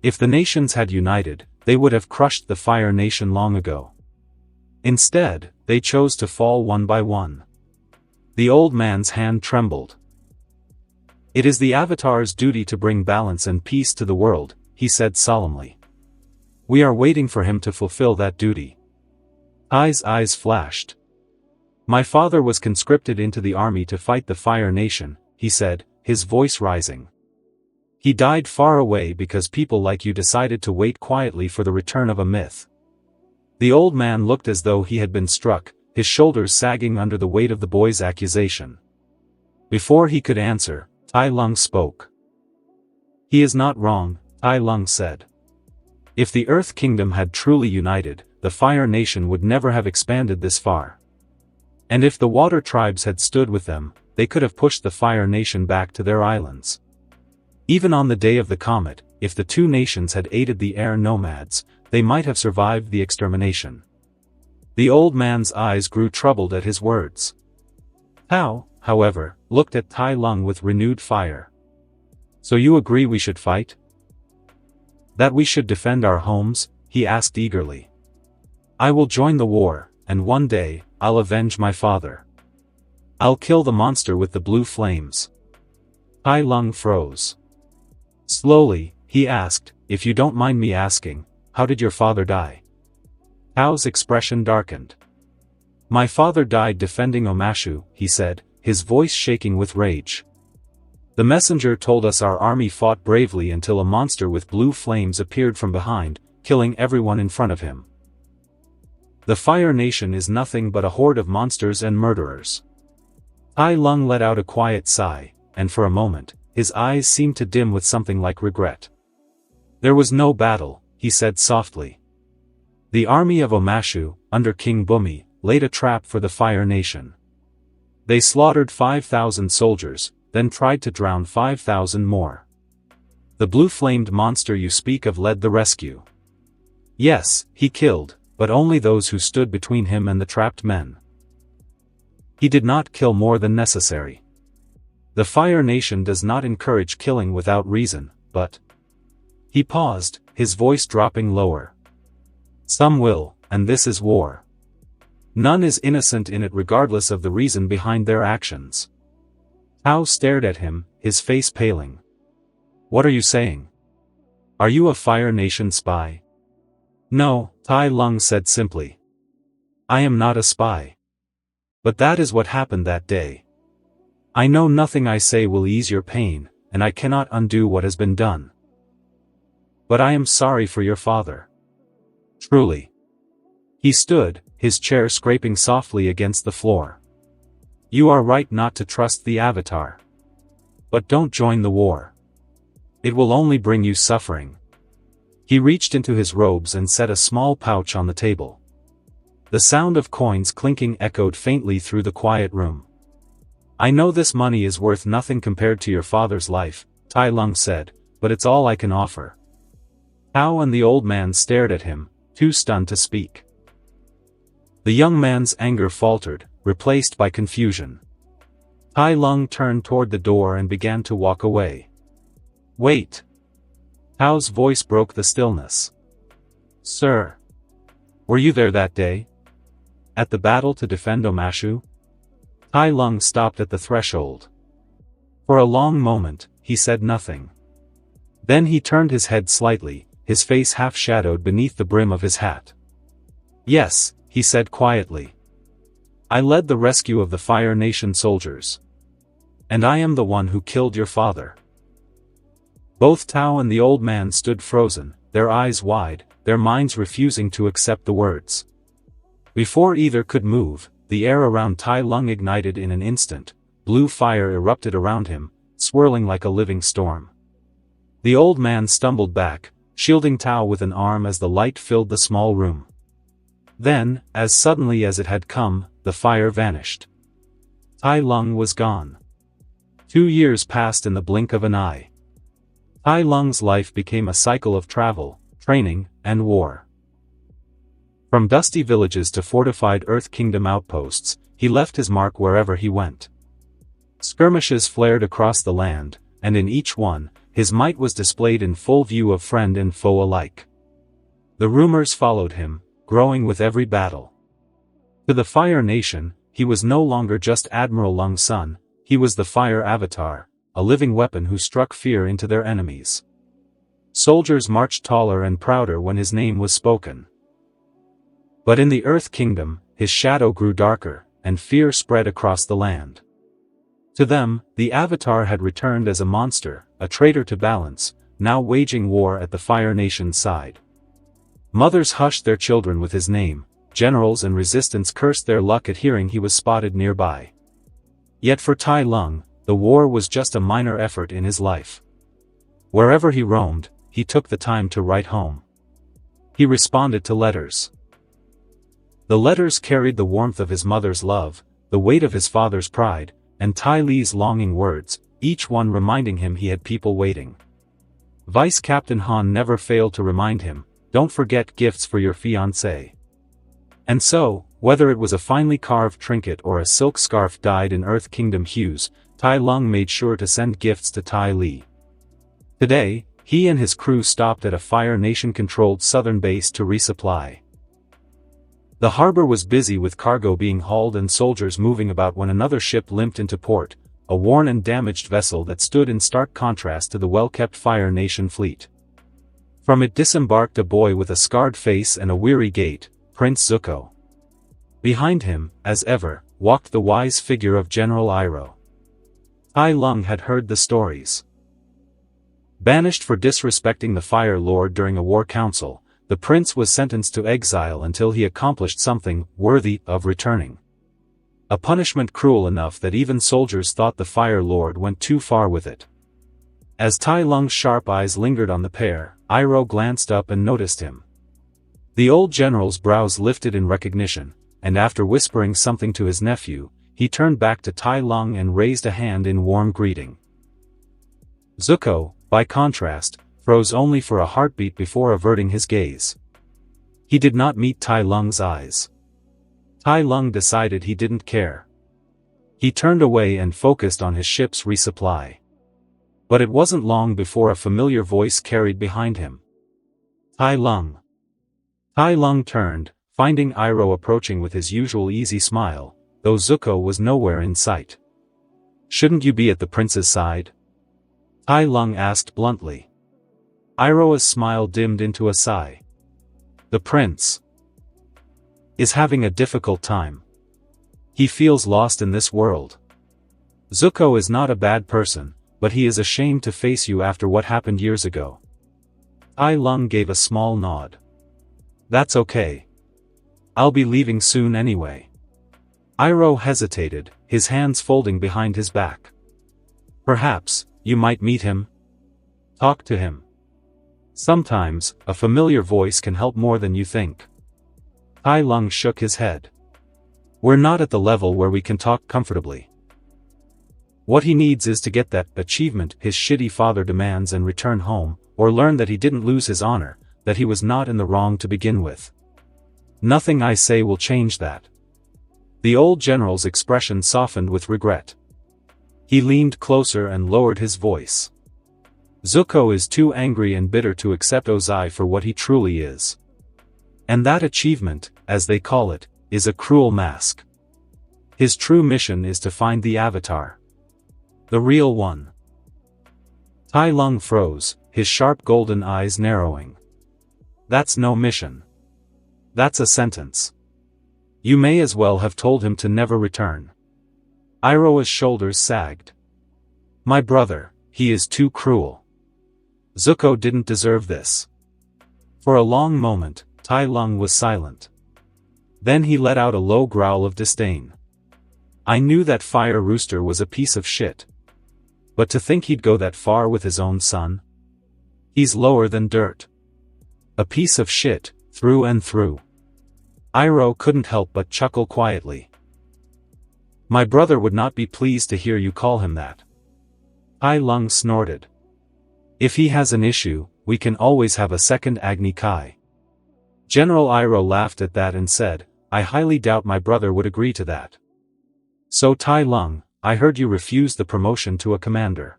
If the nations had united, they would have crushed the Fire Nation long ago. Instead, they chose to fall one by one. The old man's hand trembled. It is the Avatar's duty to bring balance and peace to the world, he said solemnly. We are waiting for him to fulfill that duty. TAI's eyes flashed. My father was conscripted into the army to fight the Fire Nation, he said, his voice rising. He died far away because people like you decided to wait quietly for the return of a myth. The old man looked as though he had been struck, his shoulders sagging under the weight of the boy's accusation. Before he could answer, Tai Lung spoke. He is not wrong, Tai Lung said. If the Earth Kingdom had truly united, the Fire Nation would never have expanded this far. And if the Water Tribes had stood with them, they could have pushed the Fire Nation back to their islands. Even on the day of the comet, if the two nations had aided the air nomads, they might have survived the extermination. The old man's eyes grew troubled at his words. Tao, however, looked at Tai Lung with renewed fire. So you agree we should fight? That we should defend our homes? He asked eagerly. I will join the war, and one day, I'll avenge my father. I'll kill the monster with the blue flames. Tai Lung froze. Slowly, he asked, if you don't mind me asking, how did your father die? Tao's expression darkened. My father died defending Omashu, he said, his voice shaking with rage. The messenger told us our army fought bravely until a monster with blue flames appeared from behind, killing everyone in front of him. The Fire Nation is nothing but a horde of monsters and murderers. Tai Lung let out a quiet sigh, and for a moment, his eyes seemed to dim with something like regret. There was no battle, he said softly. The army of Omashu, under King Bumi, laid a trap for the Fire Nation. They slaughtered 5,000 soldiers, then tried to drown 5,000 more. The blue-flamed monster you speak of led the rescue. Yes, he killed, but only those who stood between him and the trapped men. He did not kill more than necessary. The Fire Nation does not encourage killing without reason, but... He paused, his voice dropping lower. Some will, and this is war. None is innocent in it regardless of the reason behind their actions. Tao stared at him, his face paling. What are you saying? Are you a Fire Nation spy? No, Tai Lung said simply. I am not a spy. But that is what happened that day. I know nothing I say will ease your pain, and I cannot undo what has been done. But I am sorry for your father. Truly. He stood, his chair scraping softly against the floor. You are right not to trust the Avatar. But don't join the war. It will only bring you suffering. He reached into his robes and set a small pouch on the table. The sound of coins clinking echoed faintly through the quiet room. I know this money is worth nothing compared to your father's life, Tai Lung said, but it's all I can offer. Tao and the old man stared at him, too stunned to speak. The young man's anger faltered, replaced by confusion. Tai Lung turned toward the door and began to walk away. Wait! Tao's voice broke the stillness. Sir! Were you there that day? At the battle to defend Omashu? Tai Lung stopped at the threshold. For a long moment, he said nothing. Then he turned his head slightly, his face half-shadowed beneath the brim of his hat. Yes, he said quietly. I led the rescue of the Fire Nation soldiers. And I am the one who killed your father. Both Tao and the old man stood frozen, their eyes wide, their minds refusing to accept the words. Before either could move, the air around Tai Lung ignited in an instant, blue fire erupted around him, swirling like a living storm. The old man stumbled back, shielding Tao with an arm as the light filled the small room. Then, as suddenly as it had come, the fire vanished. Tai Lung was gone. 2 years passed in the blink of an eye. Tai Lung's life became a cycle of travel, training, and war. From dusty villages to fortified Earth Kingdom outposts, he left his mark wherever he went. Skirmishes flared across the land, and in each one, his might was displayed in full view of friend and foe alike. The rumors followed him, growing with every battle. To the Fire Nation, he was no longer just Admiral Lung's son, he was the Fire Avatar, a living weapon who struck fear into their enemies. Soldiers marched taller and prouder when his name was spoken. But in the Earth Kingdom, his shadow grew darker, and fear spread across the land. To them, the Avatar had returned as a monster, a traitor to balance, now waging war at the Fire Nation's side. Mothers hushed their children with his name, generals and resistance cursed their luck at hearing he was spotted nearby. Yet for Tai Lung, the war was just a minor effort in his life. Wherever he roamed, he took the time to write home. He responded to letters. The letters carried the warmth of his mother's love, the weight of his father's pride, and Tai Li's longing words, each one reminding him he had people waiting. Vice Captain Han never failed to remind him, "Don't forget gifts for your fiancée." And so, whether it was a finely carved trinket or a silk scarf dyed in Earth Kingdom hues, Tai Lung made sure to send gifts to Tai Li. Today, he and his crew stopped at a Fire Nation-controlled southern base to resupply. The harbor was busy with cargo being hauled and soldiers moving about when another ship limped into port, a worn and damaged vessel that stood in stark contrast to the well-kept Fire Nation fleet. From it disembarked a boy with a scarred face and a weary gait, Prince Zuko. Behind him, as ever, walked the wise figure of General Iroh. Tai Lung had heard the stories. Banished for disrespecting the Fire Lord during a war council, the prince was sentenced to exile until he accomplished something worthy of returning. A punishment cruel enough that even soldiers thought the Fire Lord went too far with it. As Tai Lung's sharp eyes lingered on the pair, Iroh glanced up and noticed him. The old general's brows lifted in recognition, and after whispering something to his nephew, he turned back to Tai Lung and raised a hand in warm greeting. Zuko, by contrast, froze only for a heartbeat before averting his gaze. He did not meet Tai Lung's eyes. Tai Lung decided he didn't care. He turned away and focused on his ship's resupply. But it wasn't long before a familiar voice carried behind him. Tai Lung. Tai Lung turned, finding Iroh approaching with his usual easy smile, though Zuko was nowhere in sight. "Shouldn't you be at the prince's side?" Tai Lung asked bluntly. Iroh's smile dimmed into a sigh. "The prince is having a difficult time. He feels lost in this world. Zuko is not a bad person, but he is ashamed to face you after what happened years ago." Tai Lung gave a small nod. "That's okay. I'll be leaving soon anyway." Iroh hesitated, his hands folding behind his back. "Perhaps, you might meet him? Talk to him. Sometimes, a familiar voice can help more than you think." Tai Lung shook his head. "We're not at the level where we can talk comfortably. What he needs is to get that achievement his shitty father demands and return home, or learn that he didn't lose his honor, that he was not in the wrong to begin with. Nothing I say will change that." The old general's expression softened with regret. He leaned closer and lowered his voice. "Zuko is too angry and bitter to accept Ozai for what he truly is. And that achievement, as they call it, is a cruel mask. His true mission is to find the Avatar. The real one." Tai Lung froze, his sharp golden eyes narrowing. "That's no mission. That's a sentence. You may as well have told him to never return." Iroh's shoulders sagged. "My brother, he is too cruel. Zuko didn't deserve this." For a long moment, Tai Lung was silent. Then he let out a low growl of disdain. "I knew that Fire Rooster was a piece of shit. But to think he'd go that far with his own son? He's lower than dirt. A piece of shit, through and through." Iroh couldn't help but chuckle quietly. "My brother would not be pleased to hear you call him that." Tai Lung snorted. "If he has an issue, we can always have a second Agni Kai." General Iroh laughed at that and said, "I highly doubt my brother would agree to that. So Tai Lung, I heard you refused the promotion to a commander."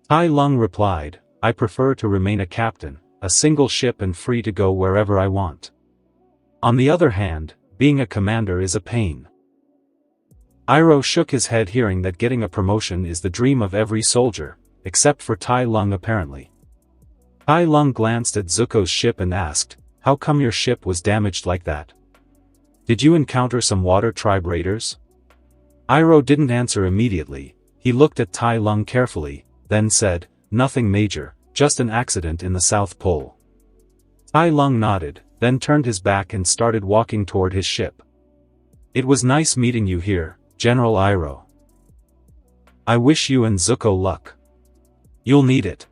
Tai Lung replied, I prefer to remain a captain, a single ship and free to go wherever I want. On the other hand, being a commander is a pain. Iroh shook his head, hearing that getting a promotion is the dream of every soldier, except for Tai Lung apparently. Tai Lung glanced at Zuko's ship and asked, how come your ship was damaged like that? Did you encounter some water tribe raiders? Iroh didn't answer immediately. He looked at Tai Lung carefully, then said, nothing major, just an accident in the South Pole. Tai Lung nodded, then turned his back and started walking toward his ship. It was nice meeting you here, General Iroh. I wish you and Zuko luck. You'll need it.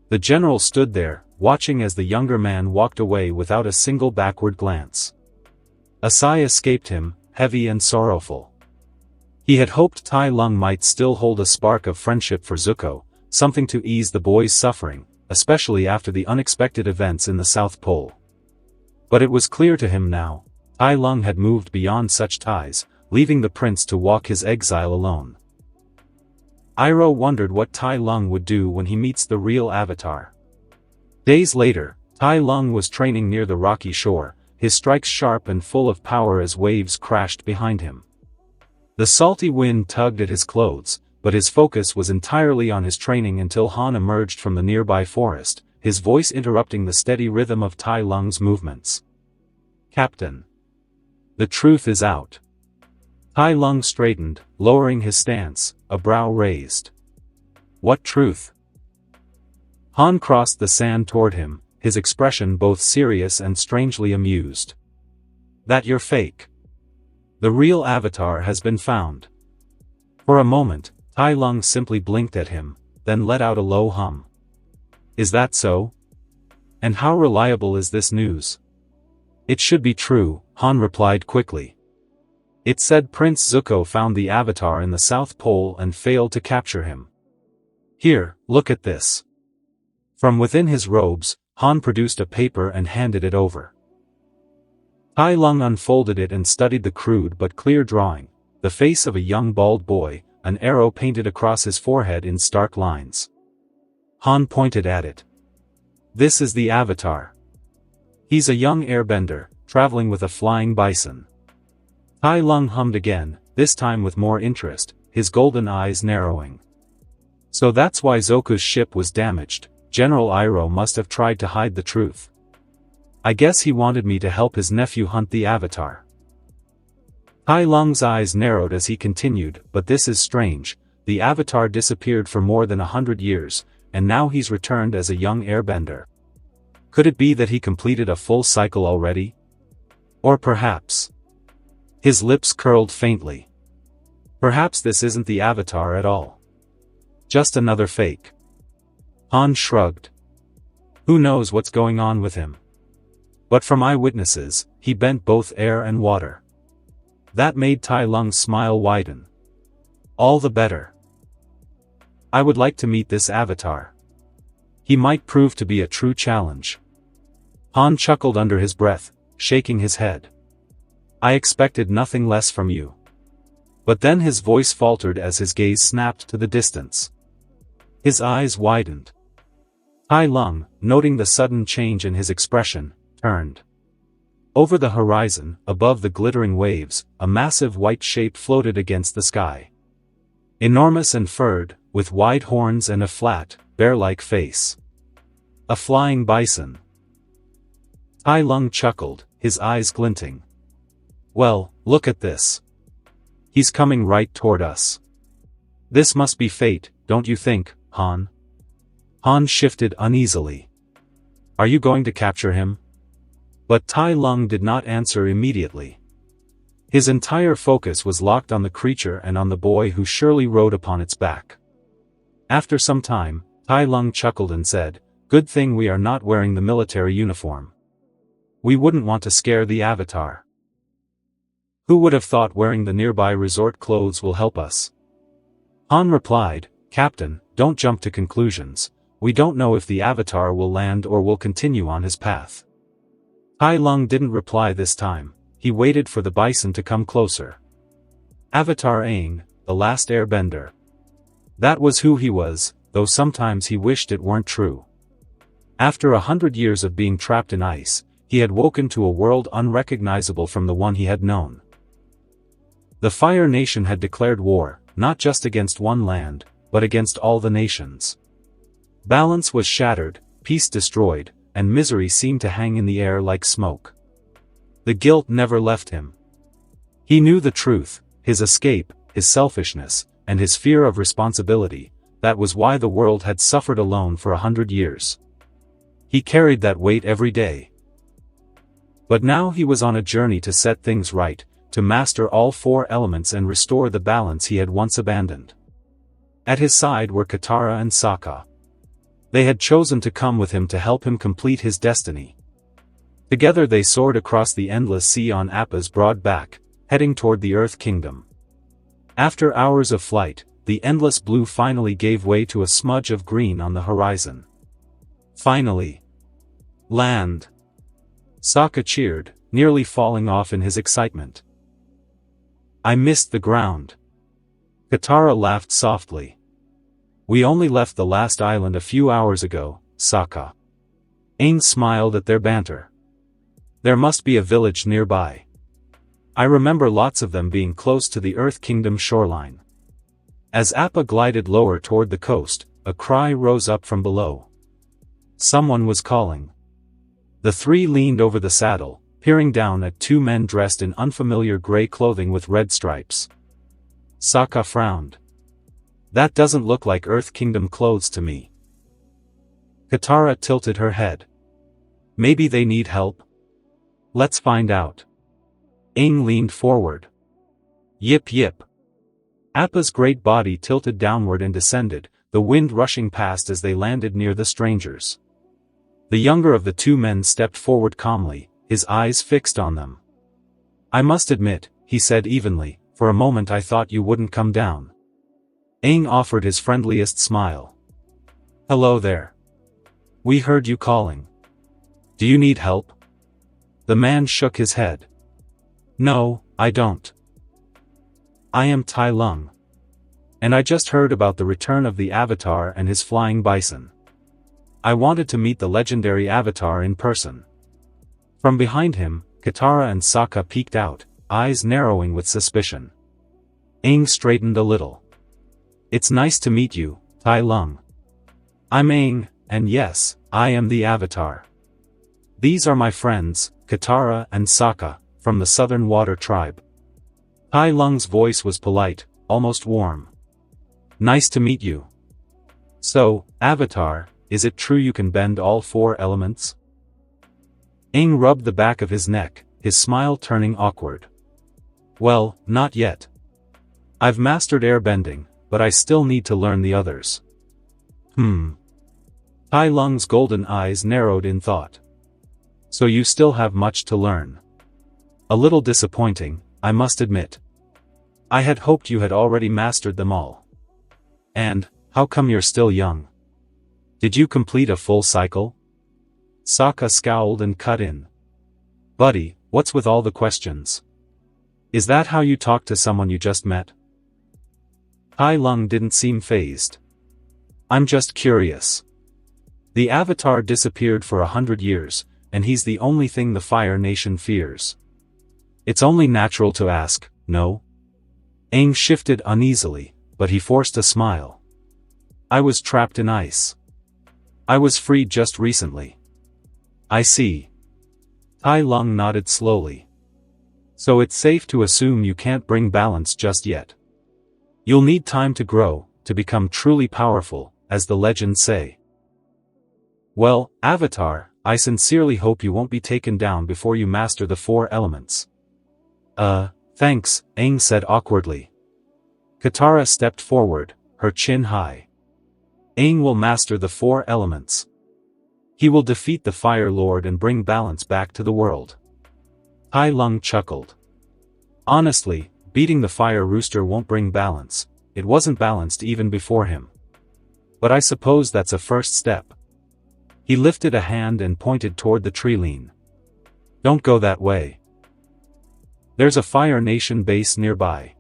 The general stood there, watching as the younger man walked away without a single backward glance. A sigh escaped him, heavy and sorrowful. He had hoped Tai Lung might still hold a spark of friendship for Zuko, something to ease the boy's suffering, especially after the unexpected events in the South Pole. But it was clear to him now, Tai Lung had moved beyond such ties, leaving the prince to walk his exile alone. Iroh wondered what Tai Lung would do when he meets the real Avatar. Days later, Tai Lung was training near the rocky shore, his strikes sharp and full of power as waves crashed behind him. The salty wind tugged at his clothes, but his focus was entirely on his training until Han emerged from the nearby forest, his voice interrupting the steady rhythm of Tai Lung's movements. Captain. The truth is out. Tai Lung straightened, lowering his stance, a brow raised. What truth? Han crossed the sand toward him, his expression both serious and strangely amused. That you're fake. The real Avatar has been found. For a moment, Tai Lung simply blinked at him, then let out a low hum. Is that so? And how reliable is this news? It should be true, Han replied quickly. It said Prince Zuko found the Avatar in the South Pole and failed to capture him. Here, look at this. From within his robes, Han produced a paper and handed it over. Tai Lung unfolded it and studied the crude but clear drawing, the face of a young bald boy, an arrow painted across his forehead in stark lines. Han pointed at it. This is the Avatar. He's a young airbender, traveling with a flying bison. Tai Lung hummed again, this time with more interest, his golden eyes narrowing. So that's why Zoku's ship was damaged. General Iroh must have tried to hide the truth. I guess he wanted me to help his nephew hunt the Avatar. Tai Lung's eyes narrowed as he continued, but this is strange, the Avatar disappeared for more than 100 years, and now he's returned as a young airbender. Could it be that he completed a full cycle already? Or perhaps... His lips curled faintly. Perhaps this isn't the Avatar at all. Just another fake. Han shrugged. Who knows what's going on with him? But from eyewitnesses, he bent both air and water. That made Tai Lung's smile widen. All the better. I would like to meet this Avatar. He might prove to be a true challenge. Han chuckled under his breath, shaking his head. I expected nothing less from you. But then his voice faltered as his gaze snapped to the distance. His eyes widened. Tai Lung, noting the sudden change in his expression, turned. Over the horizon, above the glittering waves, a massive white shape floated against the sky. Enormous and furred, with wide horns and a flat, bear-like face. A flying bison. Tai Lung chuckled, his eyes glinting. Well, look at this. He's coming right toward us. This must be fate, don't you think, Han? Han shifted uneasily. Are you going to capture him? But Tai Lung did not answer immediately. His entire focus was locked on the creature and on the boy who surely rode upon its back. After some time, Tai Lung chuckled and said, Good thing we are not wearing the military uniform. We wouldn't want to scare the Avatar. Who would have thought wearing the nearby resort clothes will help us? Han replied, Captain, don't jump to conclusions. We don't know if the Avatar will land or will continue on his path. Tai Lung didn't reply this time. He waited for the bison to come closer. Avatar Aang, the last airbender. That was who he was, though sometimes he wished it weren't true. After 100 years of being trapped in ice, he had woken to a world unrecognizable from the one he had known. The Fire Nation had declared war, not just against one land, but against all the nations. Balance was shattered, peace destroyed, and misery seemed to hang in the air like smoke. The guilt never left him. He knew the truth, his escape, his selfishness, and his fear of responsibility. That was why the world had suffered alone for 100 years. He carried that weight every day. But now he was on a journey to set things right, to master all 4 elements and restore the balance he had once abandoned. At his side were Katara and Sokka. They had chosen to come with him to help him complete his destiny. Together they soared across the endless sea on Appa's broad back, heading toward the Earth Kingdom. After hours of flight, the endless blue finally gave way to a smudge of green on the horizon. Finally. Land! Sokka cheered, nearly falling off in his excitement. I missed the ground. Katara laughed softly. We only left the last island a few hours ago, Sokka. Aang smiled at their banter. There must be a village nearby. I remember lots of them being close to the Earth Kingdom shoreline. As Appa glided lower toward the coast, a cry rose up from below. Someone was calling. The 3 leaned over the saddle, peering down at 2 men dressed in unfamiliar gray clothing with red stripes. Sokka frowned. That doesn't look like Earth Kingdom clothes to me. Katara tilted her head. Maybe they need help? Let's find out. Aang leaned forward. Yip yip. Appa's great body tilted downward and descended, the wind rushing past as they landed near the strangers. The younger of the 2 men stepped forward calmly, his eyes fixed on them. I must admit, he said evenly, for a moment I thought you wouldn't come down. Aang offered his friendliest smile. Hello there. We heard you calling. Do you need help? The man shook his head. No, I don't. I am Tai Lung. And I just heard about the return of the Avatar and his flying bison. I wanted to meet the legendary Avatar in person. From behind him, Katara and Sokka peeked out, eyes narrowing with suspicion. Aang straightened a little. It's nice to meet you, Tai Lung. I'm Aang, and yes, I am the Avatar. These are my friends, Katara and Sokka, from the Southern Water Tribe. Tai Lung's voice was polite, almost warm. Nice to meet you. So, Avatar, is it true you can bend all 4 elements? Aang rubbed the back of his neck, his smile turning awkward. Well, not yet. I've mastered airbending, but I still need to learn the others. Tai Lung's golden eyes narrowed in thought. So you still have much to learn. A little disappointing, I must admit. I had hoped you had already mastered them all. And, how come you're still young? Did you complete a full cycle? Sokka scowled and cut in. Buddy, what's with all the questions? Is that how you talk to someone you just met? Tai Lung didn't seem fazed. I'm just curious. The Avatar disappeared for 100 years, and he's the only thing the Fire Nation fears. It's only natural to ask, no? Aang shifted uneasily, but he forced a smile. I was trapped in ice. I was freed just recently. I see. Tai Lung nodded slowly. So it's safe to assume you can't bring balance just yet. You'll need time to grow, to become truly powerful, as the legends say. Well, Avatar, I sincerely hope you won't be taken down before you master the 4 elements. Thanks, Aang said awkwardly. Katara stepped forward, her chin high. Aang will master the 4 elements. He will defeat the Fire Lord and bring balance back to the world. Tai Lung chuckled. Honestly, beating the Fire Rooster won't bring balance. It wasn't balanced even before him. But I suppose that's a first step. He lifted a hand and pointed toward the tree line. Don't go that way. There's a Fire Nation base nearby.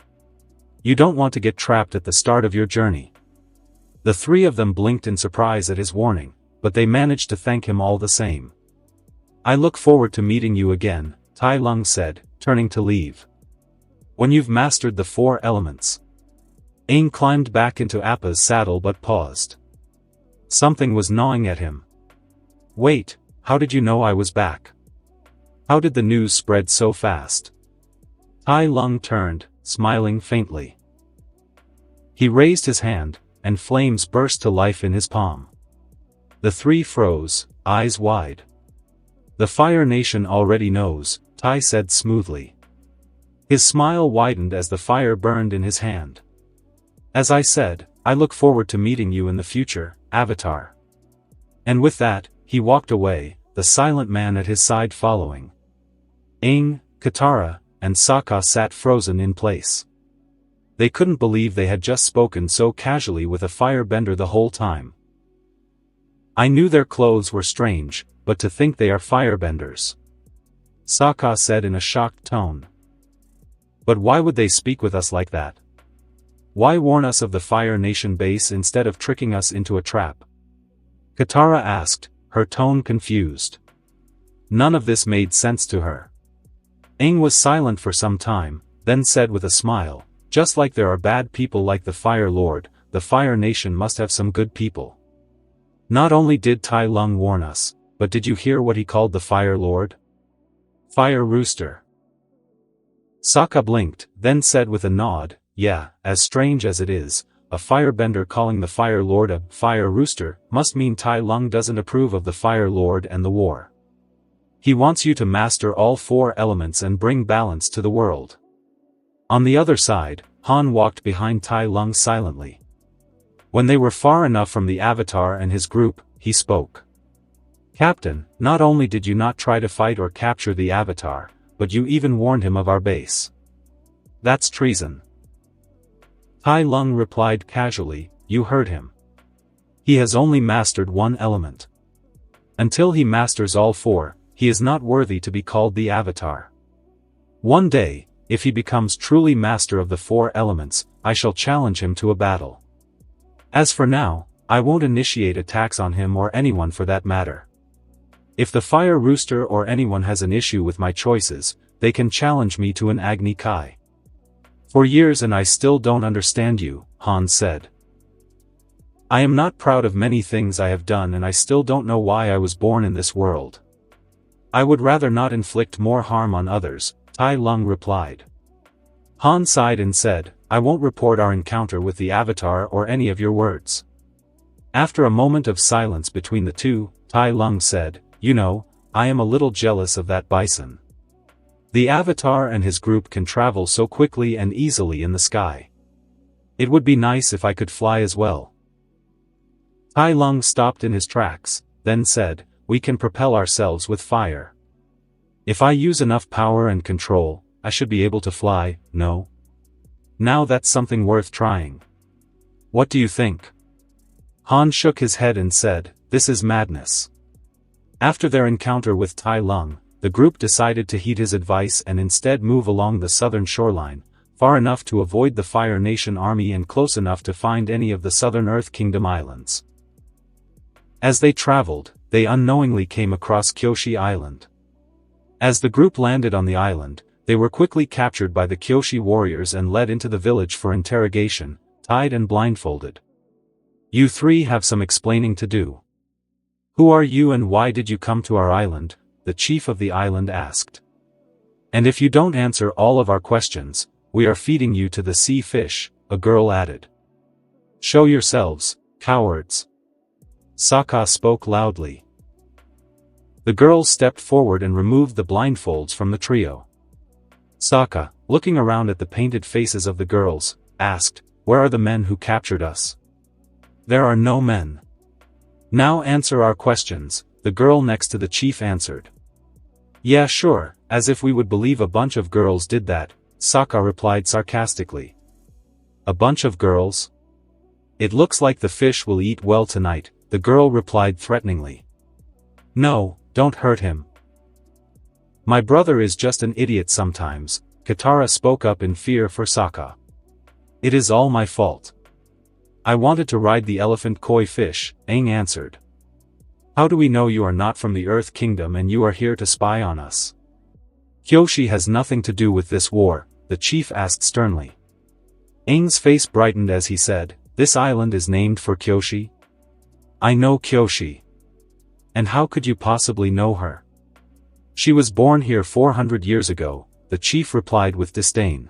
You don't want to get trapped at the start of your journey. The three of them blinked in surprise at his warning, but they managed to thank him all the same. I look forward to meeting you again, Tai Lung said, turning to leave. When you've mastered the 4 elements. Aang climbed back into Appa's saddle but paused. Something was gnawing at him. Wait, how did you know I was back? How did the news spread so fast? Tai Lung turned, smiling faintly. He raised his hand, and flames burst to life in his palm. The three froze, eyes wide. The Fire Nation already knows, Tai said smoothly. His smile widened as the fire burned in his hand. As I said, I look forward to meeting you in the future, Avatar. And with that, he walked away, the silent man at his side following. Aang, Katara, and Sokka sat frozen in place. They couldn't believe they had just spoken so casually with a firebender the whole time. I knew their clothes were strange, but to think they are firebenders. Sokka said in a shocked tone. But why would they speak with us like that? Why warn us of the Fire Nation base instead of tricking us into a trap? Katara asked, her tone confused. None of this made sense to her. Aang was silent for some time, then said with a smile, just like there are bad people like the Fire Lord, the Fire Nation must have some good people. Not only did Tai Lung warn us, but did you hear what he called the Fire Lord? Fire Rooster. Sokka blinked, then said with a nod, yeah, as strange as it is, a firebender calling the Fire Lord a Fire Rooster must mean Tai Lung doesn't approve of the Fire Lord and the war. He wants you to master all 4 elements and bring balance to the world. On the other side, Han walked behind Tai Lung silently. When they were far enough from the Avatar and his group, he spoke. Captain, not only did you not try to fight or capture the Avatar, but you even warned him of our base. That's treason. Tai Lung replied casually, you heard him. He has only mastered 1 element. Until he masters all 4, he is not worthy to be called the Avatar. One day, if he becomes truly master of the 4 elements, I shall challenge him to a battle. As for now, I won't initiate attacks on him or anyone for that matter. If the Fire Rooster or anyone has an issue with my choices, they can challenge me to an Agni Kai. For years and I still don't understand you, Han said. I am not proud of many things I have done and I still don't know why I was born in this world. I would rather not inflict more harm on others, Tai Lung replied. Han sighed and said, I won't report our encounter with the Avatar or any of your words. After a moment of silence between the two, Tai Lung said, you know, I am a little jealous of that bison. The Avatar and his group can travel so quickly and easily in the sky. It would be nice if I could fly as well. Tai Lung stopped in his tracks, then said, we can propel ourselves with fire. If I use enough power and control, I should be able to fly, no? Now that's something worth trying. What do you think? Han shook his head and said, this is madness. After their encounter with Tai Lung, the group decided to heed his advice and instead move along the southern shoreline, far enough to avoid the Fire Nation army and close enough to find any of the southern Earth Kingdom islands. As they traveled, they unknowingly came across Kyoshi Island. As the group landed on the island, they were quickly captured by the Kyoshi warriors and led into the village for interrogation, tied and blindfolded. You 3 have some explaining to do. Who are you and why did you come to our island? The chief of the island asked. And if you don't answer all of our questions, we are feeding you to the sea fish, a girl added. Show yourselves, cowards. Sokka spoke loudly. The girls stepped forward and removed the blindfolds from the trio. Sokka, looking around at the painted faces of the girls, asked, where are the men who captured us? There are no men. Now answer our questions, the girl next to the chief answered. Yeah sure, as if we would believe a bunch of girls did that, Sokka replied sarcastically. A bunch of girls? It looks like the fish will eat well tonight, the girl replied threateningly. No, don't hurt him. My brother is just an idiot sometimes, Katara spoke up in fear for Sokka. It is all my fault. I wanted to ride the elephant koi fish, Aang answered. How do we know you are not from the Earth Kingdom and you are here to spy on us? Kyoshi has nothing to do with this war, the chief asked sternly. Aang's face brightened as he said, this island is named for Kyoshi? I know Kyoshi. And how could you possibly know her? She was born here 400 years ago, the chief replied with disdain.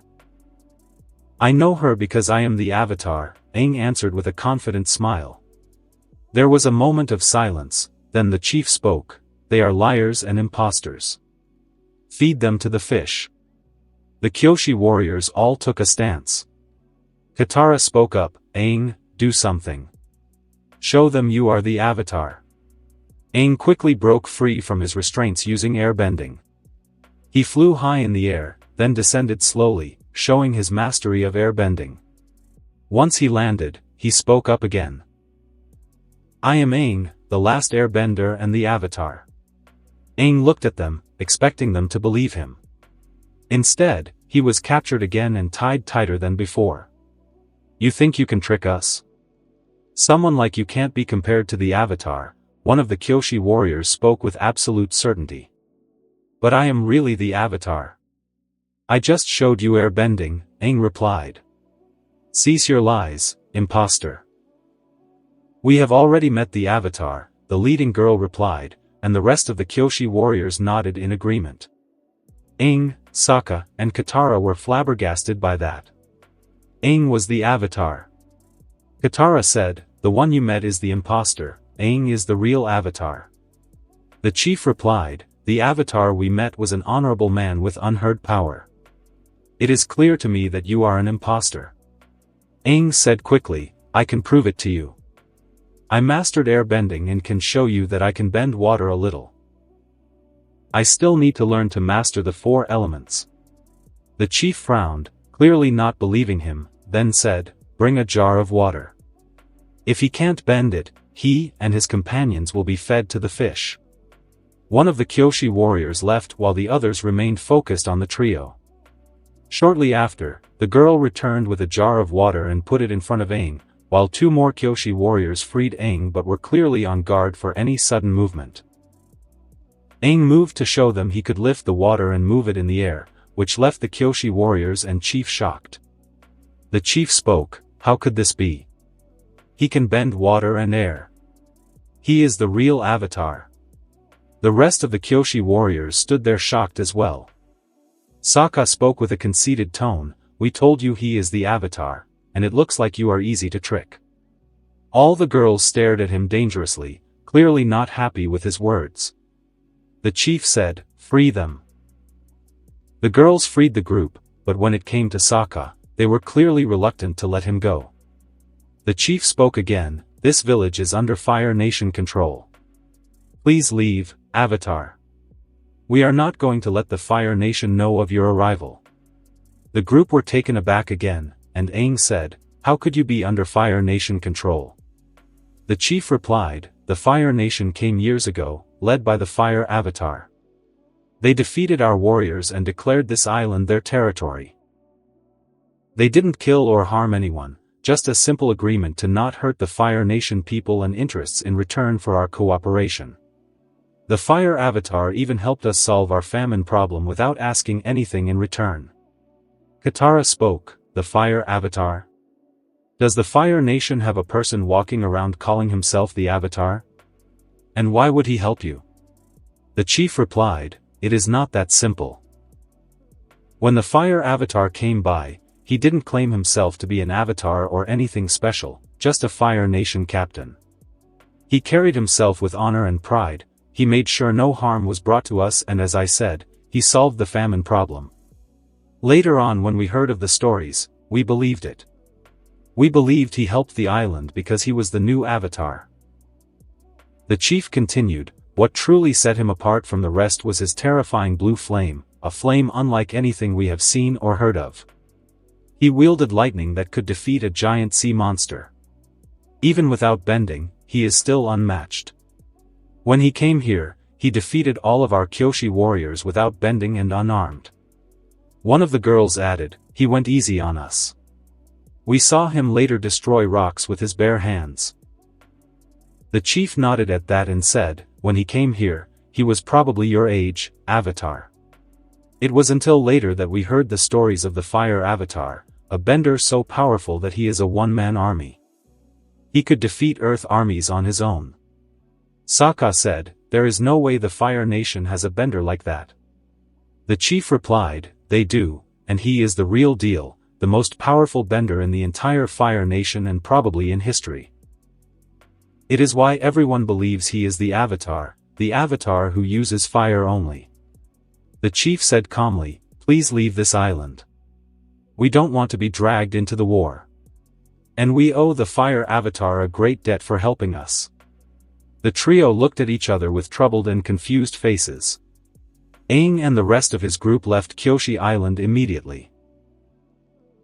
I know her because I am the Avatar, Aang answered with a confident smile. There was a moment of silence, then the chief spoke, they are liars and imposters. Feed them to the fish. The Kyoshi warriors all took a stance. Katara spoke up, Aang, do something. Show them you are the Avatar. Aang quickly broke free from his restraints using airbending. He flew high in the air, then descended slowly, showing his mastery of airbending. Once he landed, he spoke up again. I am Aang, the last airbender and the Avatar. Aang looked at them, expecting them to believe him. Instead, he was captured again and tied tighter than before. You think you can trick us? Someone like you can't be compared to the Avatar, one of the Kyoshi warriors spoke with absolute certainty. But I am really the Avatar. I just showed you airbending, Aang replied. Cease your lies, imposter. We have already met the Avatar, the leading girl replied, and the rest of the Kyoshi warriors nodded in agreement. Aang, Sokka, and Katara were flabbergasted by that. Aang was the Avatar. Katara said, the one you met is the imposter, Aang is the real Avatar. The chief replied, the Avatar we met was an honorable man with unheard power. It is clear to me that you are an imposter. Aang said quickly, I can prove it to you. I mastered airbending and can show you that I can bend water a little. I still need to learn to master the 4 elements. The chief frowned, clearly not believing him, then said, bring a jar of water. If he can't bend it, he and his companions will be fed to the fish. One of the Kyoshi warriors left while the others remained focused on the trio. Shortly after, the girl returned with a jar of water and put it in front of Aang, while 2 more Kyoshi warriors freed Aang but were clearly on guard for any sudden movement. Aang moved to show them he could lift the water and move it in the air, which left the Kyoshi warriors and chief shocked. The chief spoke, how could this be? He can bend water and air. He is the real Avatar. The rest of the Kyoshi warriors stood there shocked as well. Sokka spoke with a conceited tone, we told you he is the Avatar, and it looks like you are easy to trick. All the girls stared at him dangerously, clearly not happy with his words. The chief said, free them. The girls freed the group, but when it came to Sokka, they were clearly reluctant to let him go. The chief spoke again, this village is under Fire Nation control. Please leave, Avatar. We are not going to let the Fire Nation know of your arrival. The group were taken aback again, and Aang said, how could you be under Fire Nation control? The chief replied, the Fire Nation came years ago, led by the Fire Avatar. They defeated our warriors and declared this island their territory. They didn't kill or harm anyone, just a simple agreement to not hurt the Fire Nation people and interests in return for our cooperation. The Fire Avatar even helped us solve our famine problem without asking anything in return. Katara spoke, the Fire Avatar? Does the Fire Nation have a person walking around calling himself the Avatar? And why would he help you? The chief replied, it is not that simple. When the Fire Avatar came by, he didn't claim himself to be an Avatar or anything special, just a Fire Nation captain. He carried himself with honor and pride, he made sure no harm was brought to us and as I said, he solved the famine problem. Later on when we heard of the stories, we believed it. We believed he helped the island because he was the new Avatar. The chief continued, what truly set him apart from the rest was his terrifying blue flame, a flame unlike anything we have seen or heard of. He wielded lightning that could defeat a giant sea monster. Even without bending, he is still unmatched. When he came here, he defeated all of our Kyoshi warriors without bending and unarmed. One of the girls added, he went easy on us. We saw him later destroy rocks with his bare hands. The chief nodded at that and said, when he came here, he was probably your age, Avatar. It was until later that we heard the stories of the Fire Avatar, a bender so powerful that he is a one-man army. He could defeat Earth armies on his own. Sokka said, there is no way the Fire Nation has a bender like that. The chief replied, they do, and he is the real deal, the most powerful bender in the entire Fire Nation and probably in history. It is why everyone believes he is the Avatar who uses fire only. The chief said calmly, please leave this island. We don't want to be dragged into the war. And we owe the Fire Avatar a great debt for helping us. The trio looked at each other with troubled and confused faces. Aang and the rest of his group left Kyoshi Island immediately.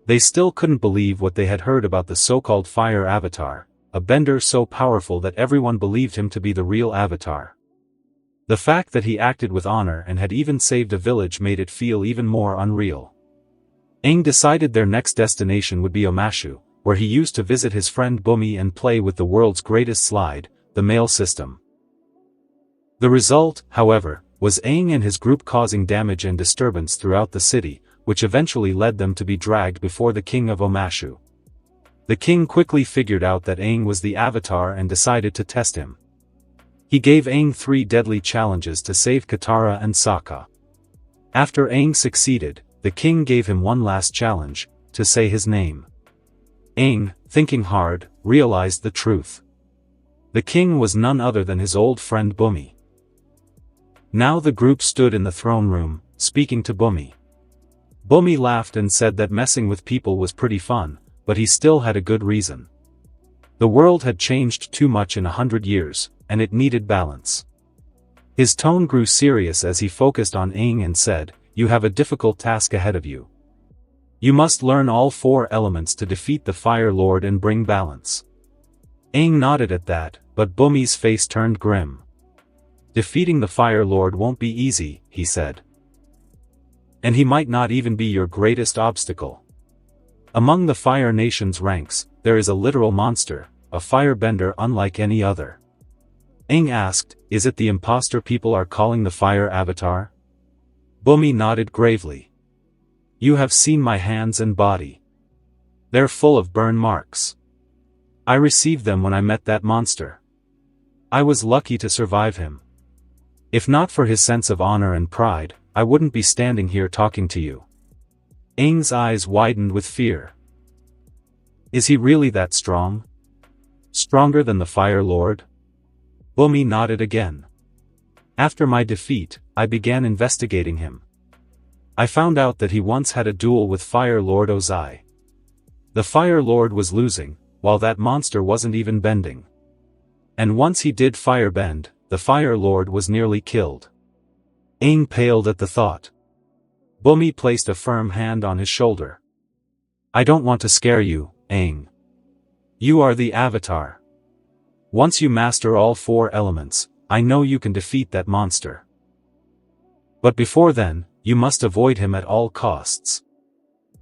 They still couldn't believe what they had heard about the so-called Fire Avatar, a bender so powerful that everyone believed him to be the real Avatar. The fact that he acted with honor and had even saved a village made it feel even more unreal. Aang decided their next destination would be Omashu, where he used to visit his friend Bumi and play with the world's greatest slide, the mail system. The result, however, was Aang and his group causing damage and disturbance throughout the city, which eventually led them to be dragged before the king of Omashu. The king quickly figured out that Aang was the Avatar and decided to test him. He gave Aang 3 deadly challenges to save Katara and Sokka. After Aang succeeded, the king gave him one last challenge, to say his name. Aang, thinking hard, realized the truth. The king was none other than his old friend Bumi. Now the group stood in the throne room, speaking to Bumi. Bumi laughed and said that messing with people was pretty fun, but he still had a good reason. The world had changed too much in 100 years, and it needed balance. His tone grew serious as he focused on Aang and said, you have a difficult task ahead of you. You must learn all 4 elements to defeat the Fire Lord and bring balance. Aang nodded at that, but Bumi's face turned grim. Defeating the Fire Lord won't be easy, he said. And he might not even be your greatest obstacle. Among the Fire Nation's ranks, there is a literal monster, a firebender unlike any other. Aang asked, is it the imposter people are calling the Fire Avatar? Bumi nodded gravely. You have seen my hands and body. They're full of burn marks. I received them when I met that monster. I was lucky to survive him. If not for his sense of honor and pride, I wouldn't be standing here talking to you. Aang's eyes widened with fear. Is he really that strong? Stronger than the Fire Lord? Bumi nodded again. After my defeat, I began investigating him. I found out that he once had a duel with Fire Lord Ozai. The Fire Lord was losing, while that monster wasn't even bending. And once he did firebend, the Fire Lord was nearly killed. Aang paled at the thought. Bumi placed a firm hand on his shoulder. I don't want to scare you, Aang. You are the Avatar. Once you master all 4 elements, I know you can defeat that monster. But before then, you must avoid him at all costs.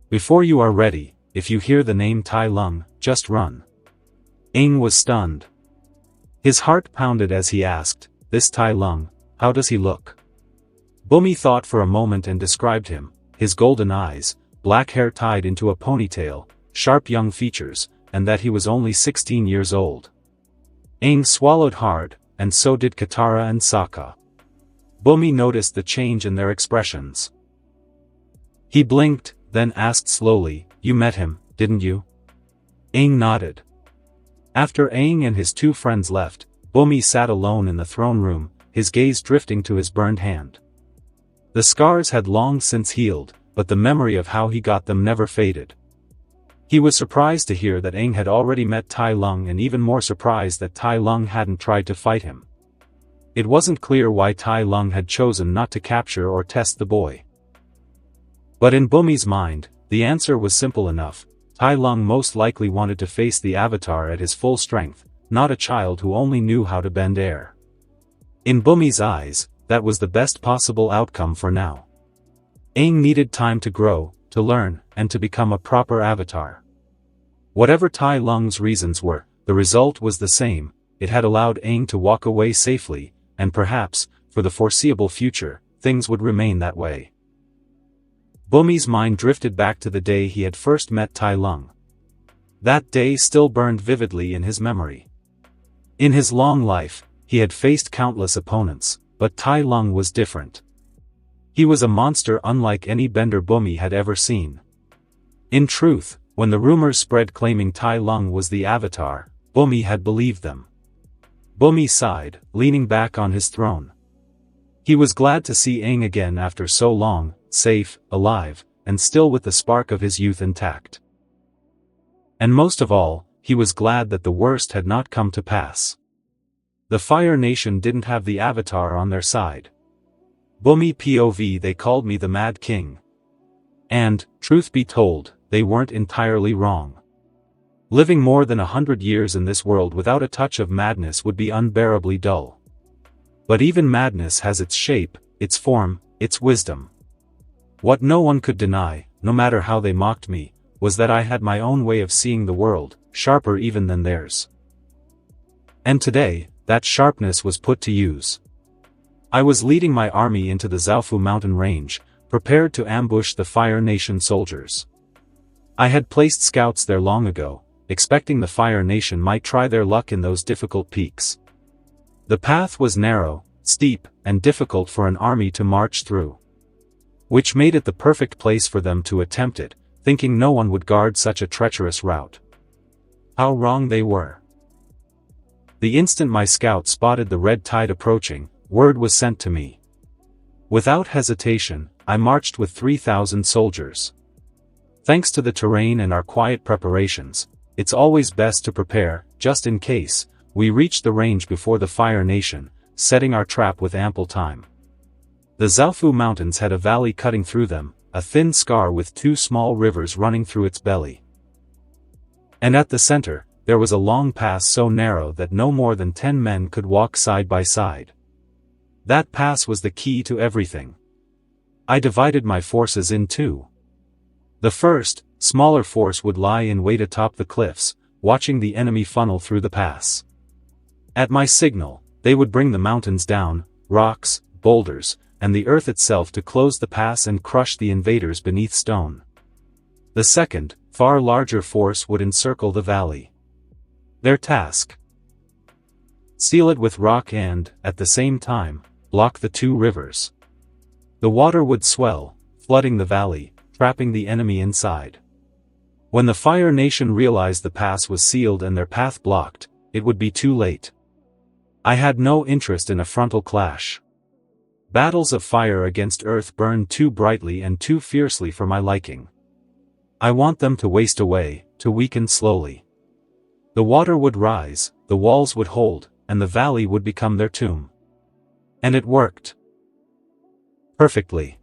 Before you are ready, if you hear the name Tai Lung, just run. Aang was stunned. His heart pounded as he asked, this Tai Lung, how does he look? Bumi thought for a moment and described him, his golden eyes, black hair tied into a ponytail, sharp young features, and that he was only 16 years old. Aang swallowed hard, and so did Katara and Sokka. Bumi noticed the change in their expressions. He blinked, then asked slowly, you met him, didn't you? Aang nodded. After Aang and his 2 friends left, Bumi sat alone in the throne room, his gaze drifting to his burned hand. The scars had long since healed, but the memory of how he got them never faded. He was surprised to hear that Aang had already met Tai Lung and even more surprised that Tai Lung hadn't tried to fight him. It wasn't clear why Tai Lung had chosen not to capture or test the boy. But in Bumi's mind, the answer was simple enough. Tai Lung most likely wanted to face the Avatar at his full strength, not a child who only knew how to bend air. In Bumi's eyes, that was the best possible outcome for now. Aang needed time to grow, to learn, and to become a proper Avatar. Whatever Tai Lung's reasons were, the result was the same. It had allowed Aang to walk away safely, and perhaps, for the foreseeable future, things would remain that way. Bumi's mind drifted back to the day he had first met Tai Lung. That day still burned vividly in his memory. In his long life, he had faced countless opponents, but Tai Lung was different. He was a monster unlike any bender Bumi had ever seen. In truth, when the rumors spread claiming Tai Lung was the Avatar, Bumi had believed them. Bumi sighed, leaning back on his throne. He was glad to see Aang again after so long, safe, alive, and still with the spark of his youth intact. And most of all, he was glad that the worst had not come to pass. The Fire Nation didn't have the Avatar on their side. Bumi POV, they called me the Mad King. And, truth be told, they weren't entirely wrong. Living more than 100 years in this world without a touch of madness would be unbearably dull. But even madness has its shape, its form, its wisdom. What no one could deny, no matter how they mocked me, was that I had my own way of seeing the world, sharper even than theirs. And today, that sharpness was put to use. I was leading my army into the Zaofu mountain range, prepared to ambush the Fire Nation soldiers. I had placed scouts there long ago, expecting the Fire Nation might try their luck in those difficult peaks. The path was narrow, steep, and difficult for an army to march through. Which made it the perfect place for them to attempt it, thinking no one would guard such a treacherous route. How wrong they were. The instant my scouts spotted the red tide approaching, word was sent to me. Without hesitation, I marched with 3,000 soldiers. Thanks to the terrain and our quiet preparations, it's always best to prepare, just in case. We reached the range before the Fire Nation, setting our trap with ample time. The Zaofu Mountains had a valley cutting through them, a thin scar with 2 small rivers running through its belly. And at the center, there was a long pass so narrow that no more than 10 men could walk side by side. That pass was the key to everything. I divided my forces in 2. The first, smaller force would lie in wait atop the cliffs, watching the enemy funnel through the pass. At my signal, they would bring the mountains down, rocks, boulders, and the earth itself to close the pass and crush the invaders beneath stone. The second, far larger force would encircle the valley. Their task: seal it with rock and, at the same time, block the 2 rivers. The water would swell, flooding the valley, trapping the enemy inside. When the Fire Nation realized the pass was sealed and their path blocked, it would be too late. I had no interest in a frontal clash. Battles of fire against earth burned too brightly and too fiercely for my liking. I want them to waste away, to weaken slowly. The water would rise, the walls would hold, and the valley would become their tomb. And it worked. Perfectly.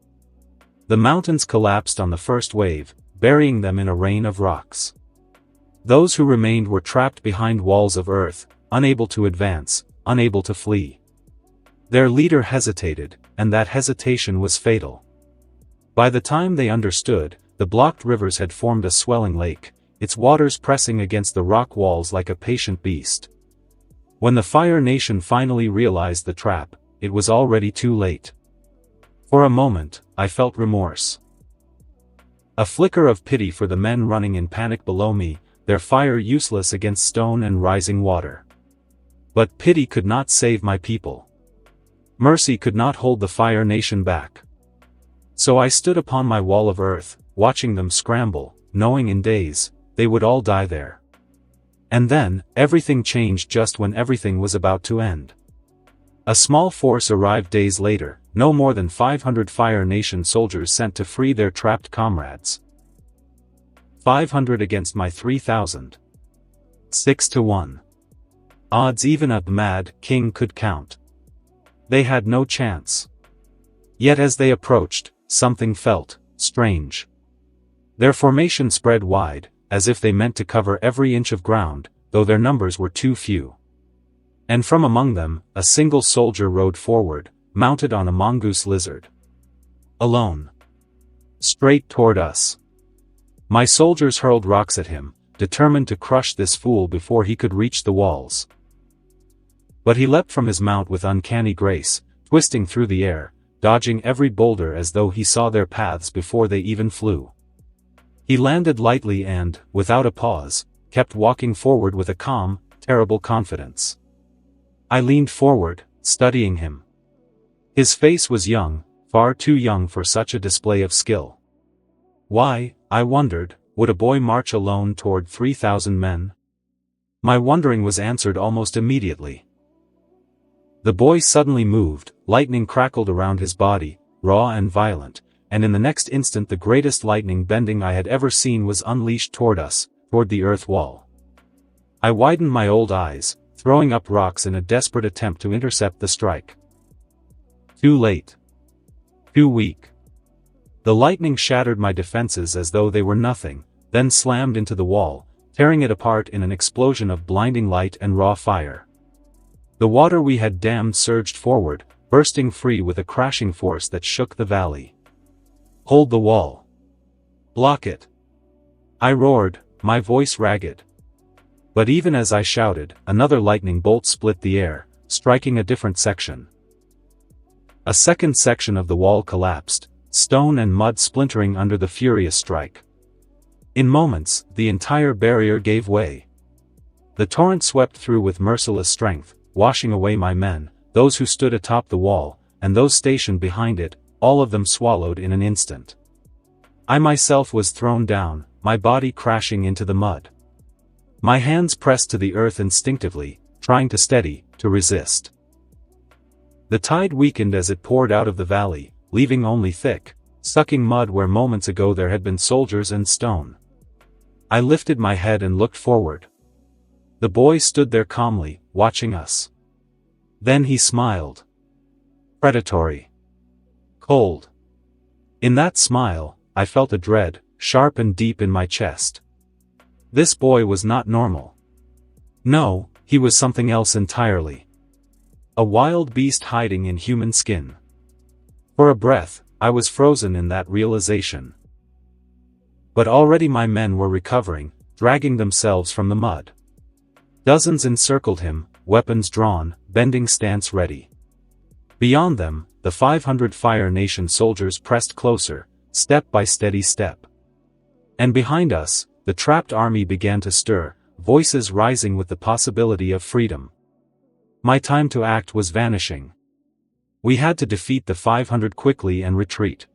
The mountains collapsed on the first wave, burying them in a rain of rocks. Those who remained were trapped behind walls of earth, unable to advance, unable to flee. Their leader hesitated, and that hesitation was fatal. By the time they understood, the blocked rivers had formed a swelling lake, its waters pressing against the rock walls like a patient beast. When the Fire Nation finally realized the trap, it was already too late. For a moment, I felt remorse. A flicker of pity for the men running in panic below me, their fire useless against stone and rising water. But pity could not save my people. Mercy could not hold the Fire Nation back. So I stood upon my wall of earth, watching them scramble, knowing in days, they would all die there. And then, everything changed just when everything was about to end. A small force arrived days later, no more than 500 Fire Nation soldiers sent to free their trapped comrades. 500 against my 3,000. 6-1. Odds even a Mad King could count. They had no chance. Yet as they approached, something felt strange. Their formation spread wide, as if they meant to cover every inch of ground, though their numbers were too few. And from among them, a single soldier rode forward, mounted on a mongoose lizard. Alone. Straight toward us. My soldiers hurled rocks at him, determined to crush this fool before he could reach the walls. But he leapt from his mount with uncanny grace, twisting through the air, dodging every boulder as though he saw their paths before they even flew. He landed lightly and, without a pause, kept walking forward with a calm, terrible confidence. I leaned forward, studying him. His face was young, far too young for such a display of skill. Why, I wondered, would a boy march alone toward 3,000 men? My wondering was answered almost immediately. The boy suddenly moved, lightning crackled around his body, raw and violent, and in the next instant the greatest lightning bending I had ever seen was unleashed toward us, toward the earth wall. I widened my old eyes, throwing up rocks in a desperate attempt to intercept the strike. Too late. Too weak. The lightning shattered my defenses as though they were nothing, then slammed into the wall, tearing it apart in an explosion of blinding light and raw fire. The water we had dammed surged forward, bursting free with a crashing force that shook the valley. Hold the wall. Block it. I roared, my voice ragged. But even as I shouted, another lightning bolt split the air, striking a different section. A second section of the wall collapsed, stone and mud splintering under the furious strike. In moments, the entire barrier gave way. The torrent swept through with merciless strength, washing away my men, those who stood atop the wall, and those stationed behind it, all of them swallowed in an instant. I myself was thrown down, my body crashing into the mud. My hands pressed to the earth instinctively, trying to steady, to resist. The tide weakened as it poured out of the valley, leaving only thick, sucking mud where moments ago there had been soldiers and stone. I lifted my head and looked forward. The boy stood there calmly, watching us. Then he smiled. Predatory. Cold. In that smile, I felt a dread, sharp and deep in my chest. This boy was not normal. No, he was something else entirely. A wild beast hiding in human skin. For a breath, I was frozen in that realization. But already my men were recovering, dragging themselves from the mud. Dozens encircled him, weapons drawn, bending stance ready. Beyond them, the 500 Fire Nation soldiers pressed closer, step by steady step. And behind us, the trapped army began to stir, voices rising with the possibility of freedom. My time to act was vanishing. We had to defeat the 500 quickly and retreat.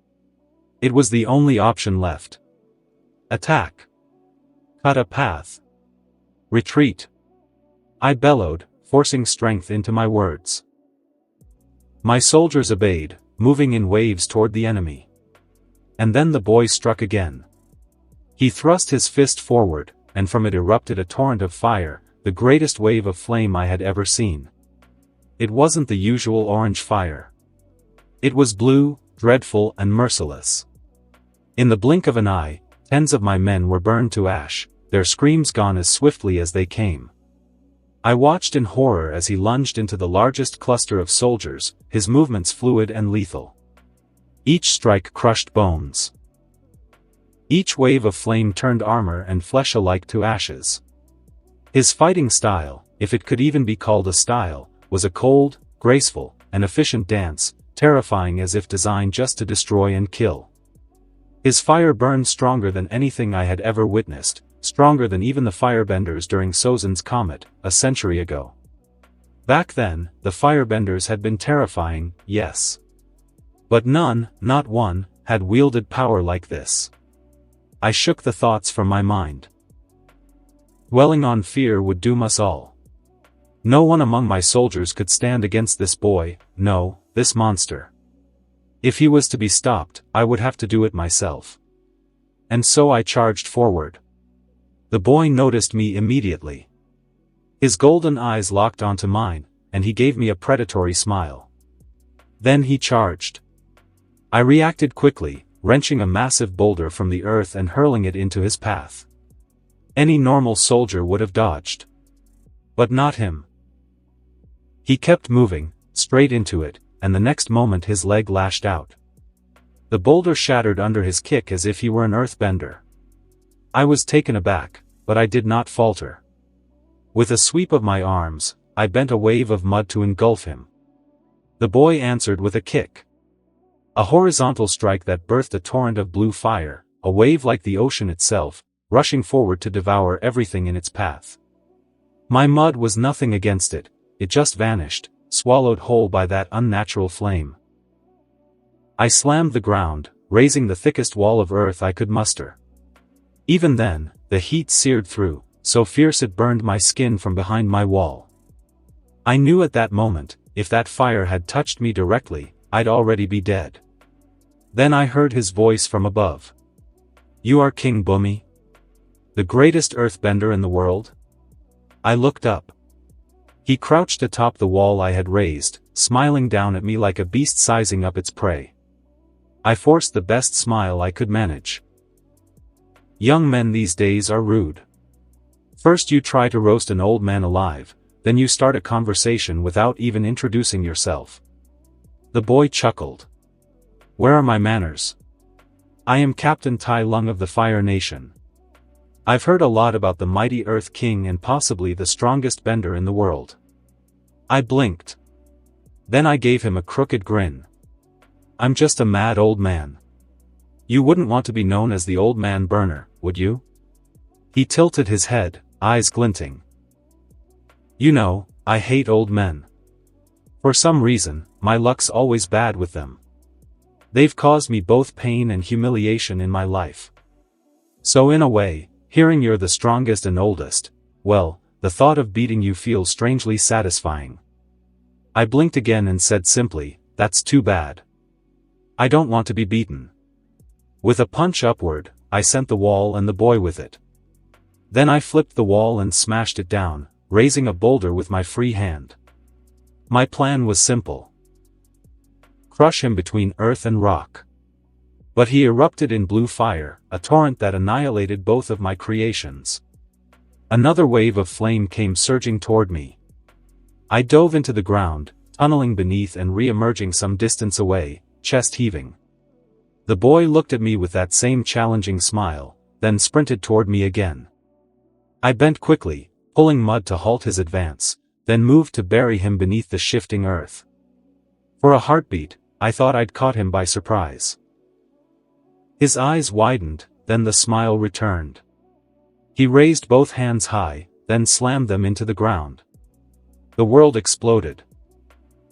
It was the only option left. Attack. Cut a path. Retreat. I bellowed, forcing strength into my words. My soldiers obeyed, moving in waves toward the enemy. And then the boy struck again. He thrust his fist forward, and from it erupted a torrent of fire, the greatest wave of flame I had ever seen. It wasn't the usual orange fire. It was blue, dreadful and merciless. In the blink of an eye, tens of my men were burned to ash, their screams gone as swiftly as they came. I watched in horror as he lunged into the largest cluster of soldiers, his movements fluid and lethal. Each strike crushed bones. Each wave of flame turned armor and flesh alike to ashes. His fighting style, if it could even be called a style, was a cold, graceful, and efficient dance, terrifying as if designed just to destroy and kill. His fire burned stronger than anything I had ever witnessed, stronger than even the firebenders during Sozin's comet, a century ago. Back then, the firebenders had been terrifying, yes. But none, not one, had wielded power like this. I shook the thoughts from my mind. Dwelling on fear would doom us all. No one among my soldiers could stand against this boy, no, this monster. If he was to be stopped, I would have to do it myself. And so I charged forward. The boy noticed me immediately. His golden eyes locked onto mine, and he gave me a predatory smile. Then he charged. I reacted quickly, wrenching a massive boulder from the earth and hurling it into his path. Any normal soldier would have dodged. But not him. He kept moving, straight into it, and the next moment his leg lashed out. The boulder shattered under his kick as if he were an earthbender. I was taken aback, but I did not falter. With a sweep of my arms, I bent a wave of mud to engulf him. The boy answered with a kick. A horizontal strike that birthed a torrent of blue fire, a wave like the ocean itself, rushing forward to devour everything in its path. My mud was nothing against it, it just vanished, swallowed whole by that unnatural flame. I slammed the ground, raising the thickest wall of earth I could muster. Even then, the heat seared through, so fierce it burned my skin from behind my wall. I knew at that moment, if that fire had touched me directly, I'd already be dead. Then I heard his voice from above. "You are King Bumi? The greatest earthbender in the world?" I looked up. He crouched atop the wall I had raised, smiling down at me like a beast sizing up its prey. I forced the best smile I could manage. Young men these days are rude. First you try to roast an old man alive, then you start a conversation without even introducing yourself. The boy chuckled. "Where are my manners? I am Captain Tai Lung of the Fire Nation. I've heard a lot about the mighty Earth King and possibly the strongest bender in the world." I blinked. Then I gave him a crooked grin. "I'm just a mad old man. You wouldn't want to be known as the Old Man Burner, would you?" He tilted his head, eyes glinting. "You know, I hate old men. For some reason, my luck's always bad with them. They've caused me both pain and humiliation in my life. So in a way, hearing you're the strongest and oldest, well, the thought of beating you feels strangely satisfying." I blinked again and said simply, "That's too bad. I don't want to be beaten." With a punch upward, I sent the wall and the boy with it. Then I flipped the wall and smashed it down, raising a boulder with my free hand. My plan was simple. Crush him between earth and rock. But he erupted in blue fire, a torrent that annihilated both of my creations. Another wave of flame came surging toward me. I dove into the ground, tunneling beneath and re-emerging some distance away, chest heaving. The boy looked at me with that same challenging smile, then sprinted toward me again. I bent quickly, pulling mud to halt his advance, then moved to bury him beneath the shifting earth. For a heartbeat, I thought I'd caught him by surprise. His eyes widened, then the smile returned. He raised both hands high, then slammed them into the ground. The world exploded.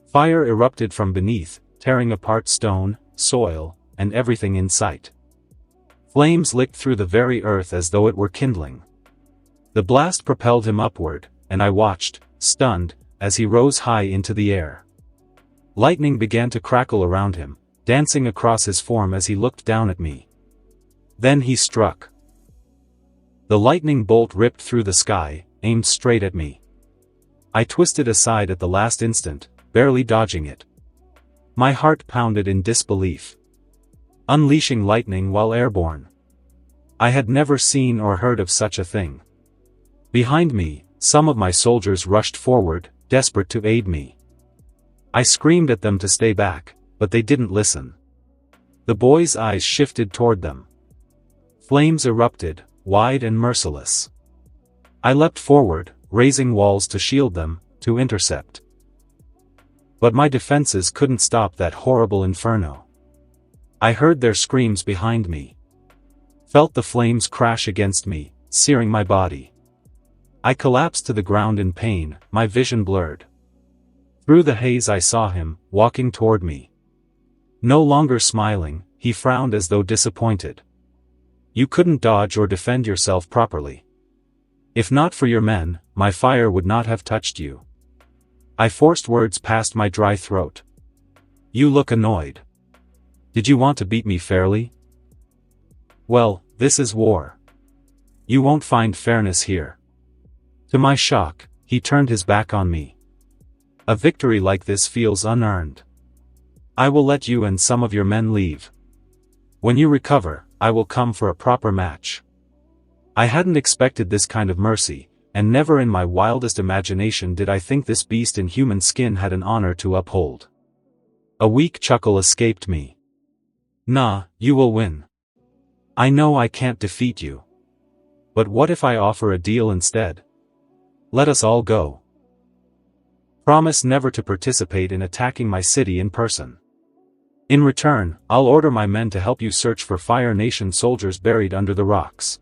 Fire erupted from beneath, tearing apart stone, soil, and everything in sight. Flames licked through the very earth as though it were kindling. The blast propelled him upward, and I watched, stunned, as he rose high into the air. Lightning began to crackle around him, dancing across his form as he looked down at me. Then he struck. The lightning bolt ripped through the sky, aimed straight at me. I twisted aside at the last instant, barely dodging it. My heart pounded in disbelief. Unleashing lightning while airborne. I had never seen or heard of such a thing. Behind me, some of my soldiers rushed forward, desperate to aid me. I screamed at them to stay back, but they didn't listen. The boy's eyes shifted toward them. Flames erupted, wide and merciless. I leapt forward, raising walls to shield them, to intercept. But my defenses couldn't stop that horrible inferno. I heard their screams behind me. Felt the flames crash against me, searing my body. I collapsed to the ground in pain, my vision blurred. Through the haze I saw him, walking toward me. No longer smiling, he frowned as though disappointed. "You couldn't dodge or defend yourself properly. If not for your men, my fire would not have touched you." I forced words past my dry throat. "You look annoyed. Did you want to beat me fairly? Well, this is war. You won't find fairness here." To my shock, he turned his back on me. "A victory like this feels unearned. I will let you and some of your men leave. When you recover, I will come for a proper match." I hadn't expected this kind of mercy, and never in my wildest imagination did I think this beast in human skin had an honor to uphold. A weak chuckle escaped me. "Nah, you will win. I know I can't defeat you. But what if I offer a deal instead? Let us all go. Promise never to participate in attacking my city in person. In return, I'll order my men to help you search for Fire Nation soldiers buried under the rocks.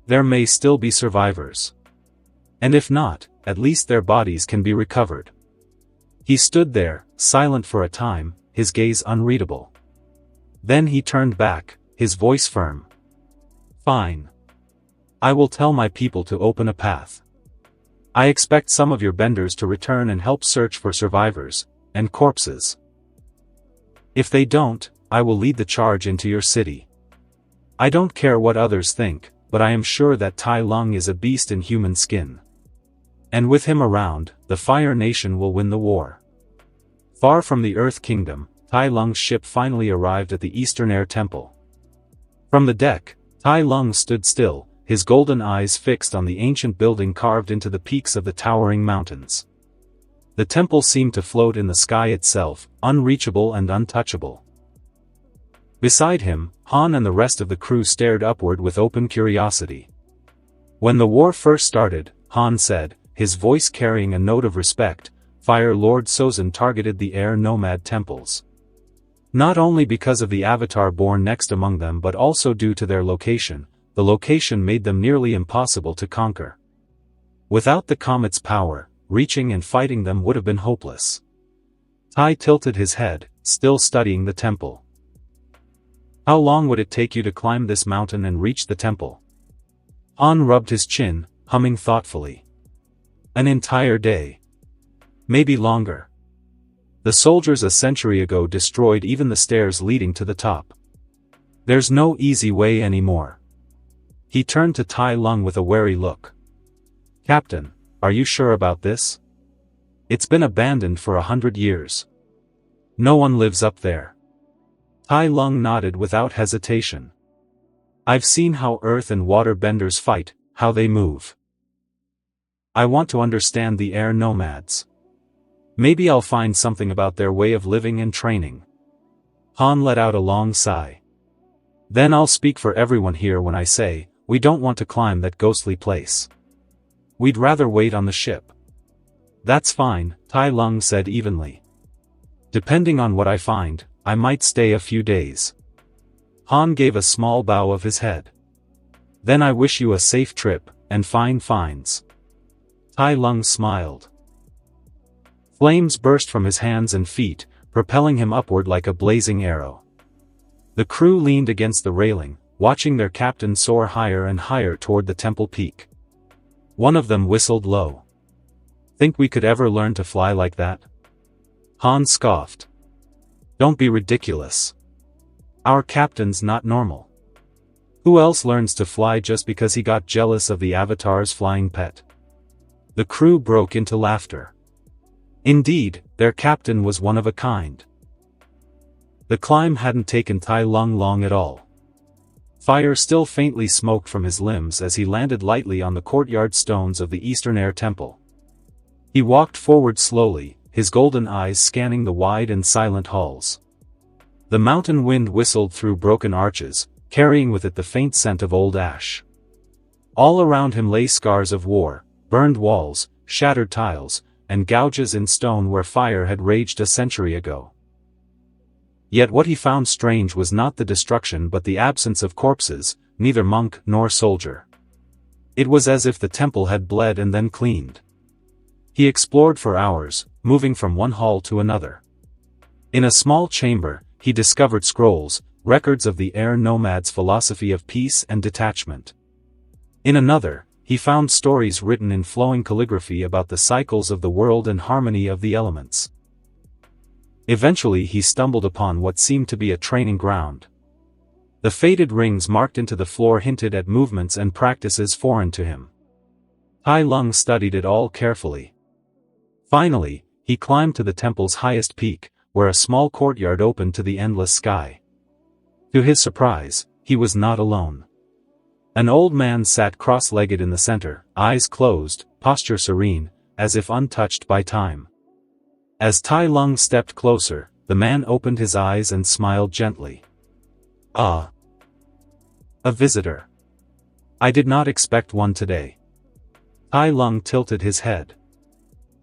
There may still be survivors. And if not, at least their bodies can be recovered. He stood there, silent for a time, his gaze unreadable. Then he turned back, his voice firm. Fine. I will tell my people to open a path. I expect some of your benders to return and help search for survivors, and corpses. If they don't, I will lead the charge into your city. I don't care what others think, but I am sure that Tai Lung is a beast in human skin. And with him around, the Fire Nation will win the war. Far from the Earth Kingdom, Tai Lung's ship finally arrived at the Eastern Air Temple. From the deck, Tai Lung stood still, his golden eyes fixed on the ancient building carved into the peaks of the towering mountains. The temple seemed to float in the sky itself, unreachable and untouchable. Beside him, Han and the rest of the crew stared upward with open curiosity. When the war first started, Han said, his voice carrying a note of respect, Fire Lord Sozin targeted the air nomad temples. Not only because of the avatar born next among them but also due to their location. The location made them nearly impossible to conquer. Without the comet's power, reaching and fighting them would have been hopeless. Tai tilted his head, still studying the temple. How long would it take you to climb this mountain and reach the temple? Han rubbed his chin, humming thoughtfully. An entire day. Maybe longer. The soldiers a century ago destroyed even the stairs leading to the top. There's no easy way anymore. He turned to Tai Lung with a wary look. Captain, are you sure about this? It's been abandoned for 100 years. No one lives up there. Tai Lung nodded without hesitation. I've seen how earth and water benders fight, how they move. I want to understand the air nomads. Maybe I'll find something about their way of living and training. Han let out a long sigh. Then I'll speak for everyone here when I say, we don't want to climb that ghostly place. We'd rather wait on the ship. That's fine, Tai Lung said evenly. Depending on what I find, I might stay a few days. Han gave a small bow of his head. Then I wish you a safe trip, and fine finds. Tai Lung smiled. Flames burst from his hands and feet, propelling him upward like a blazing arrow. The crew leaned against the railing, watching their captain soar higher and higher toward the temple peak. One of them whistled low. Think we could ever learn to fly like that? Han scoffed. Don't be ridiculous. Our captain's not normal. Who else learns to fly just because he got jealous of the Avatar's flying pet? The crew broke into laughter. Indeed, their captain was one of a kind. The climb hadn't taken Tai Lung long at all. Fire still faintly smoked from his limbs as he landed lightly on the courtyard stones of the Eastern Air Temple. He walked forward slowly, his golden eyes scanning the wide and silent halls. The mountain wind whistled through broken arches, carrying with it the faint scent of old ash. All around him lay scars of war, burned walls, shattered tiles, and gouges in stone where fire had raged a century ago. Yet what he found strange was not the destruction but the absence of corpses, neither monk nor soldier. It was as if the temple had bled and then cleaned. He explored for hours, moving from one hall to another. In a small chamber, he discovered scrolls, records of the air nomads' philosophy of peace and detachment. In another, he found stories written in flowing calligraphy about the cycles of the world and harmony of the elements. Eventually he stumbled upon what seemed to be a training ground. The faded rings marked into the floor hinted at movements and practices foreign to him. Tai Lung studied it all carefully. Finally, he climbed to the temple's highest peak, where a small courtyard opened to the endless sky. To his surprise, he was not alone. An old man sat cross-legged in the center, eyes closed, posture serene, as if untouched by time. As Tai Lung stepped closer, the man opened his eyes and smiled gently. Ah! A visitor. I did not expect one today. Tai Lung tilted his head.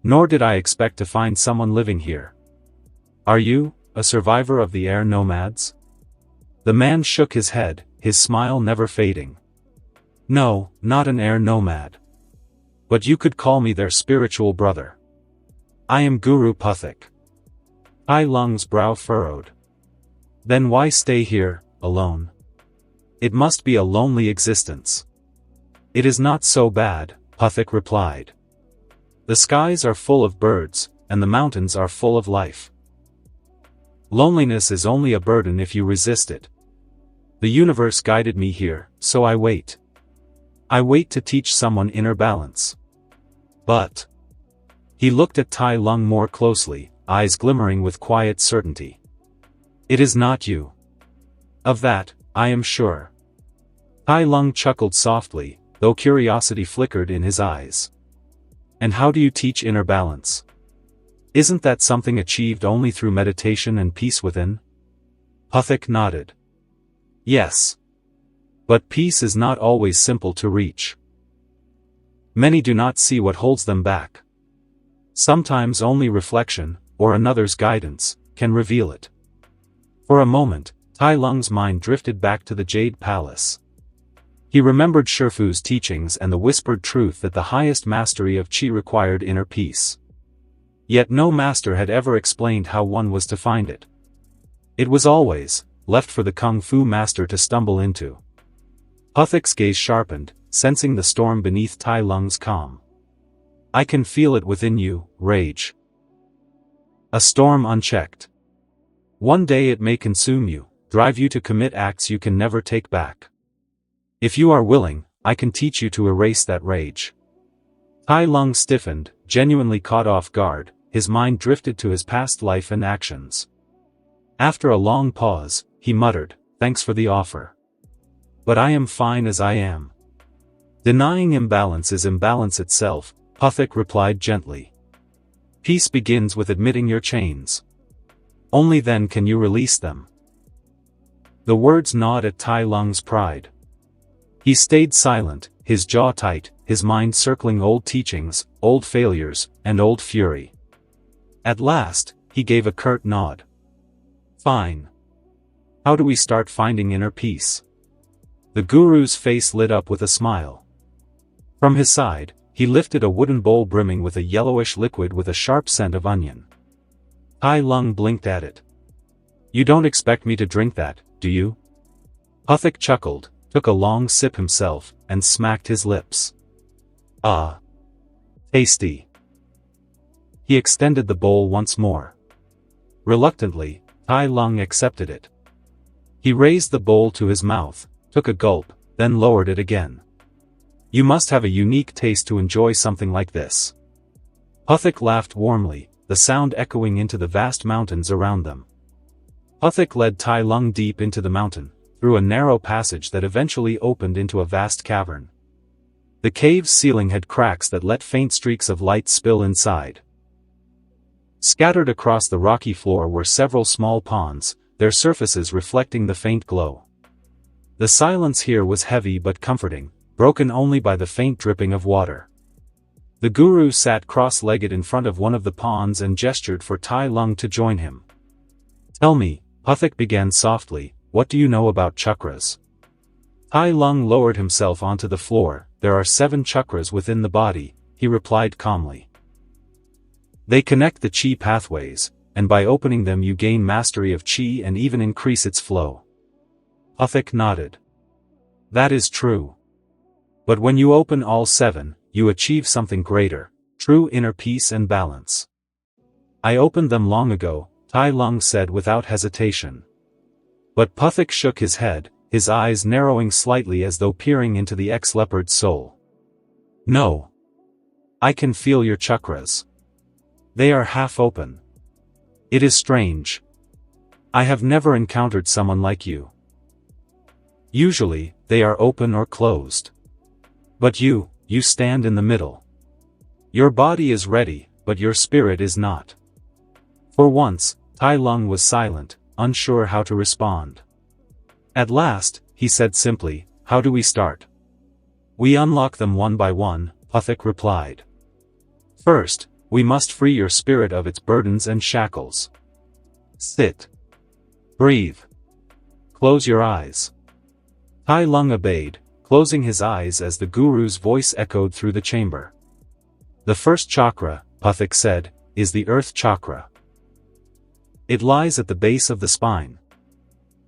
Nor did I expect to find someone living here. Are you, a survivor of the air nomads? The man shook his head, his smile never fading. No, not an air nomad. But you could call me their spiritual brother. I am Guru Puthik. Tai Lung's brow furrowed. Then why stay here, alone? It must be a lonely existence. It is not so bad, Puthik replied. The skies are full of birds, and the mountains are full of life. Loneliness is only a burden if you resist it. The universe guided me here, so I wait. I wait to teach someone inner balance. But... He looked at Tai Lung more closely, eyes glimmering with quiet certainty. It is not you. Of that, I am sure. Tai Lung chuckled softly, though curiosity flickered in his eyes. And how do you teach inner balance? Isn't that something achieved only through meditation and peace within? Puthik nodded. Yes. But peace is not always simple to reach. Many do not see what holds them back. Sometimes only reflection, or another's guidance, can reveal it. For a moment, Tai Lung's mind drifted back to the Jade Palace. He remembered Shifu's teachings and the whispered truth that the highest mastery of Qi required inner peace. Yet no master had ever explained how one was to find it. It was always left for the Kung Fu master to stumble into. Puthik's gaze sharpened, sensing the storm beneath Tai Lung's calm. I can feel it within you, rage. A storm unchecked. One day it may consume you, drive you to commit acts you can never take back. If you are willing, I can teach you to erase that rage. Tai Lung stiffened, genuinely caught off guard, his mind drifted to his past life and actions. After a long pause, he muttered, Thanks for the offer. But I am fine as I am. Denying imbalance is imbalance itself, Puthik replied gently. Peace begins with admitting your chains. Only then can you release them. The words gnawed at Tai Lung's pride. He stayed silent, his jaw tight, his mind circling old teachings, old failures, and old fury. At last, he gave a curt nod. Fine. How do we start finding inner peace? The guru's face lit up with a smile. From his side, he lifted a wooden bowl brimming with a yellowish liquid with a sharp scent of onion. Tai Lung blinked at it. You don't expect me to drink that, do you? Puthik chuckled, took a long sip himself, and smacked his lips. Ah. Tasty. He extended the bowl once more. Reluctantly, Tai Lung accepted it. He raised the bowl to his mouth, took a gulp, then lowered it again. You must have a unique taste to enjoy something like this. Puthik laughed warmly, the sound echoing into the vast mountains around them. Puthik led Tai Lung deep into the mountain, through a narrow passage that eventually opened into a vast cavern. The cave's ceiling had cracks that let faint streaks of light spill inside. Scattered across the rocky floor were several small ponds, their surfaces reflecting the faint glow. The silence here was heavy but comforting, broken only by the faint dripping of water. The guru sat cross-legged in front of one of the ponds and gestured for Tai Lung to join him. Tell me, Puthik began softly, what do you know about chakras? Tai Lung lowered himself onto the floor. There are 7 chakras within the body, he replied calmly. They connect the Qi pathways, and by opening them you gain mastery of Qi and even increase its flow. Puthik nodded. That is true. But when you open all 7, you achieve something greater, true inner peace and balance. I opened them long ago, Tai Lung said without hesitation. But Puthik shook his head, his eyes narrowing slightly as though peering into the ex-leopard's soul. No. I can feel your chakras. They are half open. It is strange. I have never encountered someone like you. Usually, they are open or closed. But you stand in the middle. Your body is ready, but your spirit is not. For once, Tai Lung was silent, unsure how to respond. At last, he said simply, how do we start? We unlock them one by one, Puthik replied. First, we must free your spirit of its burdens and shackles. Sit. Breathe. Close your eyes. Tai Lung obeyed, closing his eyes as the guru's voice echoed through the chamber. The first chakra, Puthik said, is the earth chakra. It lies at the base of the spine.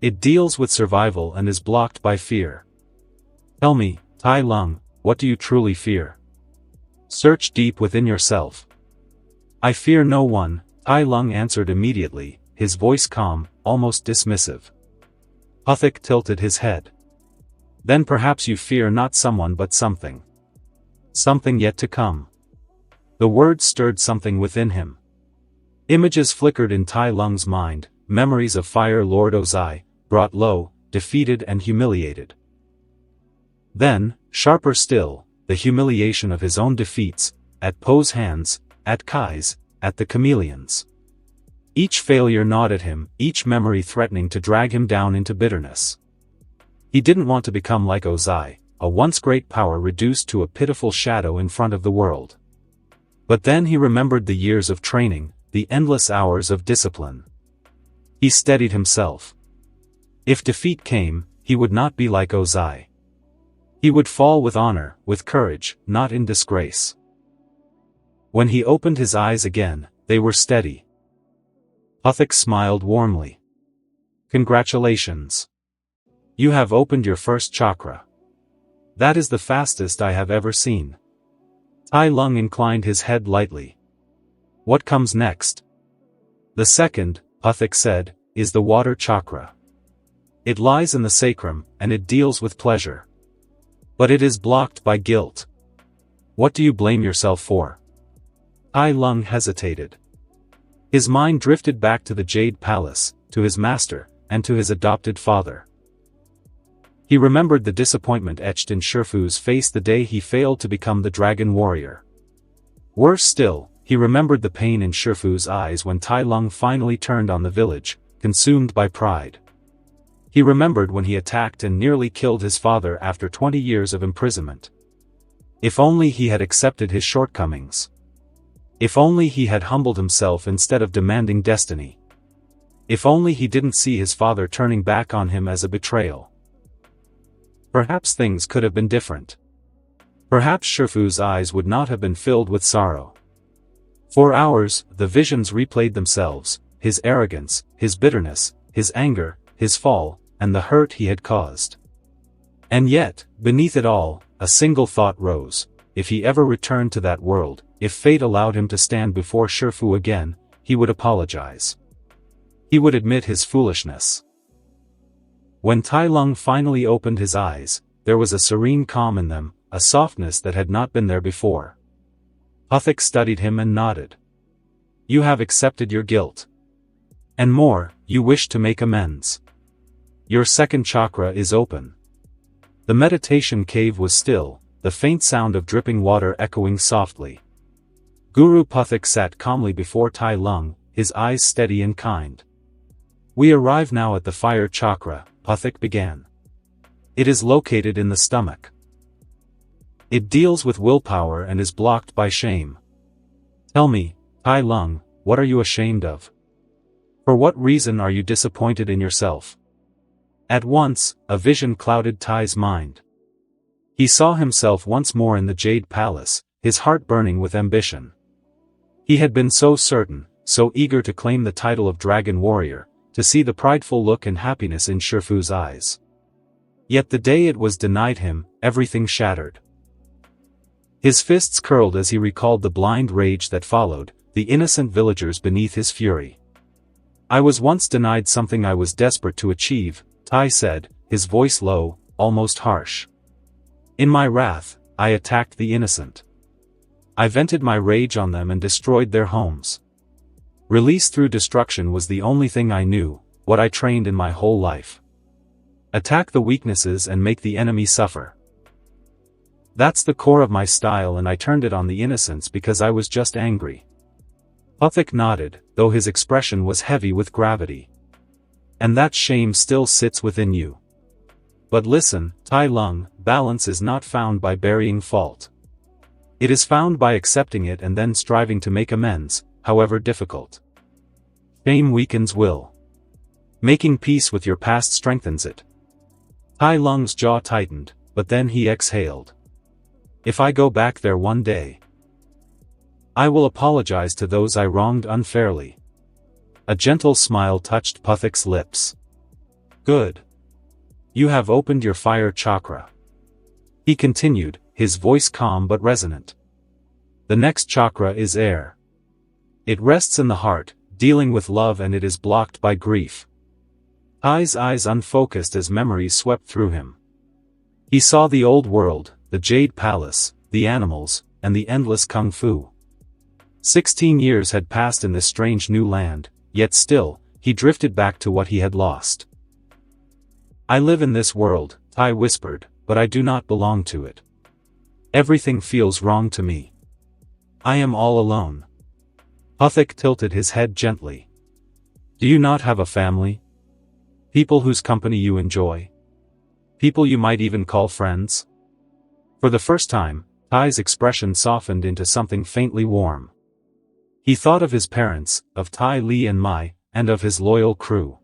It deals with survival and is blocked by fear. Tell me, Tai Lung, what do you truly fear? Search deep within yourself. I fear no one, Tai Lung answered immediately, his voice calm, almost dismissive. Puthik tilted his head. Then perhaps you fear not someone but something. Something yet to come. The words stirred something within him. Images flickered in Tai Lung's mind, memories of Fire Lord Ozai, brought low, defeated and humiliated. Then, sharper still, the humiliation of his own defeats, at Po's hands, at Kai's, at the chameleons. Each failure gnawed at him, each memory threatening to drag him down into bitterness. He didn't want to become like Ozai, a once great power reduced to a pitiful shadow in front of the world. But then he remembered the years of training, the endless hours of discipline. He steadied himself. If defeat came, he would not be like Ozai. He would fall with honor, with courage, not in disgrace. When he opened his eyes again, they were steady. Puthik smiled warmly. Congratulations. You have opened your first chakra. That is the fastest I have ever seen. Tai Lung inclined his head lightly. What comes next? The second, Puthik said, is the water chakra. It lies in the sacrum, and it deals with pleasure. But it is blocked by guilt. What do you blame yourself for? Tai Lung hesitated. His mind drifted back to the Jade Palace, to his master, and to his adopted father. He remembered the disappointment etched in Shifu's face the day he failed to become the Dragon Warrior. Worse still, he remembered the pain in Shifu's eyes when Tai Lung finally turned on the village, consumed by pride. He remembered when he attacked and nearly killed his father after 20 years of imprisonment. If only he had accepted his shortcomings. If only he had humbled himself instead of demanding destiny. If only he didn't see his father turning back on him as a betrayal. Perhaps things could have been different. Perhaps Shifu's eyes would not have been filled with sorrow. For hours, the visions replayed themselves, his arrogance, his bitterness, his anger, his fall, and the hurt he had caused. And yet, beneath it all, a single thought rose: if he ever returned to that world, if fate allowed him to stand before Shifu again, he would apologize. He would admit his foolishness. When Tai Lung finally opened his eyes, there was a serene calm in them, a softness that had not been there before. Puthik studied him and nodded. You have accepted your guilt. And more, you wish to make amends. Your second chakra is open. The meditation cave was still, the faint sound of dripping water echoing softly. Guru Puthik sat calmly before Tai Lung, his eyes steady and kind. We arrive now at the fire chakra, Puthik began. It is located in the stomach. It deals with willpower and is blocked by shame. Tell me, Tai Lung, what are you ashamed of? For what reason are you disappointed in yourself? At once, a vision clouded Tai's mind. He saw himself once more in the Jade Palace, his heart burning with ambition. He had been so certain, so eager to claim the title of Dragon Warrior, to see the prideful look and happiness in Shifu's eyes. Yet the day it was denied him, everything shattered. His fists curled as he recalled the blind rage that followed, the innocent villagers beneath his fury. I was once denied something I was desperate to achieve, Tai said, his voice low, almost harsh. In my wrath, I attacked the innocent. I vented my rage on them and destroyed their homes. Release through destruction was the only thing I knew, what I trained in my whole life. Attack the weaknesses and make the enemy suffer. That's the core of my style, and I turned it on the innocents because I was just angry. Puthik nodded, though his expression was heavy with gravity. And that shame still sits within you. But listen, Tai Lung, balance is not found by burying fault. It is found by accepting it and then striving to make amends, however difficult. Shame weakens will. Making peace with your past strengthens it. Tai Lung's jaw tightened, but then he exhaled. If I go back there one day, I will apologize to those I wronged unfairly. A gentle smile touched Puthik's lips. Good. You have opened your fire chakra. He continued, his voice calm but resonant. The next chakra is air. It rests in the heart, dealing with love, and it is blocked by grief. Tai's eyes unfocused as memories swept through him. He saw the old world, the Jade Palace, the animals, and the endless kung fu. 16 years had passed in this strange new land, yet still, he drifted back to what he had lost. I live in this world, Tai whispered, but I do not belong to it. Everything feels wrong to me. I am all alone. Puthik tilted his head gently. Do you not have a family? People whose company you enjoy? People you might even call friends? For the first time, Tai's expression softened into something faintly warm. He thought of his parents, of Tai Li and Mai, and of his loyal crew.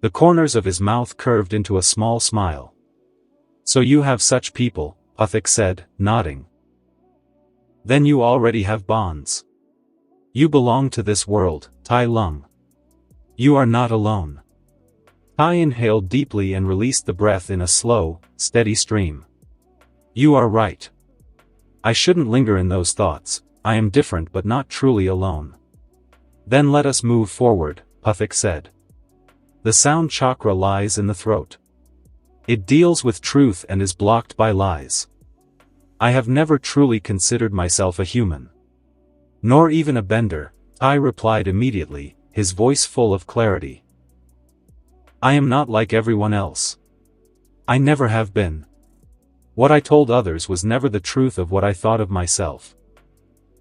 The corners of his mouth curved into a small smile. So you have such people, Puthik said, nodding. Then you already have bonds. You belong to this world, Tai Lung. You are not alone. Tai inhaled deeply and released the breath in a slow, steady stream. You are right. I shouldn't linger in those thoughts. I am different but not truly alone. Then let us move forward, Puthik said. The sound chakra lies in the throat. It deals with truth and is blocked by lies. I have never truly considered myself a human. Nor even a bender, Tai replied immediately, his voice full of clarity. I am not like everyone else. I never have been. What I told others was never the truth of what I thought of myself.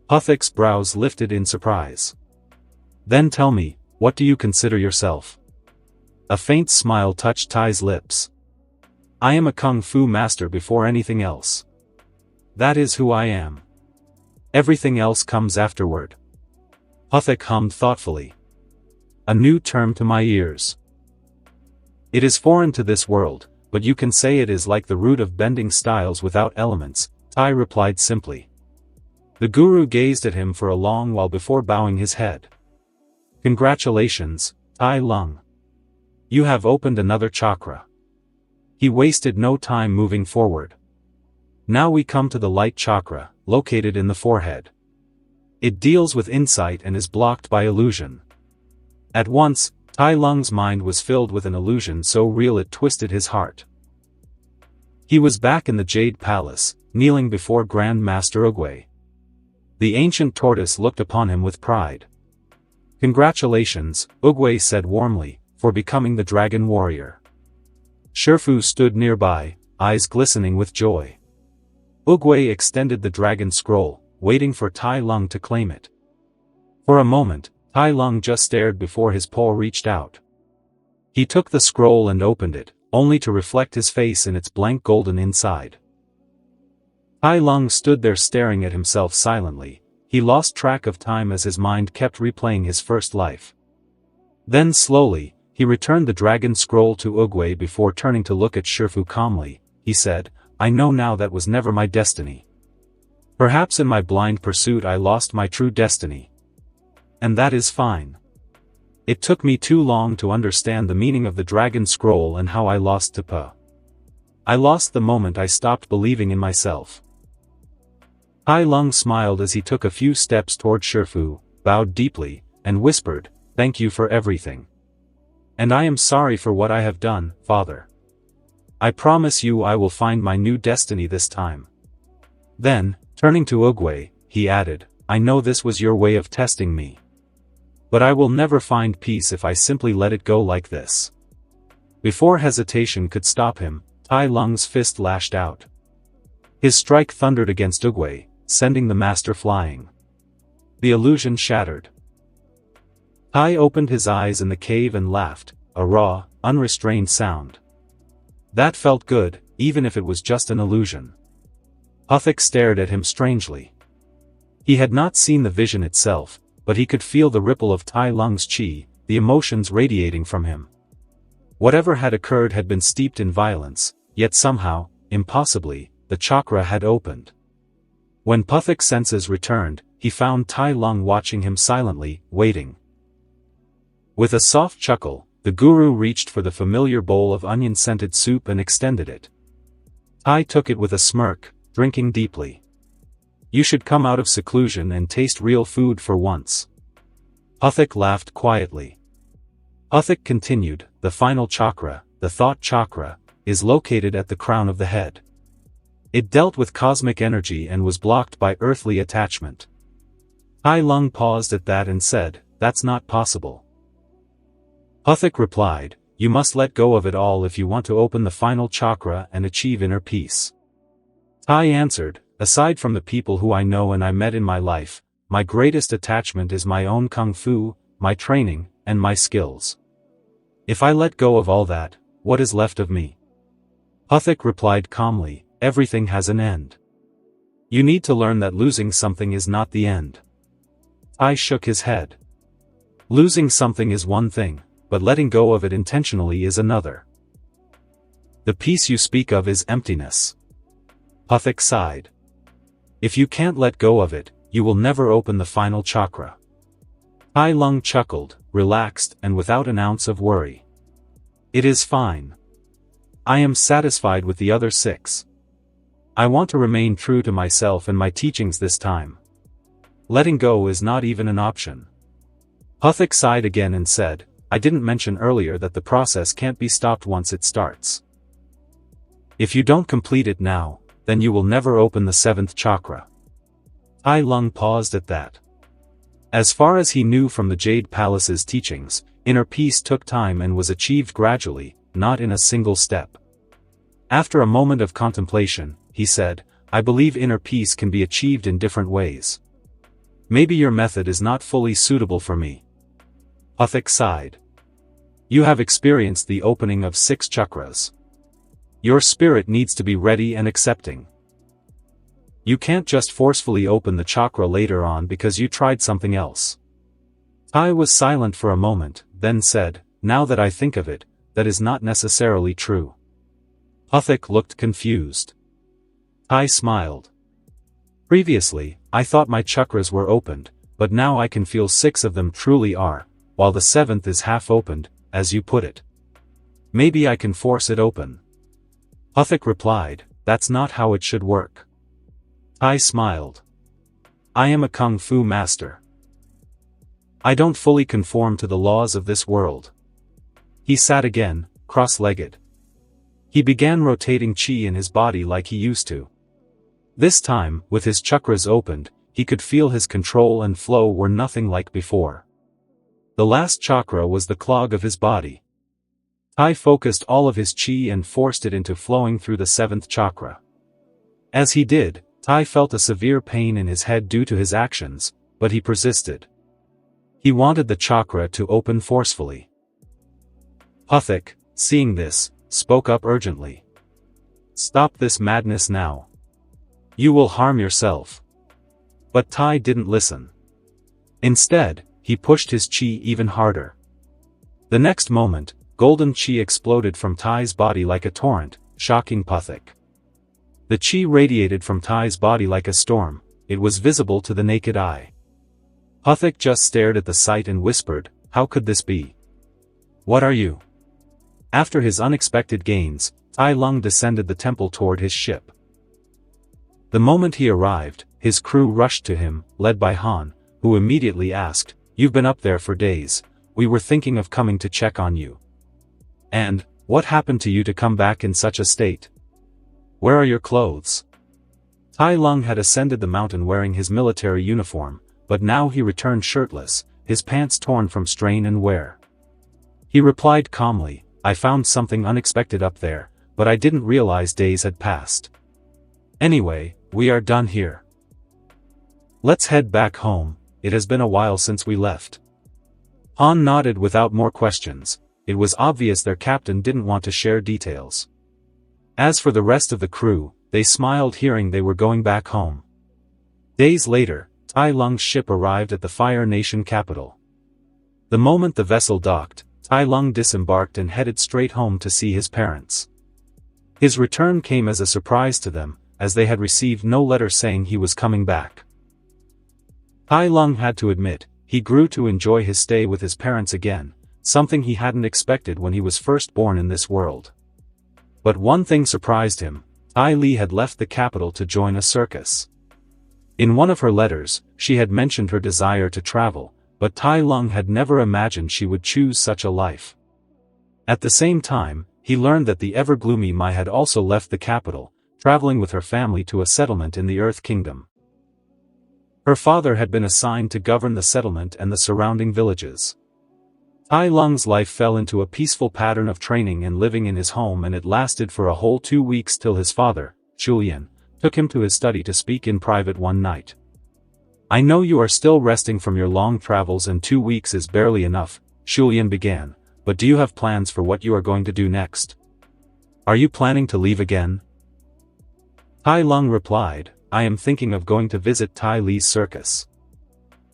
Puthik's brows lifted in surprise. Then tell me, what do you consider yourself? A faint smile touched Tai's lips. I am a kung fu master before anything else. That is who I am. Everything else comes afterward. Puthik hummed thoughtfully. A new term to my ears. It is foreign to this world, but you can say it is like the root of bending styles without elements, Tai replied simply. The guru gazed at him for a long while before bowing his head. Congratulations, Tai Lung. You have opened another chakra. He wasted no time moving forward. Now we come to the light chakra, located in the forehead. It deals with insight and is blocked by illusion. At once, Tai Lung's mind was filled with an illusion so real it twisted his heart. He was back in the Jade Palace, kneeling before Grand Master Oogway. The ancient tortoise looked upon him with pride. Congratulations, Oogway said warmly, for becoming the dragon warrior. Shifu stood nearby, eyes glistening with joy. Oogway extended the dragon scroll, waiting for Tai Lung to claim it. For a moment, Tai Lung just stared before his paw reached out. He took the scroll and opened it, only to reflect his face in its blank golden inside. Tai Lung stood there staring at himself silently. He lost track of time as his mind kept replaying his first life. Then slowly, he returned the dragon scroll to Oogway before turning to look at Shifu calmly. He said, I know now that was never my destiny. Perhaps in my blind pursuit I lost my true destiny. And that is fine. It took me too long to understand the meaning of the dragon scroll and how I lost Tepa. I lost the moment I stopped believing in myself. Tai Lung smiled as he took a few steps toward Shifu, bowed deeply, and whispered, Thank you for everything. And I am sorry for what I have done, Father. I promise you I will find my new destiny this time. Then, turning to Oogway, he added, I know this was your way of testing me. But I will never find peace if I simply let it go like this. Before hesitation could stop him, Tai Lung's fist lashed out. His strike thundered against Oogway, sending the master flying. The illusion shattered. Tai opened his eyes in the cave and laughed, a raw, unrestrained sound. That felt good, even if it was just an illusion. Puthik stared at him strangely. He had not seen the vision itself, but he could feel the ripple of Tai Lung's chi, the emotions radiating from him. Whatever had occurred had been steeped in violence, yet somehow, impossibly, the chakra had opened. When Puthik's senses returned, he found Tai Lung watching him silently, waiting. With a soft chuckle, the guru reached for the familiar bowl of onion-scented soup and extended it. Tai took it with a smirk, drinking deeply. You should come out of seclusion and taste real food for once. Puthik laughed quietly. Puthik continued, the final chakra, the thought chakra, is located at the crown of the head. It dealt with cosmic energy and was blocked by earthly attachment. Tai Lung paused at that and said, that's not possible. Puthik replied, you must let go of it all if you want to open the final chakra and achieve inner peace. Tai answered, aside from the people who I know and I met in my life, my greatest attachment is my own kung fu, my training, and my skills. If I let go of all that, what is left of me? Puthik replied calmly, everything has an end. You need to learn that losing something is not the end. Tai shook his head. Losing something is one thing, but letting go of it intentionally is another. The peace you speak of is emptiness. Puthik sighed. If you can't let go of it, you will never open the final chakra. Tai Lung chuckled, relaxed and without an ounce of worry. It is fine. I am satisfied with the other 6. I want to remain true to myself and my teachings this time. Letting go is not even an option. Puthik sighed again and said, I didn't mention earlier that the process can't be stopped once it starts. If you don't complete it now, then you will never open the 7th chakra. Tai Lung paused at that. As far as he knew from the Jade Palace's teachings, inner peace took time and was achieved gradually, not in a single step. After a moment of contemplation, he said, I believe inner peace can be achieved in different ways. Maybe your method is not fully suitable for me. Puthik sighed. You have experienced the opening of 6 chakras. Your spirit needs to be ready and accepting. You can't just forcefully open the chakra later on because you tried something else. Tai was silent for a moment, then said, now that I think of it, that is not necessarily true. Puthik looked confused. Tai smiled. Previously, I thought my chakras were opened, but now I can feel 6 of them truly are, while the 7th is half opened, as you put it. Maybe I can force it open. Puthik replied, that's not how it should work. Tai smiled. I am a kung fu master. I don't fully conform to the laws of this world. He sat again, cross-legged. He began rotating chi in his body like he used to. This time, with his chakras opened, he could feel his control and flow were nothing like before. The last chakra was the clog of his body. Tai focused all of his chi and forced it into flowing through the 7th chakra. As he did, Tai felt a severe pain in his head due to his actions, but he persisted. He wanted the chakra to open forcefully. Puthik, seeing this, spoke up urgently. Stop this madness now. You will harm yourself. But Tai didn't listen. Instead, he pushed his chi even harder. The next moment, golden chi exploded from Tai's body like a torrent, shocking Puthik. The chi radiated from Tai's body like a storm, it was visible to the naked eye. Puthik just stared at the sight and whispered, how could this be? What are you? After his unexpected gains, Tai Lung descended the temple toward his ship. The moment he arrived, his crew rushed to him, led by Han, who immediately asked, you've been up there for days, we were thinking of coming to check on you. And, what happened to you to come back in such a state? Where are your clothes? Tai Lung had ascended the mountain wearing his military uniform, but now he returned shirtless, his pants torn from strain and wear. He replied calmly, I found something unexpected up there, but I didn't realize days had passed. Anyway, we are done here. Let's head back home, it has been a while since we left. Han nodded without more questions, it was obvious their captain didn't want to share details. As for the rest of the crew, they smiled hearing they were going back home. Days later, Tai Lung's ship arrived at the Fire Nation capital. The moment the vessel docked, Tai Lung disembarked and headed straight home to see his parents. His return came as a surprise to them, as they had received no letter saying he was coming back. Tai Lung had to admit, he grew to enjoy his stay with his parents again, something he hadn't expected when he was first born in this world. But one thing surprised him: Tai Li had left the capital to join a circus. In one of her letters, she had mentioned her desire to travel, but Tai Lung had never imagined she would choose such a life. At the same time, he learned that the ever-gloomy Mai had also left the capital, traveling with her family to a settlement in the Earth Kingdom. Her father had been assigned to govern the settlement and the surrounding villages. Tai Lung's life fell into a peaceful pattern of training and living in his home, and it lasted for a whole 2 weeks till his father, Julian, took him to his study to speak in private one night. "I know you are still resting from your long travels and 2 weeks is barely enough," Julian began, "but do you have plans for what you are going to do next? Are you planning to leave again?" Tai Lung replied, "I am thinking of going to visit Tai Li's circus."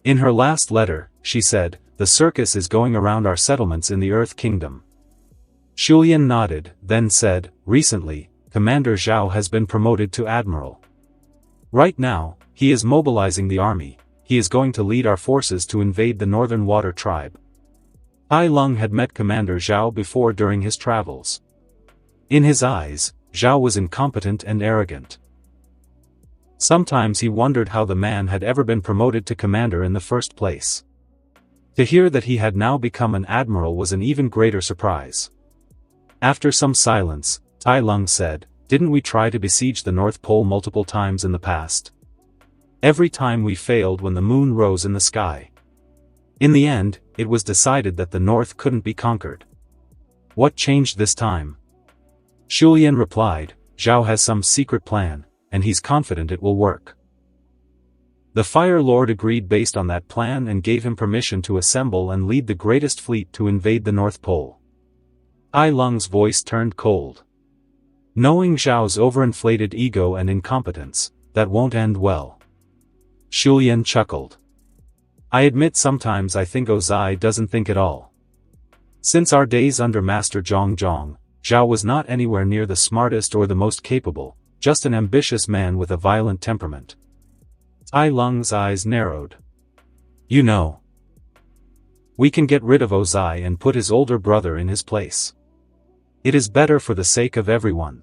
In her last letter, she said, "The circus is going around our settlements in the Earth Kingdom." Julian nodded, then said, "Recently, Commander Zhao has been promoted to Admiral. Right now, he is mobilizing the army. He is going to lead our forces to invade the Northern Water Tribe." Tai Lung had met Commander Zhao before during his travels. In his eyes, Zhao was incompetent and arrogant. Sometimes he wondered how the man had ever been promoted to commander in the first place. To hear that he had now become an admiral was an even greater surprise. After some silence, Tai Lung said, "Didn't we try to besiege the North Pole multiple times in the past? Every time we failed when the moon rose in the sky. In the end, it was decided that the North couldn't be conquered. What changed this time?" Julian replied, "Zhao has some secret plan, and he's confident it will work." The Fire Lord agreed based on that plan and gave him permission to assemble and lead the greatest fleet to invade the North Pole. Tai Lung's voice turned cold. Knowing Zhao's overinflated ego and incompetence, that won't end well. Julian chuckled. "I admit sometimes I think Ozai doesn't think at all. Since our days under Master Zhong, Zhao was not anywhere near the smartest or the most capable, just an ambitious man with a violent temperament." Tai Lung's eyes narrowed. "You know, we can get rid of Ozai and put his older brother in his place. It is better for the sake of everyone."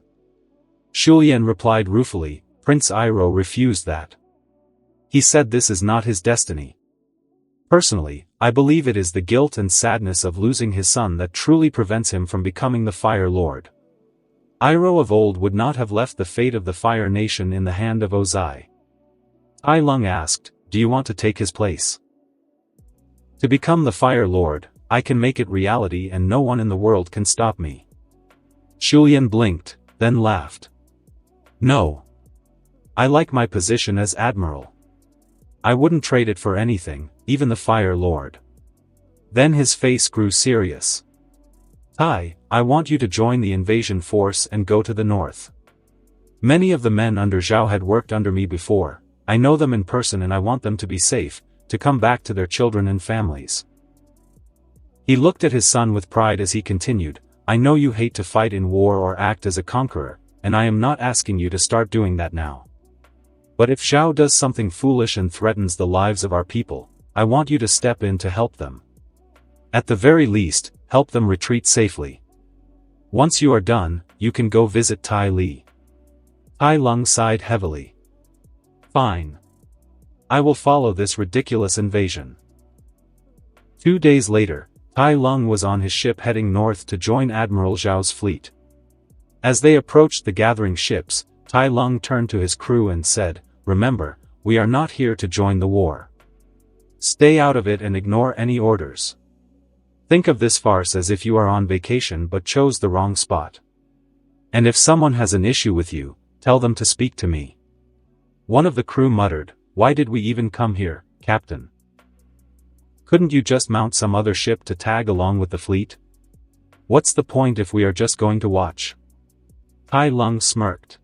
Julian replied ruefully, "Prince Iroh refused that. He said this is not his destiny. Personally, I believe it is the guilt and sadness of losing his son that truly prevents him from becoming the Fire Lord. Iroh of old would not have left the fate of the Fire Nation in the hand of Ozai." Tai Lung asked, "Do you want to take his place?" "To become the Fire Lord, I can make it reality and no one in the world can stop me." Julian blinked, then laughed. "No. I like my position as Admiral. I wouldn't trade it for anything, even the Fire Lord." Then his face grew serious. "Tai, I want you to join the invasion force and go to the north. Many of the men under Zhao had worked under me before. I know them in person and I want them to be safe, to come back to their children and families." He looked at his son with pride as he continued, "I know you hate to fight in war or act as a conqueror, and I am not asking you to start doing that now. But if Zhao does something foolish and threatens the lives of our people, I want you to step in to help them. At the very least, help them retreat safely. Once you are done, you can go visit Tai Li." Tai Lung sighed heavily. "Fine. I will follow this ridiculous invasion." 2 days later, Tai Lung was on his ship heading north to join Admiral Zhao's fleet. As they approached the gathering ships, Tai Lung turned to his crew and said, "Remember, we are not here to join the war. Stay out of it and ignore any orders. Think of this farce as if you are on vacation but chose the wrong spot. And if someone has an issue with you, tell them to speak to me." One of the crew muttered, "Why did we even come here, Captain? Couldn't you just mount some other ship to tag along with the fleet? What's the point if we are just going to watch?" Tai Lung smirked.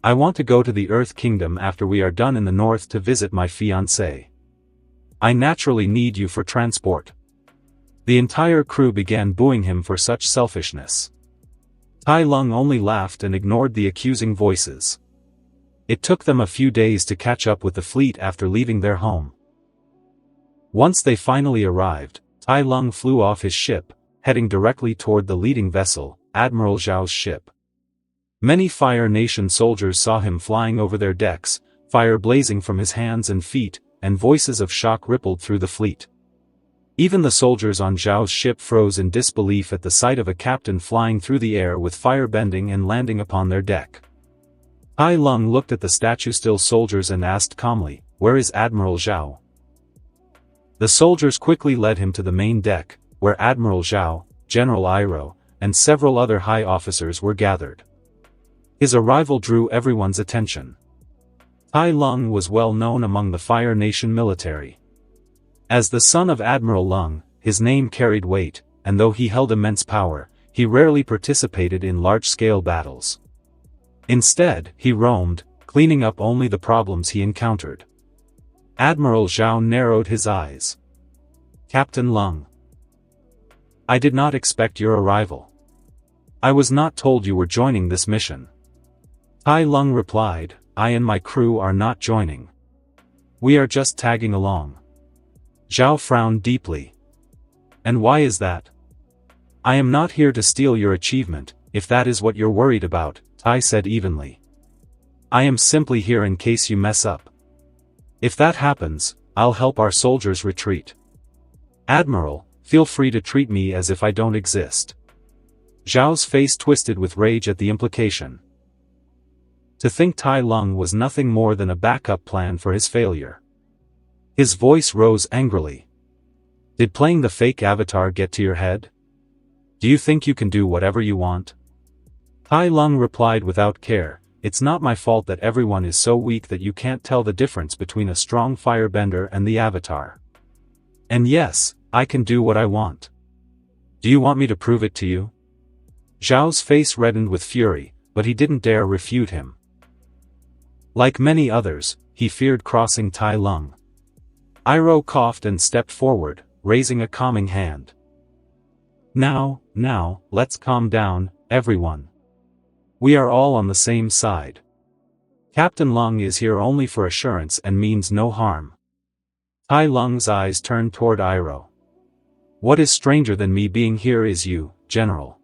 I want to go to the Earth Kingdom after we are done in the north to visit my fiancée. I naturally need you for transport. The entire crew began booing him for such selfishness. Tai Lung only laughed and ignored the accusing voices. It took them a few days to catch up with the fleet after leaving their home. Once they finally arrived, Tai Lung flew off his ship, heading directly toward the leading vessel, Admiral Zhao's ship. Many Fire Nation soldiers saw him flying over their decks, fire blazing from his hands and feet, and voices of shock rippled through the fleet. Even the soldiers on Zhao's ship froze in disbelief at the sight of a captain flying through the air with fire bending and landing upon their deck. Tai Lung looked at the statue-still soldiers and asked calmly, "Where is Admiral Zhao?" The soldiers quickly led him to the main deck, where Admiral Zhao, General Iroh, and several other high officers were gathered. His arrival drew everyone's attention. Tai Lung was well known among the Fire Nation military. As the son of Admiral Lung, his name carried weight, and though he held immense power, he rarely participated in large-scale battles. Instead, he roamed, cleaning up only the problems he encountered. Admiral Zhao narrowed his eyes. "Captain Lung. I did not expect your arrival. I was not told you were joining this mission." Tai Lung replied, "I and my crew are not joining. We are just tagging along." Zhao frowned deeply. "And why is that?" "I am not here to steal your achievement, if that is what you're worried about," Tai said evenly. "I am simply here in case you mess up. If that happens, I'll help our soldiers retreat. Admiral, feel free to treat me as if I don't exist." Zhao's face twisted with rage at the implication. To think Tai Lung was nothing more than a backup plan for his failure. His voice rose angrily. "Did playing the fake avatar get to your head? Do you think you can do whatever you want?" Tai Lung replied without care, "It's not my fault that everyone is so weak that you can't tell the difference between a strong firebender and the avatar. And yes, I can do what I want. Do you want me to prove it to you?" Zhao's face reddened with fury, but he didn't dare refute him. Like many others, he feared crossing Tai Lung. Iroh coughed and stepped forward, raising a calming hand. Now, let's calm down, everyone. We are all on the same side. Captain Lung is here only for assurance and means no harm." Tai Lung's eyes turned toward Iroh. "What is stranger than me being here is you, General.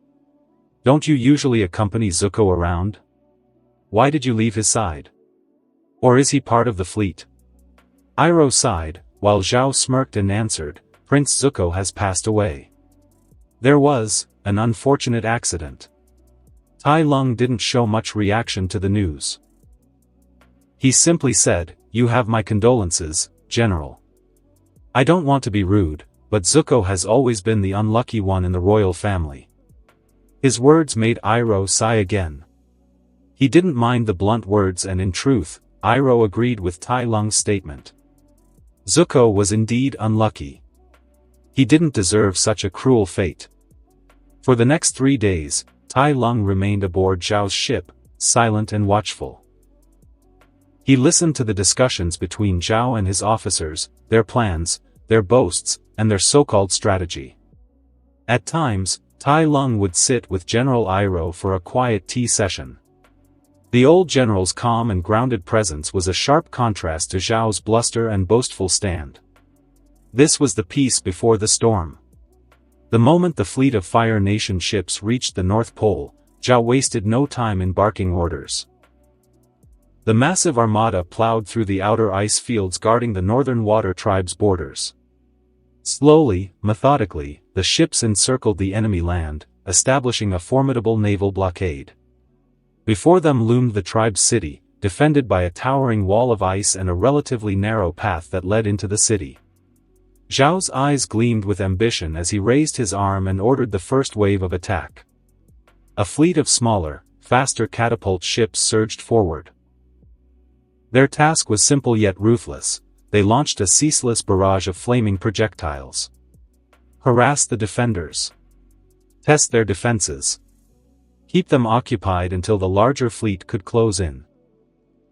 Don't you usually accompany Zuko around? Why did you leave his side? Or is he part of the fleet?" Iroh sighed, while Zhao smirked and answered, "Prince Zuko has passed away. There was an unfortunate accident." Tai Lung didn't show much reaction to the news. He simply said, "You have my condolences, General. I don't want to be rude, but Zuko has always been the unlucky one in the royal family." His words made Iroh sigh again. He didn't mind the blunt words, and in truth, Iroh agreed with Tai Lung's statement. Zuko was indeed unlucky. He didn't deserve such a cruel fate. For the next 3 days, Tai Lung remained aboard Zhao's ship, silent and watchful. He listened to the discussions between Zhao and his officers, their plans, their boasts, and their so-called strategy. At times, Tai Lung would sit with General Iroh for a quiet tea session. The old general's calm and grounded presence was a sharp contrast to Zhao's bluster and boastful stand. This was the peace before the storm. The moment the fleet of Fire Nation ships reached the North Pole, Zhao wasted no time in barking orders. The massive armada plowed through the outer ice fields guarding the Northern Water Tribe's borders. Slowly, methodically, the ships encircled the enemy land, establishing a formidable naval blockade. Before them loomed the tribe's city, defended by a towering wall of ice and a relatively narrow path that led into the city. Zhao's eyes gleamed with ambition as he raised his arm and ordered the first wave of attack. A fleet of smaller, faster catapult ships surged forward. Their task was simple yet ruthless. They launched a ceaseless barrage of flaming projectiles. Harass the defenders. Test their defenses. Keep them occupied until the larger fleet could close in.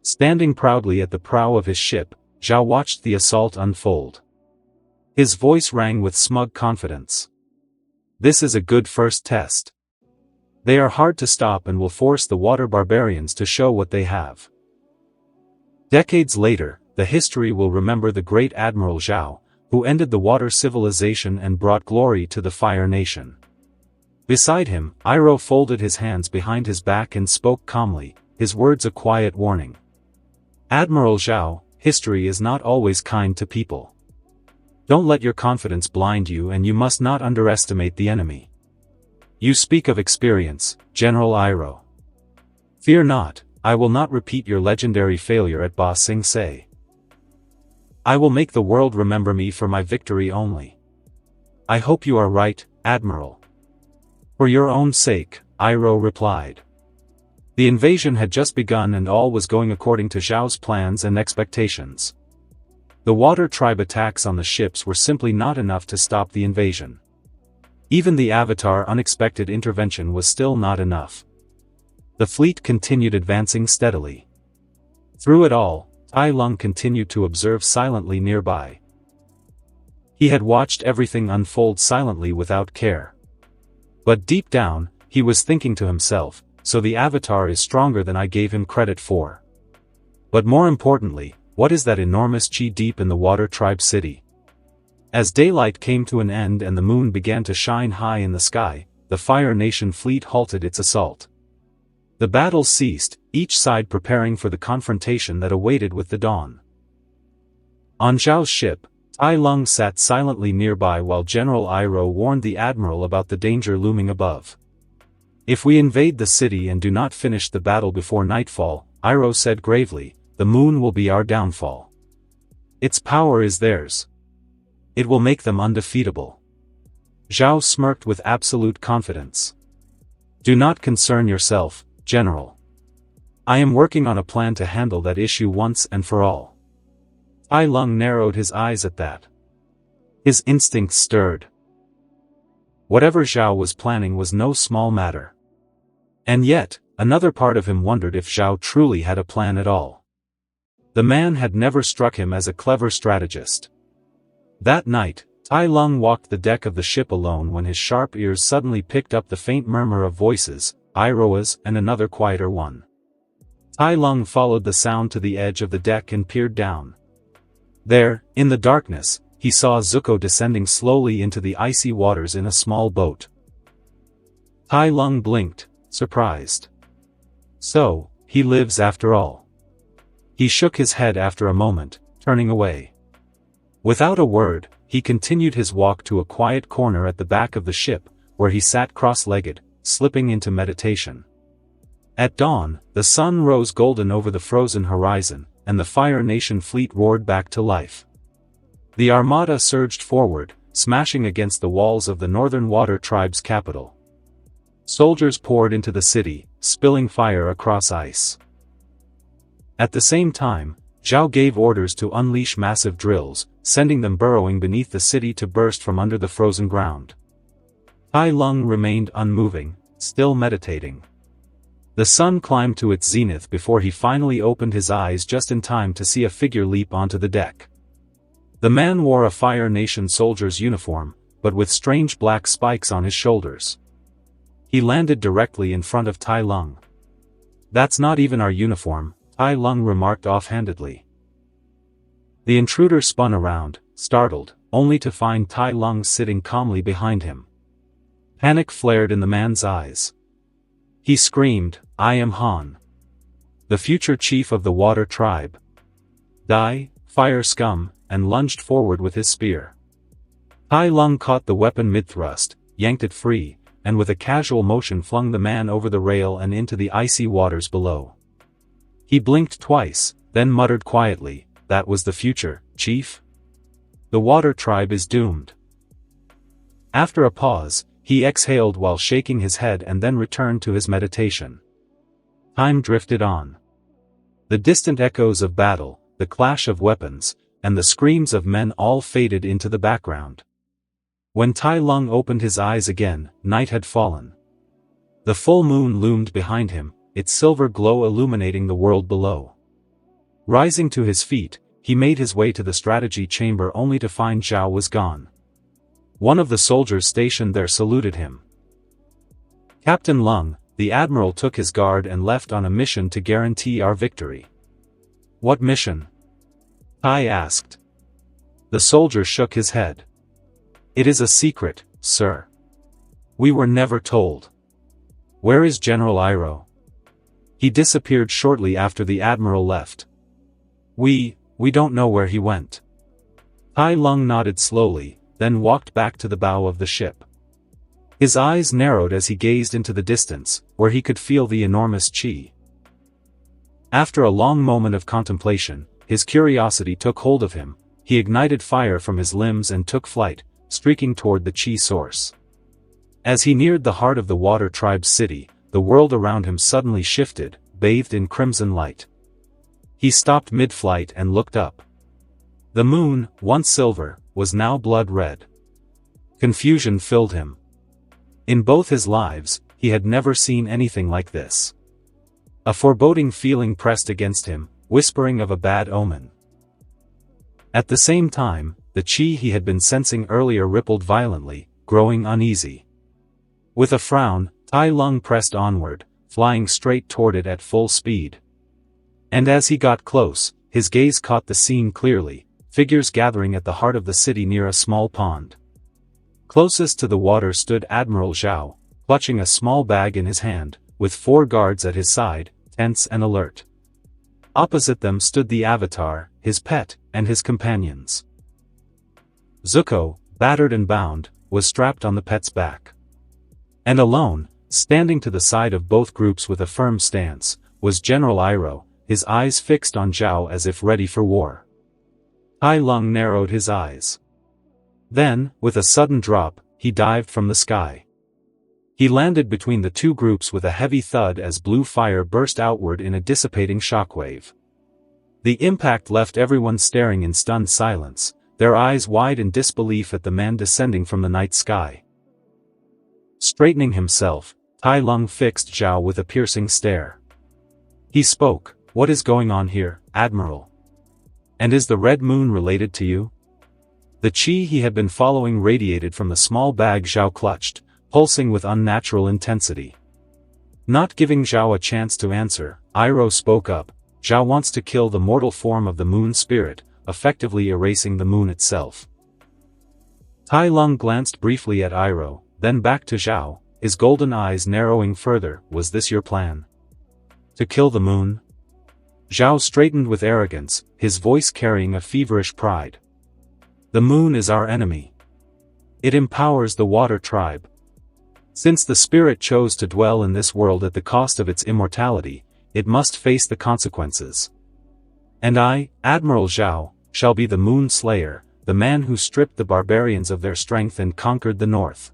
Standing proudly at the prow of his ship, Zhao watched the assault unfold. His voice rang with smug confidence. This is a good first test. They are hard to stop and will force the water barbarians to show what they have. Decades later, the history will remember the great Admiral Zhao, who ended the water civilization and brought glory to the Fire Nation. Beside him, Iroh folded his hands behind his back and spoke calmly, his words a quiet warning. Admiral Zhao, history is not always kind to people. Don't let your confidence blind you, and you must not underestimate the enemy. You speak of experience, General Iroh. Fear not, I will not repeat your legendary failure at Ba Sing Se. I will make the world remember me for my victory only. I hope you are right, Admiral. For your own sake, Iroh replied. The invasion had just begun and all was going according to Zhao's plans and expectations. The water tribe attacks on the ships were simply not enough to stop the invasion. Even the Avatar unexpected intervention was still not enough. The fleet continued advancing steadily. Through it all, Tai Lung continued to observe silently nearby. He had watched everything unfold silently without care. But deep down, he was thinking to himself, so the Avatar is stronger than I gave him credit for. But more importantly, what is that enormous chi deep in the water tribe city? As daylight came to an end and the moon began to shine high in the sky, the Fire Nation fleet halted its assault. The battle ceased, each side preparing for the confrontation that awaited with the dawn. On Zhao's ship, Tai Lung sat silently nearby while General Iroh warned the Admiral about the danger looming above. If we invade the city and do not finish the battle before nightfall, Iroh said gravely, the moon will be our downfall. Its power is theirs. It will make them undefeatable. Zhao smirked with absolute confidence. Do not concern yourself, General. I am working on a plan to handle that issue once and for all. Tai Lung narrowed his eyes at that. His instincts stirred. Whatever Zhao was planning was no small matter. And yet, another part of him wondered if Zhao truly had a plan at all. The man had never struck him as a clever strategist. That night, Tai Lung walked the deck of the ship alone when his sharp ears suddenly picked up the faint murmur of voices, Iroh's and another quieter one. Tai Lung followed the sound to the edge of the deck and peered down. There, in the darkness, he saw Zuko descending slowly into the icy waters in a small boat. Tai Lung blinked, surprised. So, he lives after all. He shook his head after a moment, turning away. Without a word, he continued his walk to a quiet corner at the back of the ship, where he sat cross-legged, slipping into meditation. At dawn, the sun rose golden over the frozen horizon, and the Fire Nation fleet roared back to life. The armada surged forward, smashing against the walls of the Northern Water Tribe's capital. Soldiers poured into the city, spilling fire across ice. At the same time, Zhao gave orders to unleash massive drills, sending them burrowing beneath the city to burst from under the frozen ground. Tai Lung remained unmoving, still meditating. The sun climbed to its zenith before he finally opened his eyes just in time to see a figure leap onto the deck. The man wore a Fire Nation soldier's uniform, but with strange black spikes on his shoulders. He landed directly in front of Tai Lung. That's not even our uniform, Tai Lung remarked offhandedly. The intruder spun around, startled, only to find Tai Lung sitting calmly behind him. Panic flared in the man's eyes. He screamed, I am Han, the future chief of the Water Tribe. Die, fire scum, and lunged forward with his spear. Tai Lung caught the weapon mid-thrust, yanked it free, and with a casual motion flung the man over the rail and into the icy waters below. He blinked twice, then muttered quietly, that was the future, chief? The Water Tribe is doomed. After a pause, he exhaled while shaking his head and then returned to his meditation. Time drifted on. The distant echoes of battle, the clash of weapons, and the screams of men all faded into the background. When Tai Lung opened his eyes again, night had fallen. The full moon loomed behind him, its silver glow illuminating the world below. Rising to his feet, he made his way to the strategy chamber only to find Zhao was gone. One of the soldiers stationed there saluted him. Captain Lung, the admiral took his guard and left on a mission to guarantee our victory. What mission? Tai asked. The soldier shook his head. It is a secret, sir. We were never told. Where is General Iroh? He disappeared shortly after the admiral left. We don't know where he went. Tai Lung nodded slowly, then walked back to the bow of the ship. His eyes narrowed as he gazed into the distance, where he could feel the enormous chi. After a long moment of contemplation, his curiosity took hold of him. He ignited fire from his limbs and took flight, streaking toward the chi source. As he neared the heart of the Water Tribe's city, the world around him suddenly shifted, bathed in crimson light. He stopped mid-flight and looked up. The moon, once silver, was now blood red. Confusion filled him. In both his lives, he had never seen anything like this. A foreboding feeling pressed against him, whispering of a bad omen. At the same time, the chi he had been sensing earlier rippled violently, growing uneasy. With a frown, Tai Lung pressed onward, flying straight toward it at full speed. And as he got close, his gaze caught the scene clearly, figures gathering at the heart of the city near a small pond. Closest to the water stood Admiral Zhao, clutching a small bag in his hand, with 4 guards at his side, tense and alert. Opposite them stood the Avatar, his pet, and his companions. Zuko, battered and bound, was strapped on the pet's back. And alone, standing to the side of both groups with a firm stance, was General Iroh, his eyes fixed on Zhao as if ready for war. Tai Lung narrowed his eyes. Then, with a sudden drop, he dived from the sky. He landed between the two groups with a heavy thud as blue fire burst outward in a dissipating shockwave. The impact left everyone staring in stunned silence, their eyes wide in disbelief at the man descending from the night sky. Straightening himself, Tai Lung fixed Zhao with a piercing stare. He spoke, "What is going on here, Admiral? And is the red moon related to you?" The chi he had been following radiated from the small bag Zhao clutched, pulsing with unnatural intensity. Not giving Zhao a chance to answer, Iroh spoke up, "Zhao wants to kill the mortal form of the moon spirit, effectively erasing the moon itself." Tai Lung glanced briefly at Iroh, then back to Zhao, his golden eyes narrowing further. "Was this your plan? To kill the moon?" Zhao straightened with arrogance, his voice carrying a feverish pride. "The moon is our enemy. It empowers the Water Tribe. Since the spirit chose to dwell in this world at the cost of its immortality, it must face the consequences. And I, Admiral Zhao, shall be the Moon Slayer, the man who stripped the barbarians of their strength and conquered the north."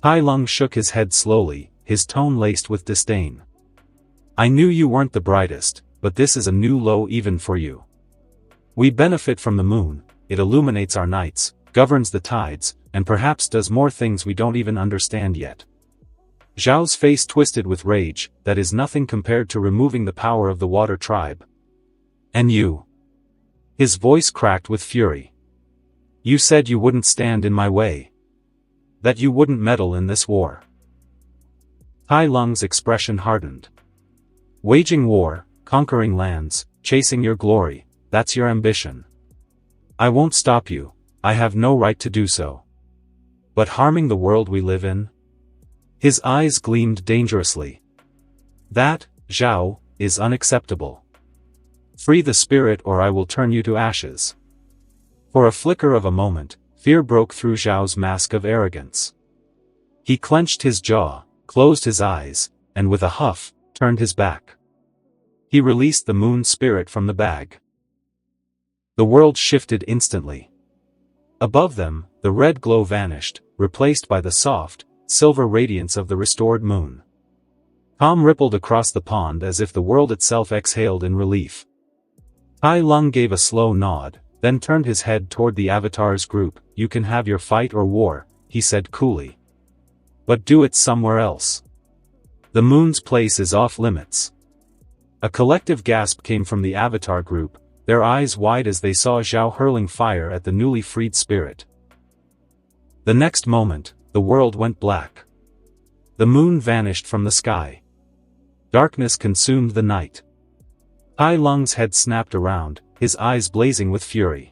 Tai Lung shook his head slowly, his tone laced with disdain. "I knew you weren't the brightest, but this is a new low even for you. We benefit from the moon, it illuminates our nights, governs the tides, and perhaps does more things we don't even understand yet." Zhao's face twisted with rage. "That is nothing compared to removing the power of the Water Tribe. And you?" His voice cracked with fury. "You said you wouldn't stand in my way. That you wouldn't meddle in this war." Tai Lung's expression hardened. "Waging war, conquering lands, chasing your glory, that's your ambition. I won't stop you, I have no right to do so. But harming the world we live in?" His eyes gleamed dangerously. "That, Zhao, is unacceptable. Free the spirit or I will turn you to ashes." For a flicker of a moment, fear broke through Zhao's mask of arrogance. He clenched his jaw, closed his eyes, and with a huff, turned his back. He released the moon spirit from the bag. The world shifted instantly. Above them, the red glow vanished, replaced by the soft, silver radiance of the restored moon. Calm rippled across the pond as if the world itself exhaled in relief. Tai Lung gave a slow nod, then turned his head toward the Avatar's group. "You can have your fight or war," he said coolly. "But do it somewhere else." The moon's place is off limits. A collective gasp came from the Avatar group, their eyes wide as they saw Zhao hurling fire at the newly freed spirit. The next moment, the world went black. The moon vanished from the sky. Darkness consumed the night. Tai Lung's head snapped around, his eyes blazing with fury.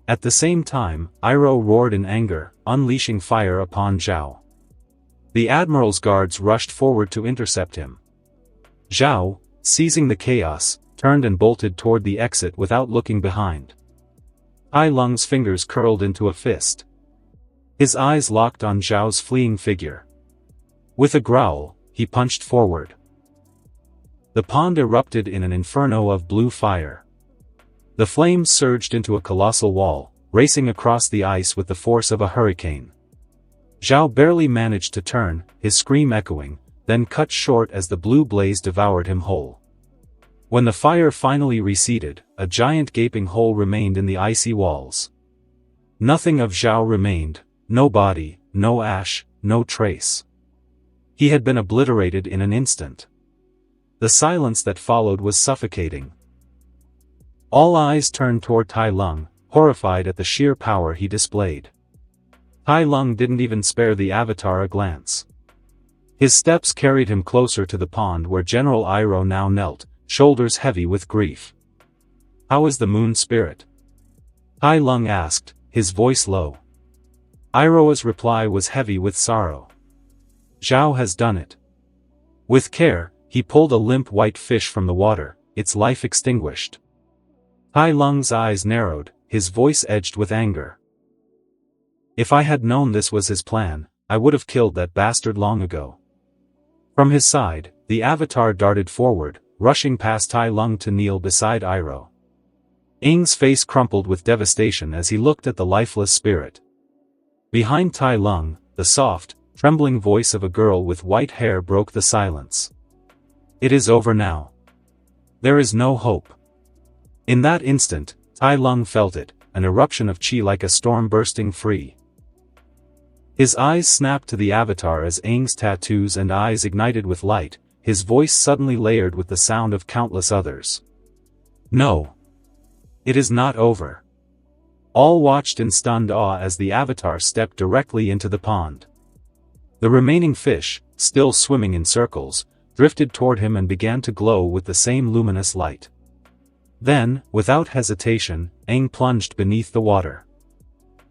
At the same time, Iroh roared in anger, unleashing fire upon Zhao. The Admiral's guards rushed forward to intercept him. Zhao, seizing the chaos, turned and bolted toward the exit without looking behind. Tai Lung's fingers curled into a fist. His eyes locked on Zhao's fleeing figure. With a growl, he punched forward. The pond erupted in an inferno of blue fire. The flames surged into a colossal wall, racing across the ice with the force of a hurricane. Zhao barely managed to turn, his scream echoing, then cut short as the blue blaze devoured him whole. When the fire finally receded, a giant gaping hole remained in the icy walls. Nothing of Zhao remained, no body, no ash, no trace. He had been obliterated in an instant. The silence that followed was suffocating. All eyes turned toward Tai Lung, horrified at the sheer power he displayed. Tai Lung didn't even spare the Avatar a glance. His steps carried him closer to the pond where General Iroh now knelt, shoulders heavy with grief. "How is the moon spirit?" Tai Lung asked, his voice low. Iroh's reply was heavy with sorrow. "Zhao has done it." With care, he pulled a limp white fish from the water, its life extinguished. Tai Lung's eyes narrowed, his voice edged with anger. "If I had known this was his plan, I would have killed that bastard long ago." From his side, the Avatar darted forward, rushing past Tai Lung to kneel beside Iroh. Aang's face crumpled with devastation as he looked at the lifeless spirit. Behind Tai Lung, the soft, trembling voice of a girl with white hair broke the silence. "It is over now. There is no hope." In that instant, Tai Lung felt it, an eruption of chi like a storm bursting free. His eyes snapped to the Avatar as Aang's tattoos and eyes ignited with light, his voice suddenly layered with the sound of countless others. "No. It is not over." All watched in stunned awe as the Avatar stepped directly into the pond. The remaining fish, still swimming in circles, drifted toward him and began to glow with the same luminous light. Then, without hesitation, Aang plunged beneath the water.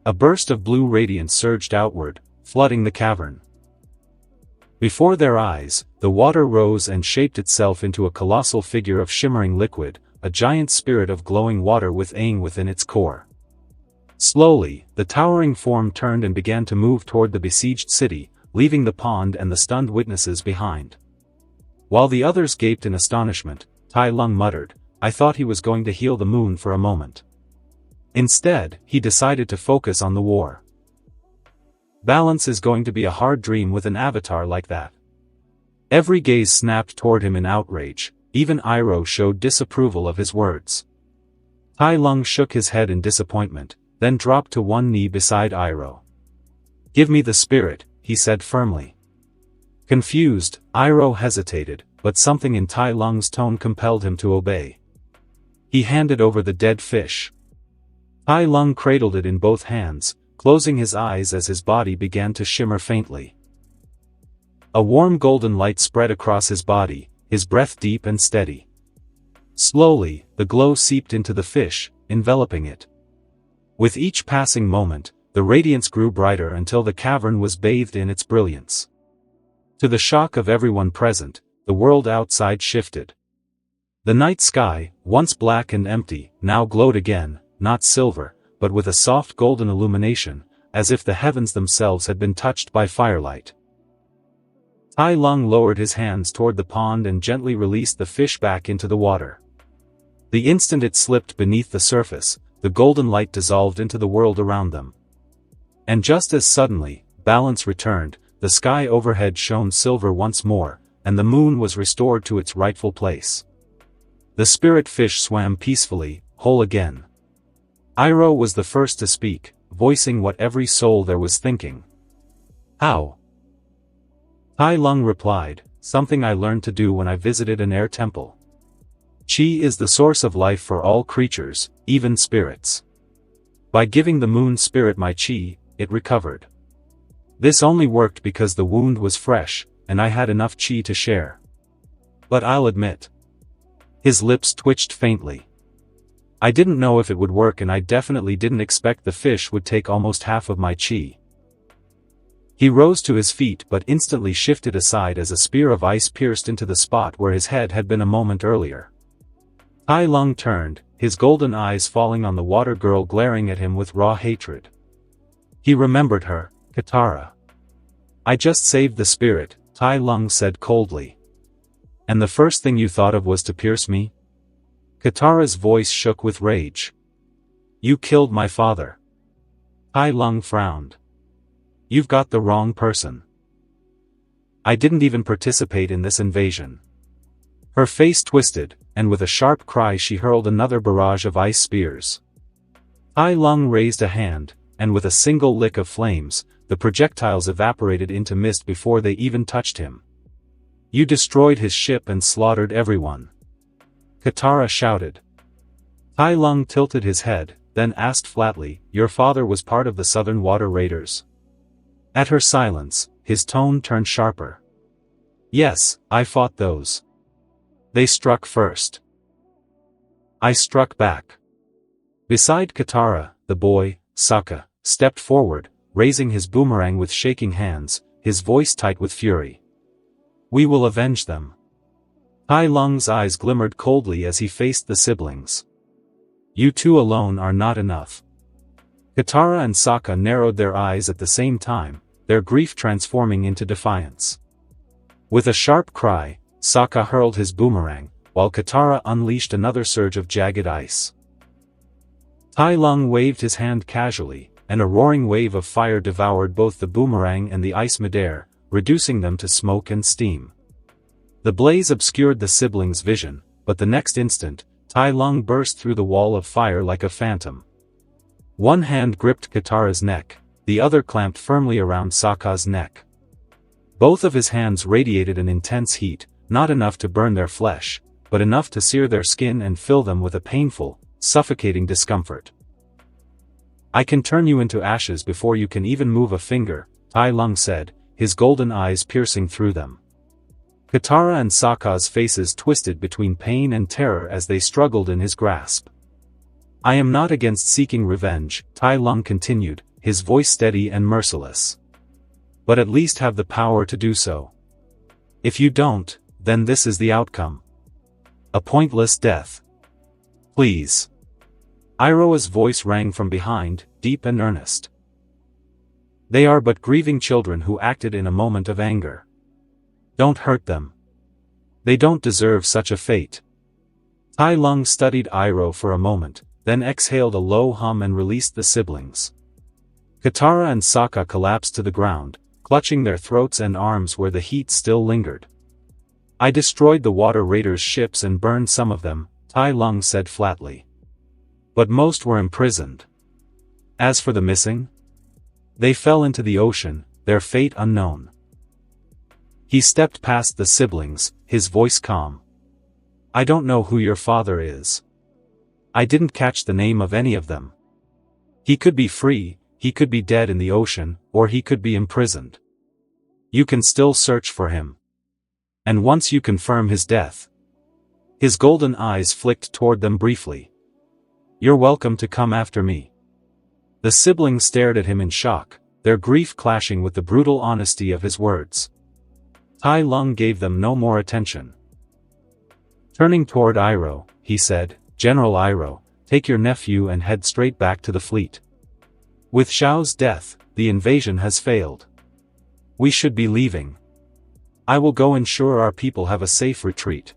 A burst of blue radiance surged outward, flooding the cavern. Before their eyes, the water rose and shaped itself into a colossal figure of shimmering liquid, a giant spirit of glowing water with Aang within its core. Slowly, the towering form turned and began to move toward the besieged city, leaving the pond and the stunned witnesses behind. While the others gaped in astonishment, Tai Lung muttered, "I thought he was going to heal the moon for a moment." Instead, he decided to focus on the war. Balance is going to be a hard dream with an Avatar like that. Every gaze snapped toward him in outrage, even Iroh showed disapproval of his words. Tai Lung shook his head in disappointment, then dropped to one knee beside Iroh. "Give me the spirit," he said firmly. Confused, Iroh hesitated, but something in Tai Lung's tone compelled him to obey. He handed over the dead fish. Tai Lung cradled it in both hands, closing his eyes as his body began to shimmer faintly. A warm golden light spread across his body, his breath deep and steady. Slowly, the glow seeped into the fish, enveloping it. With each passing moment, the radiance grew brighter until the cavern was bathed in its brilliance. To the shock of everyone present, the world outside shifted. The night sky, once black and empty, now glowed again, not silver, but with a soft golden illumination, as if the heavens themselves had been touched by firelight. Tai Lung lowered his hands toward the pond and gently released the fish back into the water. The instant it slipped beneath the surface, the golden light dissolved into the world around them. And just as suddenly, balance returned, the sky overhead shone silver once more, and the moon was restored to its rightful place. The spirit fish swam peacefully, whole again. Iroh was the first to speak, voicing what every soul there was thinking. "How?" Tai Lung replied, something I learned to do when I visited an air temple. Qi is the source of life for all creatures, even spirits. By giving the moon spirit my qi, it recovered. This only worked because the wound was fresh, and I had enough qi to share. But I'll admit. His lips twitched faintly. I didn't know if it would work, and I definitely didn't expect the fish would take almost half of my qi. He rose to his feet but instantly shifted aside as a spear of ice pierced into the spot where his head had been a moment earlier. Tai Lung turned, his golden eyes falling on the water girl glaring at him with raw hatred. He remembered her, Katara. I just saved the spirit, Tai Lung said coldly. And the first thing you thought of was to pierce me? Katara's voice shook with rage. You killed my father. Tai Lung frowned. You've got the wrong person. I didn't even participate in this invasion. Her face twisted, and with a sharp cry she hurled another barrage of ice spears. Tai Lung raised a hand, and with a single lick of flames, the projectiles evaporated into mist before they even touched him. You destroyed his ship and slaughtered everyone. Katara shouted. Tai Lung tilted his head, then asked flatly, your father was part of the Southern Water Raiders? At her silence, his tone turned sharper. Yes, I fought those. They struck first. I struck back. Beside Katara, the boy, Sokka, stepped forward, raising his boomerang with shaking hands, his voice tight with fury. We will avenge them. Tai Lung's eyes glimmered coldly as he faced the siblings. You two alone are not enough. Katara and Sokka narrowed their eyes at the same time, their grief transforming into defiance. With a sharp cry, Sokka hurled his boomerang, while Katara unleashed another surge of jagged ice. Tai Lung waved his hand casually, and a roaring wave of fire devoured both the boomerang and the ice midair, reducing them to smoke and steam. The blaze obscured the siblings' vision, but the next instant, Tai Lung burst through the wall of fire like a phantom. One hand gripped Katara's neck, the other clamped firmly around Sokka's neck. Both of his hands radiated an intense heat, not enough to burn their flesh, but enough to sear their skin and fill them with a painful, suffocating discomfort. I can turn you into ashes before you can even move a finger, Tai Lung said, his golden eyes piercing through them. Katara and Sokka's faces twisted between pain and terror as they struggled in his grasp. I am not against seeking revenge, Tai Lung continued, his voice steady and merciless. But at least have the power to do so. If you don't, then this is the outcome. A pointless death. Please. Iroha's voice rang from behind, deep and earnest. They are but grieving children who acted in a moment of anger. Don't hurt them. They don't deserve such a fate. Tai Lung studied Iroh for a moment, then exhaled a low hum and released the siblings. Katara and Sokka collapsed to the ground, clutching their throats and arms where the heat still lingered. I destroyed the Water Raiders' ships and burned some of them, Tai Lung said flatly. But most were imprisoned. As for the missing, they fell into the ocean, their fate unknown. He stepped past the siblings, his voice calm. I don't know who your father is. I didn't catch the name of any of them. He could be free, he could be dead in the ocean, or he could be imprisoned. You can still search for him. And once you confirm his death. His golden eyes flicked toward them briefly. You're welcome to come after me. The siblings stared at him in shock, their grief clashing with the brutal honesty of his words. Tai Lung gave them no more attention. Turning toward Iroh, he said, General Iroh, take your nephew and head straight back to the fleet. With Zhao's death, the invasion has failed. We should be leaving. I will go ensure our people have a safe retreat.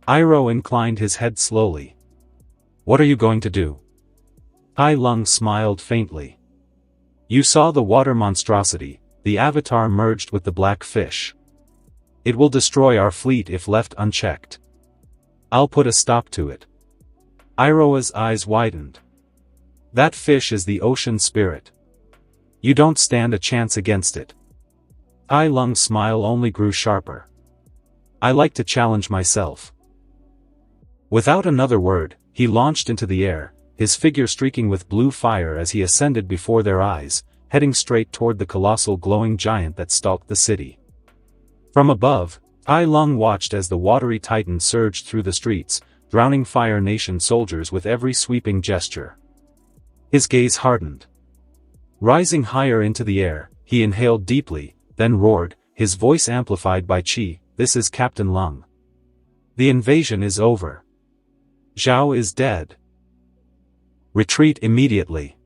Iroh inclined his head slowly. What are you going to do? Tai Lung smiled faintly. You saw the water monstrosity, the avatar merged with the black fish. It will destroy our fleet if left unchecked. I'll put a stop to it. Iroh's eyes widened. That fish is the ocean spirit. You don't stand a chance against it. Tai Lung's smile only grew sharper. I like to challenge myself. Without another word, he launched into the air, his figure streaking with blue fire as he ascended before their eyes, heading straight toward the colossal glowing giant that stalked the city. From above, Tai Lung watched as the watery titan surged through the streets, drowning Fire Nation soldiers with every sweeping gesture. His gaze hardened. Rising higher into the air, he inhaled deeply, then roared, his voice amplified by qi, "This is Captain Lung. The invasion is over. Zhao is dead. Retreat immediately."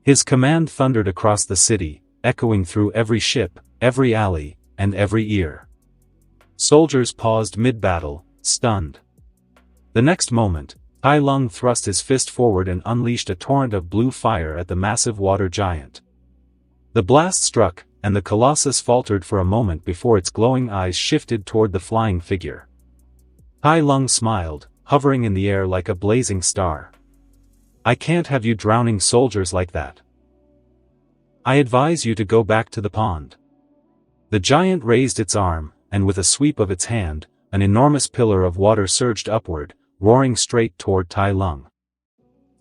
His command thundered across the city, echoing through every ship, every alley, and every ear. Soldiers paused mid-battle, stunned. The next moment, Tai Lung thrust his fist forward and unleashed a torrent of blue fire at the massive water giant. The blast struck, and the colossus faltered for a moment before its glowing eyes shifted toward the flying figure. Tai Lung smiled, hovering in the air like a blazing star. "I can't have you drowning soldiers like that. I advise you to go back to the pond." The giant raised its arm, and with a sweep of its hand, an enormous pillar of water surged upward, roaring straight toward Tai Lung.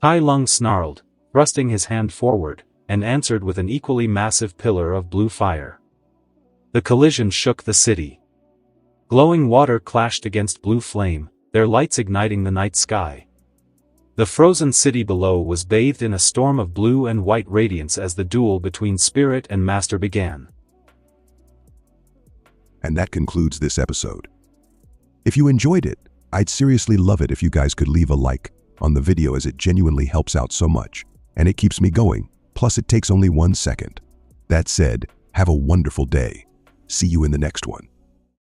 Tai Lung snarled, thrusting his hand forward, and answered with an equally massive pillar of blue fire. The collision shook the city. Glowing water clashed against blue flame, their lights igniting the night sky. The frozen city below was bathed in a storm of blue and white radiance as the duel between Spirit and Master began.
And that concludes this episode. If you enjoyed it, I'd seriously love it if you guys could leave a like on the video, as it genuinely helps out so much, and it keeps me going, plus it takes only 1 second. That said, have a wonderful day. See you in the next one.